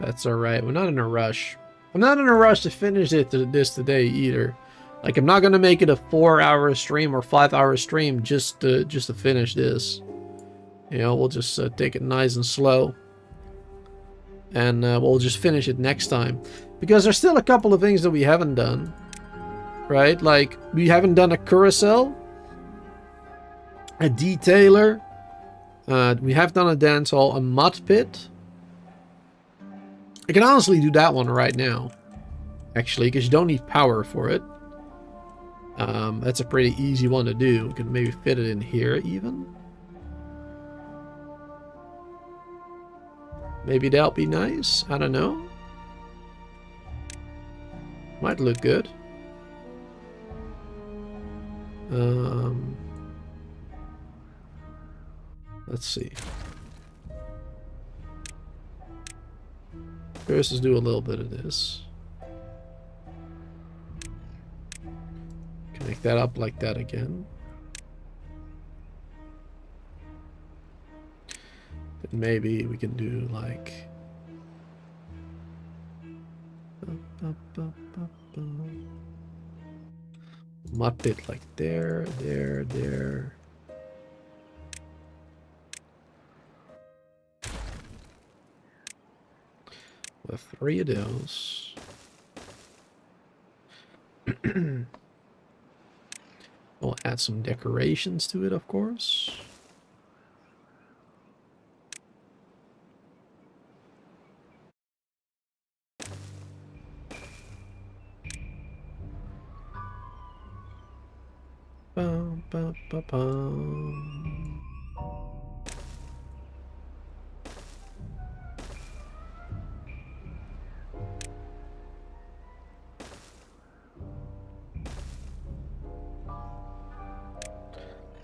That's alright, we're not in a rush. I'm not in a rush to finish this today either. Like, I'm not gonna make it a 4-hour stream or 5-hour stream just to finish this. You know, we'll just take it nice and slow. And we'll just finish it next time. Because there's still a couple of things that we haven't done. Right? Like, we haven't done a carousel. A detailer. We have done a dance hall, a mud pit. I can honestly do that one right now. Actually, because you don't need power for it. That's a pretty easy one to do. We can maybe fit it in here even. Maybe that'll be nice. I don't know. Might look good. Let's see. First, let's do a little bit of this. Connect that up like that again. And maybe we can do like... mud pit like there, there, there. With 3 of those. We'll add some decorations to it, of course. Bum, bum, bum, bum.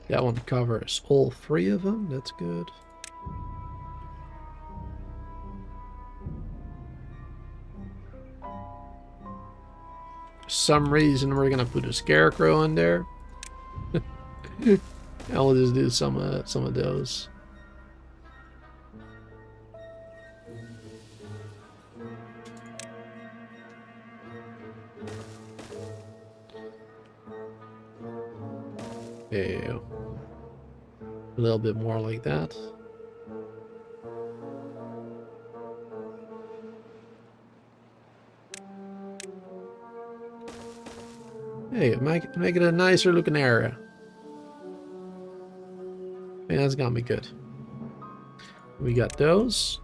That one covers all 3 of them. That's good. For some reason, we're gonna put a scarecrow in there. I'll just do some of those. There you go. A little bit more like that. Hey, make it a nicer looking area. Yeah, that's gonna be good. We got those.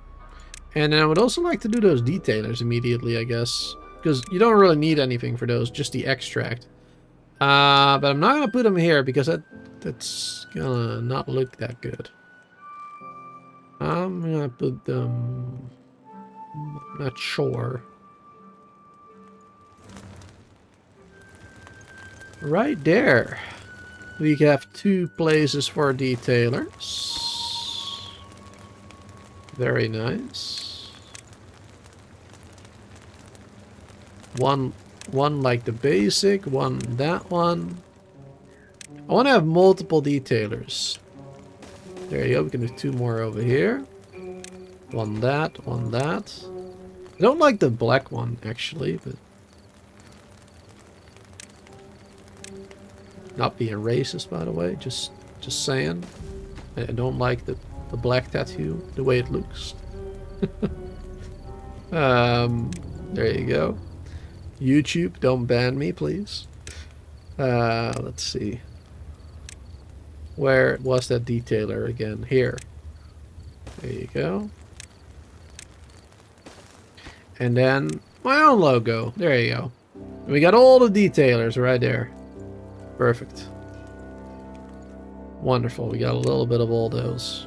And then I would also like to do those detailers immediately, I guess. Because you don't really need anything for those, just the extract. But I'm not gonna put them here because that's gonna not look that good. I'm gonna put them... not sure. Right there. We have 2 places for detailers. Very nice. One like the basic, one that one. I want to have multiple detailers. There you go, we can do 2 more over here. One that, one that. I don't like the black one actually, but... not being racist, by the way, just saying. I don't like the black tattoo, the way it looks. There you go. YouTube, don't ban me, please. Let's see. Where was that detailer again? Here. There you go. And then my own logo. There you go. And we got all the detailers right there. Perfect. Wonderful. We got a little bit of all those.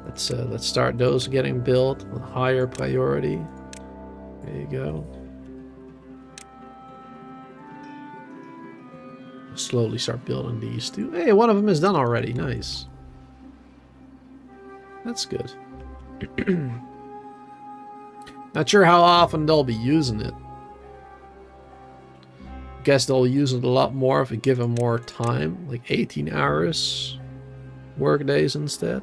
Let's start those getting built with higher priority. There you go. Slowly start building these two. Hey, one of them is done already. Nice. That's good. Not sure how often they'll be using it. Guess they'll use it a lot more if we give them more time, like 18 hours work days instead.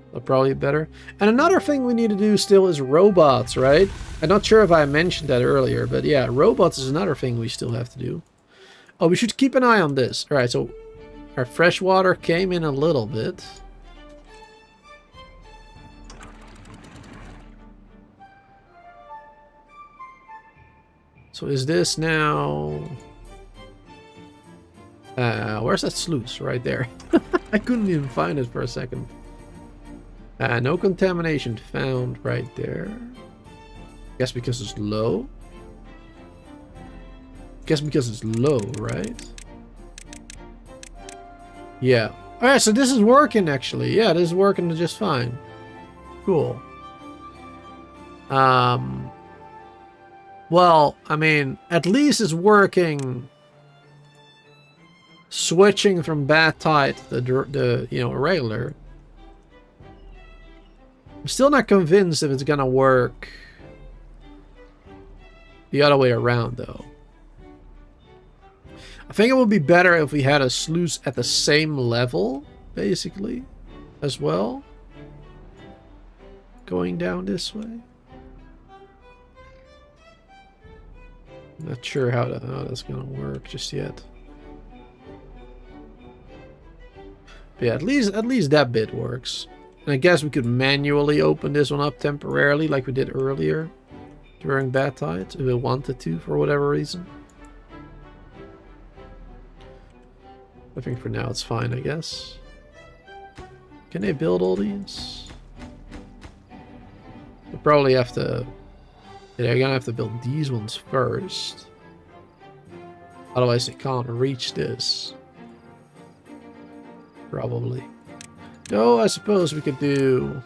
That'll probably be better. And another thing we need to do still is robots, right? I'm not sure if I mentioned that earlier, but yeah, robots is another thing we still have to do. Oh, we should keep an eye on this. All right, so our fresh water came in a little bit. So is this now... where's that sluice? Right there. I couldn't even find it for a second. No contamination found right there. Guess because it's low. Guess because it's low, right? Yeah. Alright, so this is working actually. Yeah, this is working just fine. Cool. Well, I mean, at least it's working. Switching from bad tide to the regular. I'm still not convinced if it's gonna work the other way around, though. I think it would be better if we had a sluice at the same level, basically, as well. Going down this way. Not sure how that's gonna work just yet. But yeah, at least that bit works. And I guess we could manually open this one up temporarily like we did earlier during bad tides if we wanted to for whatever reason. I think for now it's fine, I guess. Can they build all these? We'll probably have to... Yeah, they're gonna have to build these ones first. Otherwise they can't reach this. Probably. No, I suppose we could do...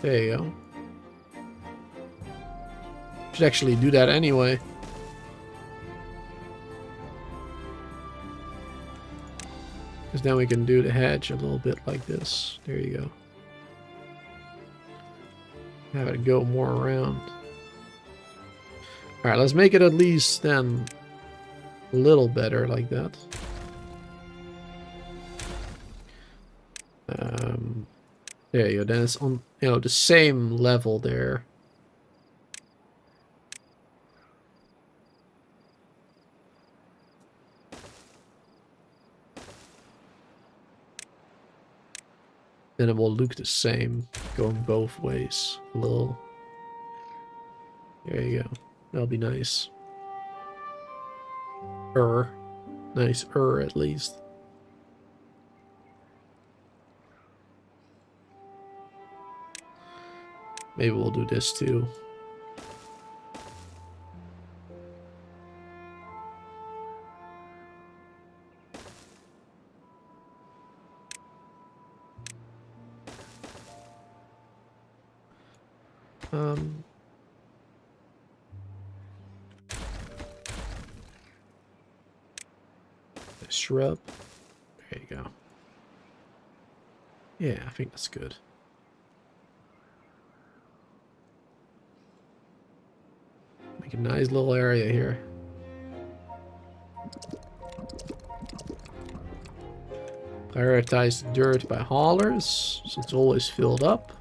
There you go. Should actually do that anyway. Because then we can do the hedge a little bit like this. There you go. Have it go more around. Alright, let's make it at least then a little better like that. There you go. Then it's on, the same level there. Then it will look the same going both ways. A little. There you go. That'll be nice. Nice at least. Maybe we'll do this too. Shrub. There you go. Yeah, I think that's good. Make a nice little area here. Prioritize dirt by haulers, so it's always filled up.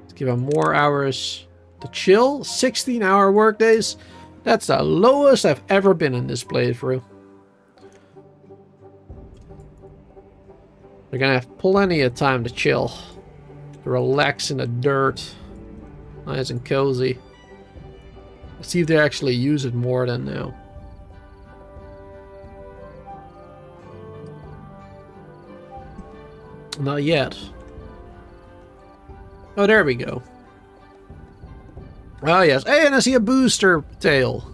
Let's give them more hours to chill. 16-hour workdays. That's the lowest I've ever been in this playthrough. They're gonna have plenty of time to chill. To relax in the dirt. Nice and cozy. Let's see if they actually use it more than now. Not yet. Oh, there we go. Oh, yes. Hey, and I see a booster tail.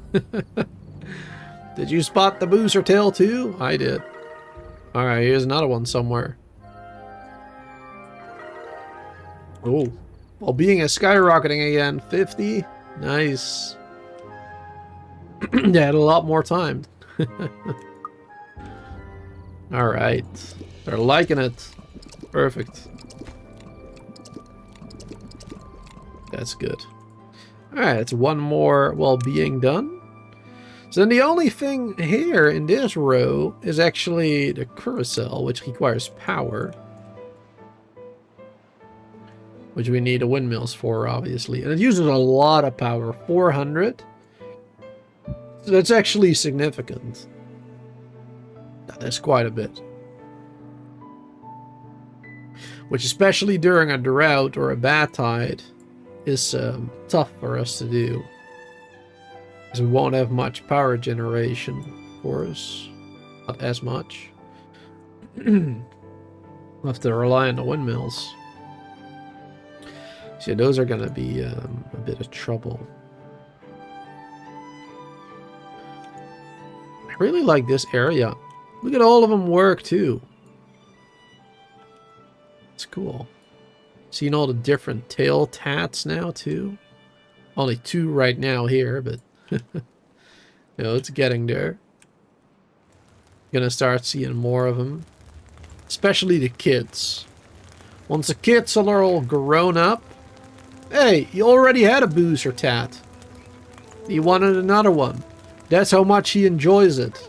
Did you spot the booster tail, too? I did. Alright, here's another one somewhere. Oh. Well, being is skyrocketing again. 50. Nice. Yeah, had a lot more time. Alright. They're liking it. Perfect. That's good. Alright, it's one more well-being done. So then the only thing here in this row is actually the carousel, which requires power. Which we need the windmills for, obviously. And it uses a lot of power, 400. So that's actually significant. That's quite a bit. Which, especially during a drought or a bad tide, is tough for us to do. Because we won't have much power generation, of course. Not as much. We'll have to rely on the windmills. So yeah, those are going to be a bit of trouble. I really like this area. Look at all of them work, too. It's cool. Seeing all the different tail tats now, too. Only 2 right now here, but... you know, it's getting there. Gonna start seeing more of them. Especially the kids. Once the kids are all grown up... Hey, you already had a booster tat. You wanted another one. That's how much he enjoys it.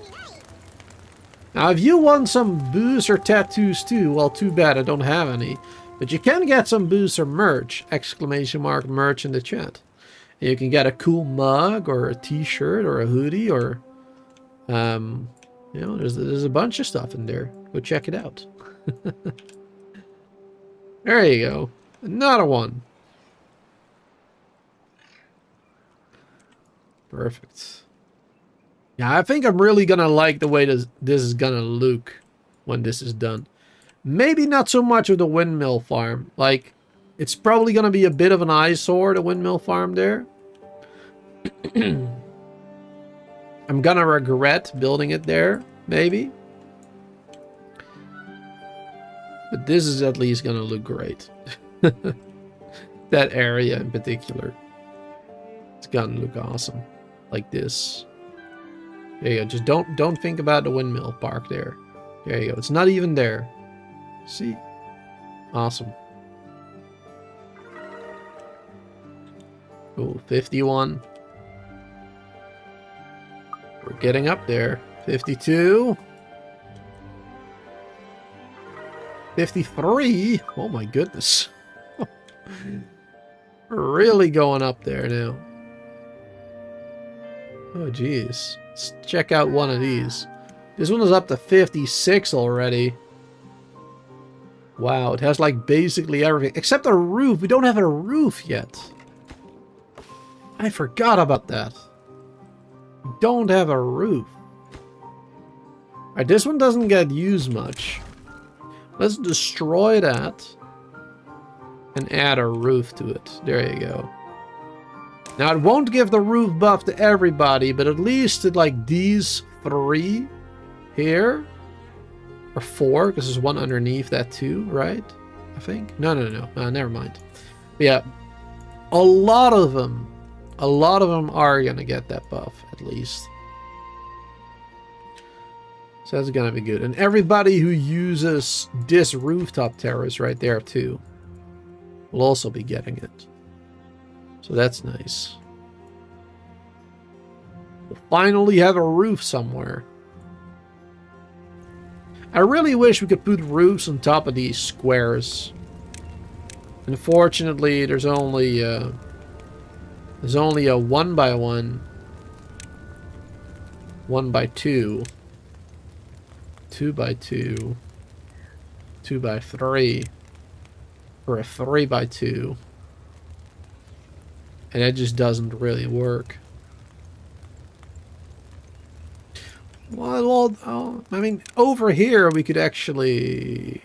Now, if you want some booster tattoos too, well, too bad I don't have any. But you can get some booster merch! Exclamation mark merch in the chat. And you can get a cool mug, or a t-shirt, or a hoodie, or... you know, there's a bunch of stuff in there. Go check it out. There you go. Another one. Perfect. Yeah, I think I'm really gonna like the way this is gonna look when this is done. Maybe not so much with the windmill farm. Like, it's probably gonna be a bit of an eyesore, the windmill farm there. I'm gonna regret building it there, maybe. But this is at least gonna look great. That area in particular. It's gonna look awesome. Like this. There you go. Just don't think about the windmill park there. There you go. It's not even there. See? Awesome. Cool. 51. We're getting up there. 52. 53. Oh my goodness. We're really going up there now. Oh geez. Let's check out one of these. This one is up to 56 already. Wow, it has like basically everything. Except a roof. We don't have a roof yet. I forgot about that. We don't have a roof. Alright, this one doesn't get used much. Let's destroy that. And add a roof to it. There you go. Now, it won't give the roof buff to everybody, but at least to, like, these 3 here. Or 4, because there's one underneath that too, right? I think? No. Never mind. But yeah, a lot of them are going to get that buff, at least. So that's going to be good. And everybody who uses this rooftop terrace right there too will also be getting it. So that's nice. We'll finally have a roof somewhere. I really wish we could put roofs on top of these squares. Unfortunately, there's only a 1x1, 1x2, 2x2, 2x3, or a 3x2. And it just doesn't really work. Well, I mean, over here we could actually...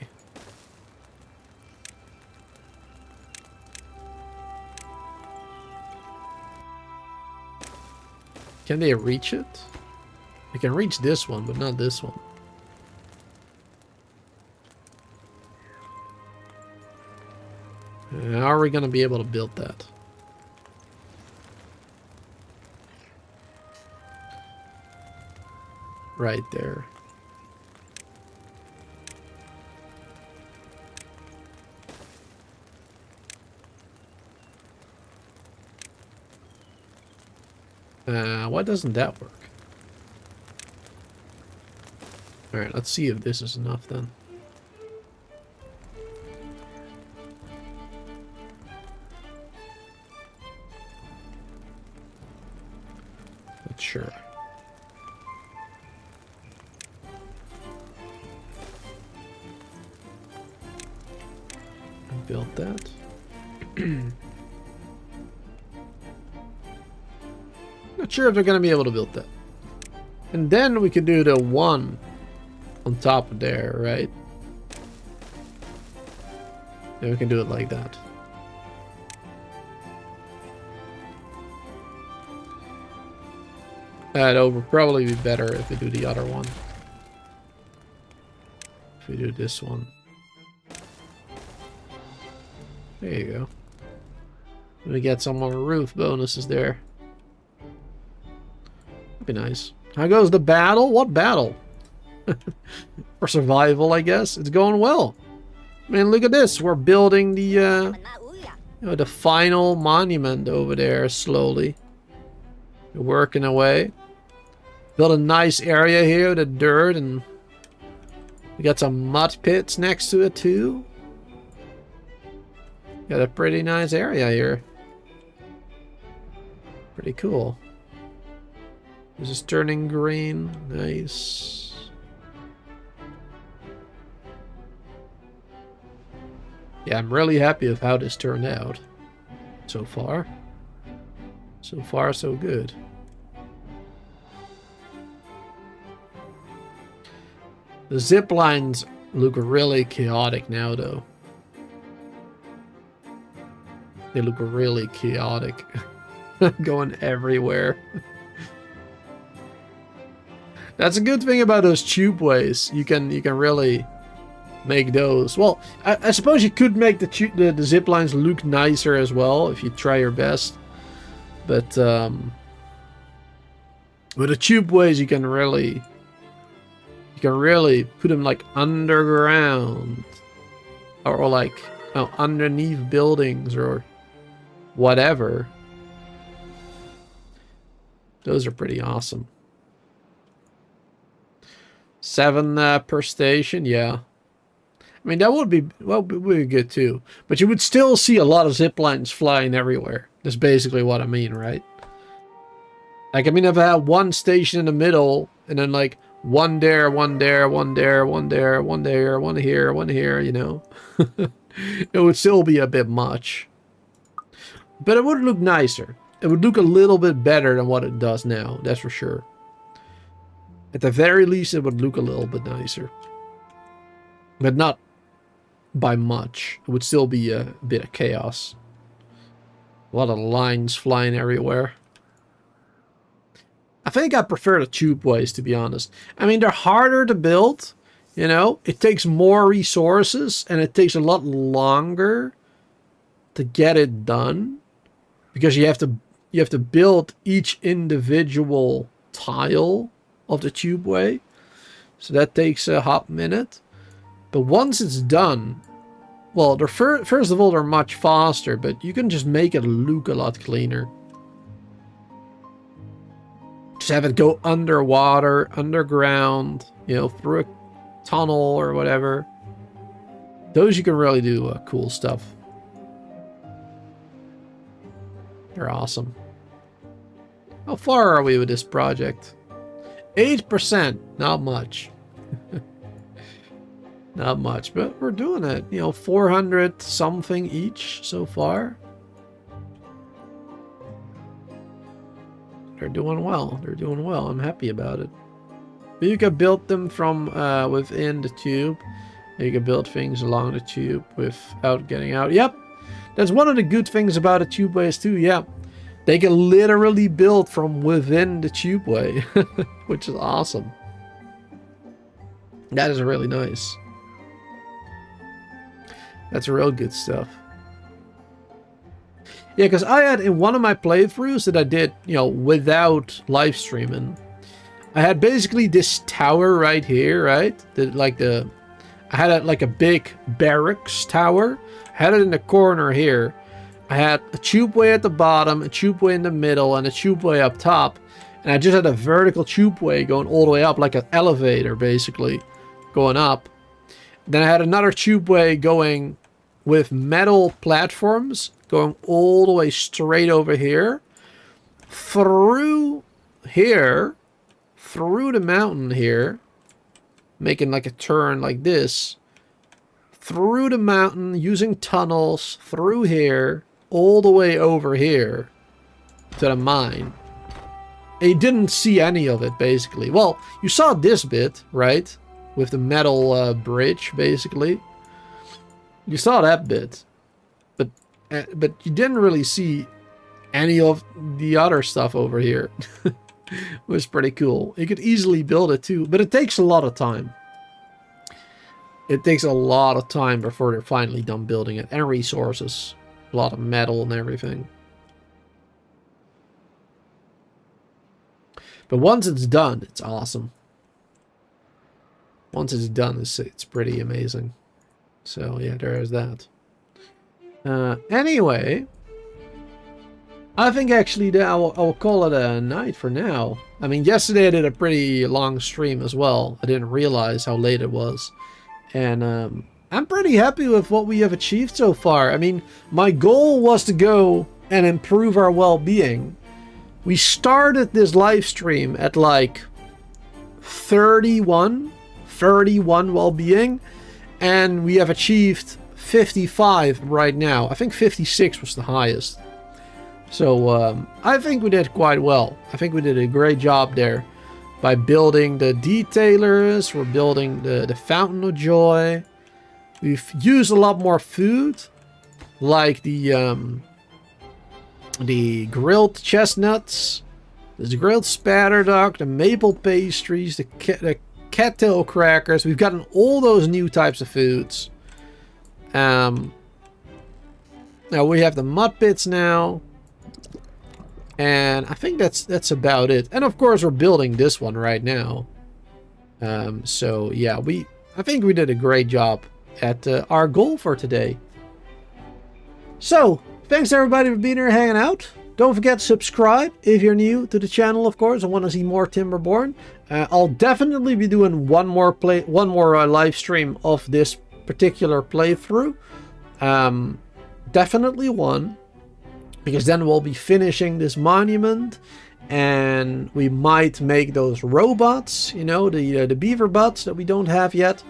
Can they reach it? They can reach this one, but not this one. How are we going to be able to build that? Right there. Why doesn't that work? Alright, let's see if this is enough then. Not sure. Build that. Not sure if they're going to be able to build that. And then we could do the one on top of there, right? Yeah, we can do it like that. That would probably be better if we do the other one. If we do this one. There you go. We get some more roof bonuses there. That'd be nice. How goes the battle? What battle? For survival, I guess. It's going well. I mean, look at this. We're building the, you know, the final monument over there slowly. We're working away. Built a nice area here with the dirt, and we got some mud pits next to it too. Got a pretty nice area here. Pretty cool. This is turning green. Nice. Yeah, I'm really happy with how this turned out so far. So far, so good. The zip lines look really chaotic now, though. They look really chaotic. Going everywhere. That's a good thing about those tubeways. You can really make those. Well, I suppose you could make the zip lines look nicer as well if you try your best. But with the tubeways, you can really put them like underground, or like underneath buildings or whatever. Those are pretty awesome. 7 per station, yeah. I mean, that would be, well, would be good too. But you would still see a lot of zip lines flying everywhere. That's basically what I mean, right? Like, I mean, if I had one station in the middle, and then like one there, one there, one there, one there, one there, one here, you know. It would still be a bit much. But it would look nicer. It would look a little bit better than what it does now, that's for sure. At the very least, it would look a little bit nicer. But not by much. It would still be a bit of chaos. A lot of lines flying everywhere. I think I prefer the tubeways, to be honest. I mean, they're harder to build, you know. It takes more resources, and it takes a lot longer to get it done. Because you have to build each individual tile of the tubeway. So that takes a hot minute. But once it's done, well, they're first of all, they're much faster, but you can just make it look a lot cleaner. Just have it go underwater, underground, you know, through a tunnel or whatever. Those you can really do cool stuff. They're awesome. How far are we with this project? 8%, not much. Not much, but we're doing it. You know, 400 something each so far. They're doing well. They're doing well. I'm happy about it. But you can build them from within the tube. You can build things along the tube without getting out. Yep. That's one of the good things about the tubeways too. Yeah. They can literally build from within the tubeway, which is awesome. That is really nice. That's real good stuff. Yeah, because I had in one of my playthroughs that I did, you know, without live streaming, I had basically this tower right here, right? I had like a big barracks tower. I had it in the corner here. I had a tubeway at the bottom, a tubeway in the middle, and a tubeway up top. And I just had a vertical tubeway going all the way up, like an elevator, basically, going up. Then I had another tubeway going with metal platforms going all the way straight over here, through here, through the mountain here, making like a turn like this, through the mountain, using tunnels, through here, all the way over here to the mine. And you didn't see any of it, basically. Well, you saw this bit, right? With the metal bridge, basically. You saw that bit. But you didn't really see any of the other stuff over here. It was pretty cool. You could easily build it too, but it takes a lot of time. It takes a lot of time before they're finally done building it. And resources. A lot of metal and everything. But once it's done, it's awesome. Once it's done, it's pretty amazing. So yeah, there's that. Anyway, I think actually that I will call it a night for now. I mean, yesterday I did a pretty long stream as well. I didn't realize how late it was. And I'm pretty happy with what we have achieved so far. I mean, my goal was to go and improve our well-being. We started this live stream at like 31 well-being, and we have achieved 55 right now. I think 56 was the highest. So I think we did quite well. I think we did a great job there by building the detailers. We're building the fountain of joy. We've used a lot more food, like the grilled chestnuts, the grilled spatterduck, the maple pastries, the cattail crackers. We've gotten all those new types of foods. Now we have the mud pits now. And I think that's about it. And of course we're building this one right now. So yeah, I think we did a great job at our goal for today. So, thanks everybody for being here hanging out. Don't forget to subscribe if you're new to the channel, of course, and want to see more Timberborn. I'll definitely be doing one more live stream of this particular playthrough. Definitely one, because then we'll be finishing this monument, and we might make those robots, you know, the beaver bots that we don't have yet.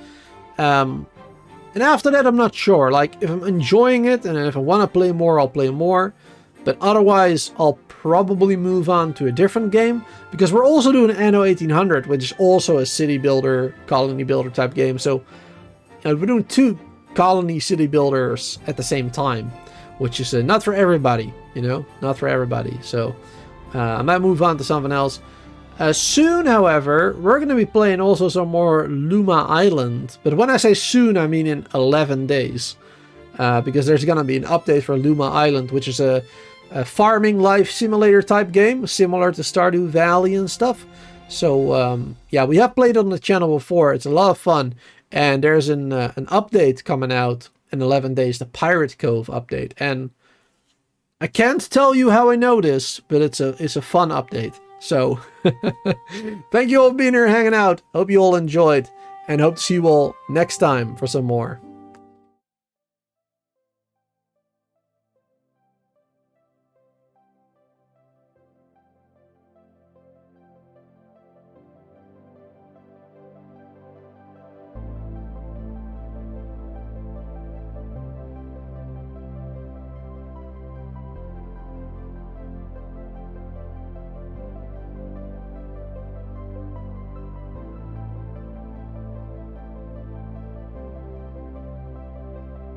And after that, I'm not sure. Like, if I'm enjoying it and if I want to play more, I'll play more. But otherwise, I'll probably move on to a different game, because we're also doing Anno 1800, which is also a city builder, colony builder type game. So we're doing 2 colony city builders at the same time, which is not for everybody, you know, not for everybody. So I might move on to something else. Soon, however, we're going to be playing also some more Luma Island. But when I say soon, I mean in 11 days. Because there's going to be an update for Luma Island, which is a farming life simulator type game, similar to Stardew Valley and stuff. So, yeah, we have played on the channel before. It's a lot of fun. And there's an update coming out in 11 days, the Pirate Cove update. And I can't tell you how I know this, but it's a fun update. So, thank you all for being here hanging out. Hope you all enjoyed, and hope to see you all next time for some more.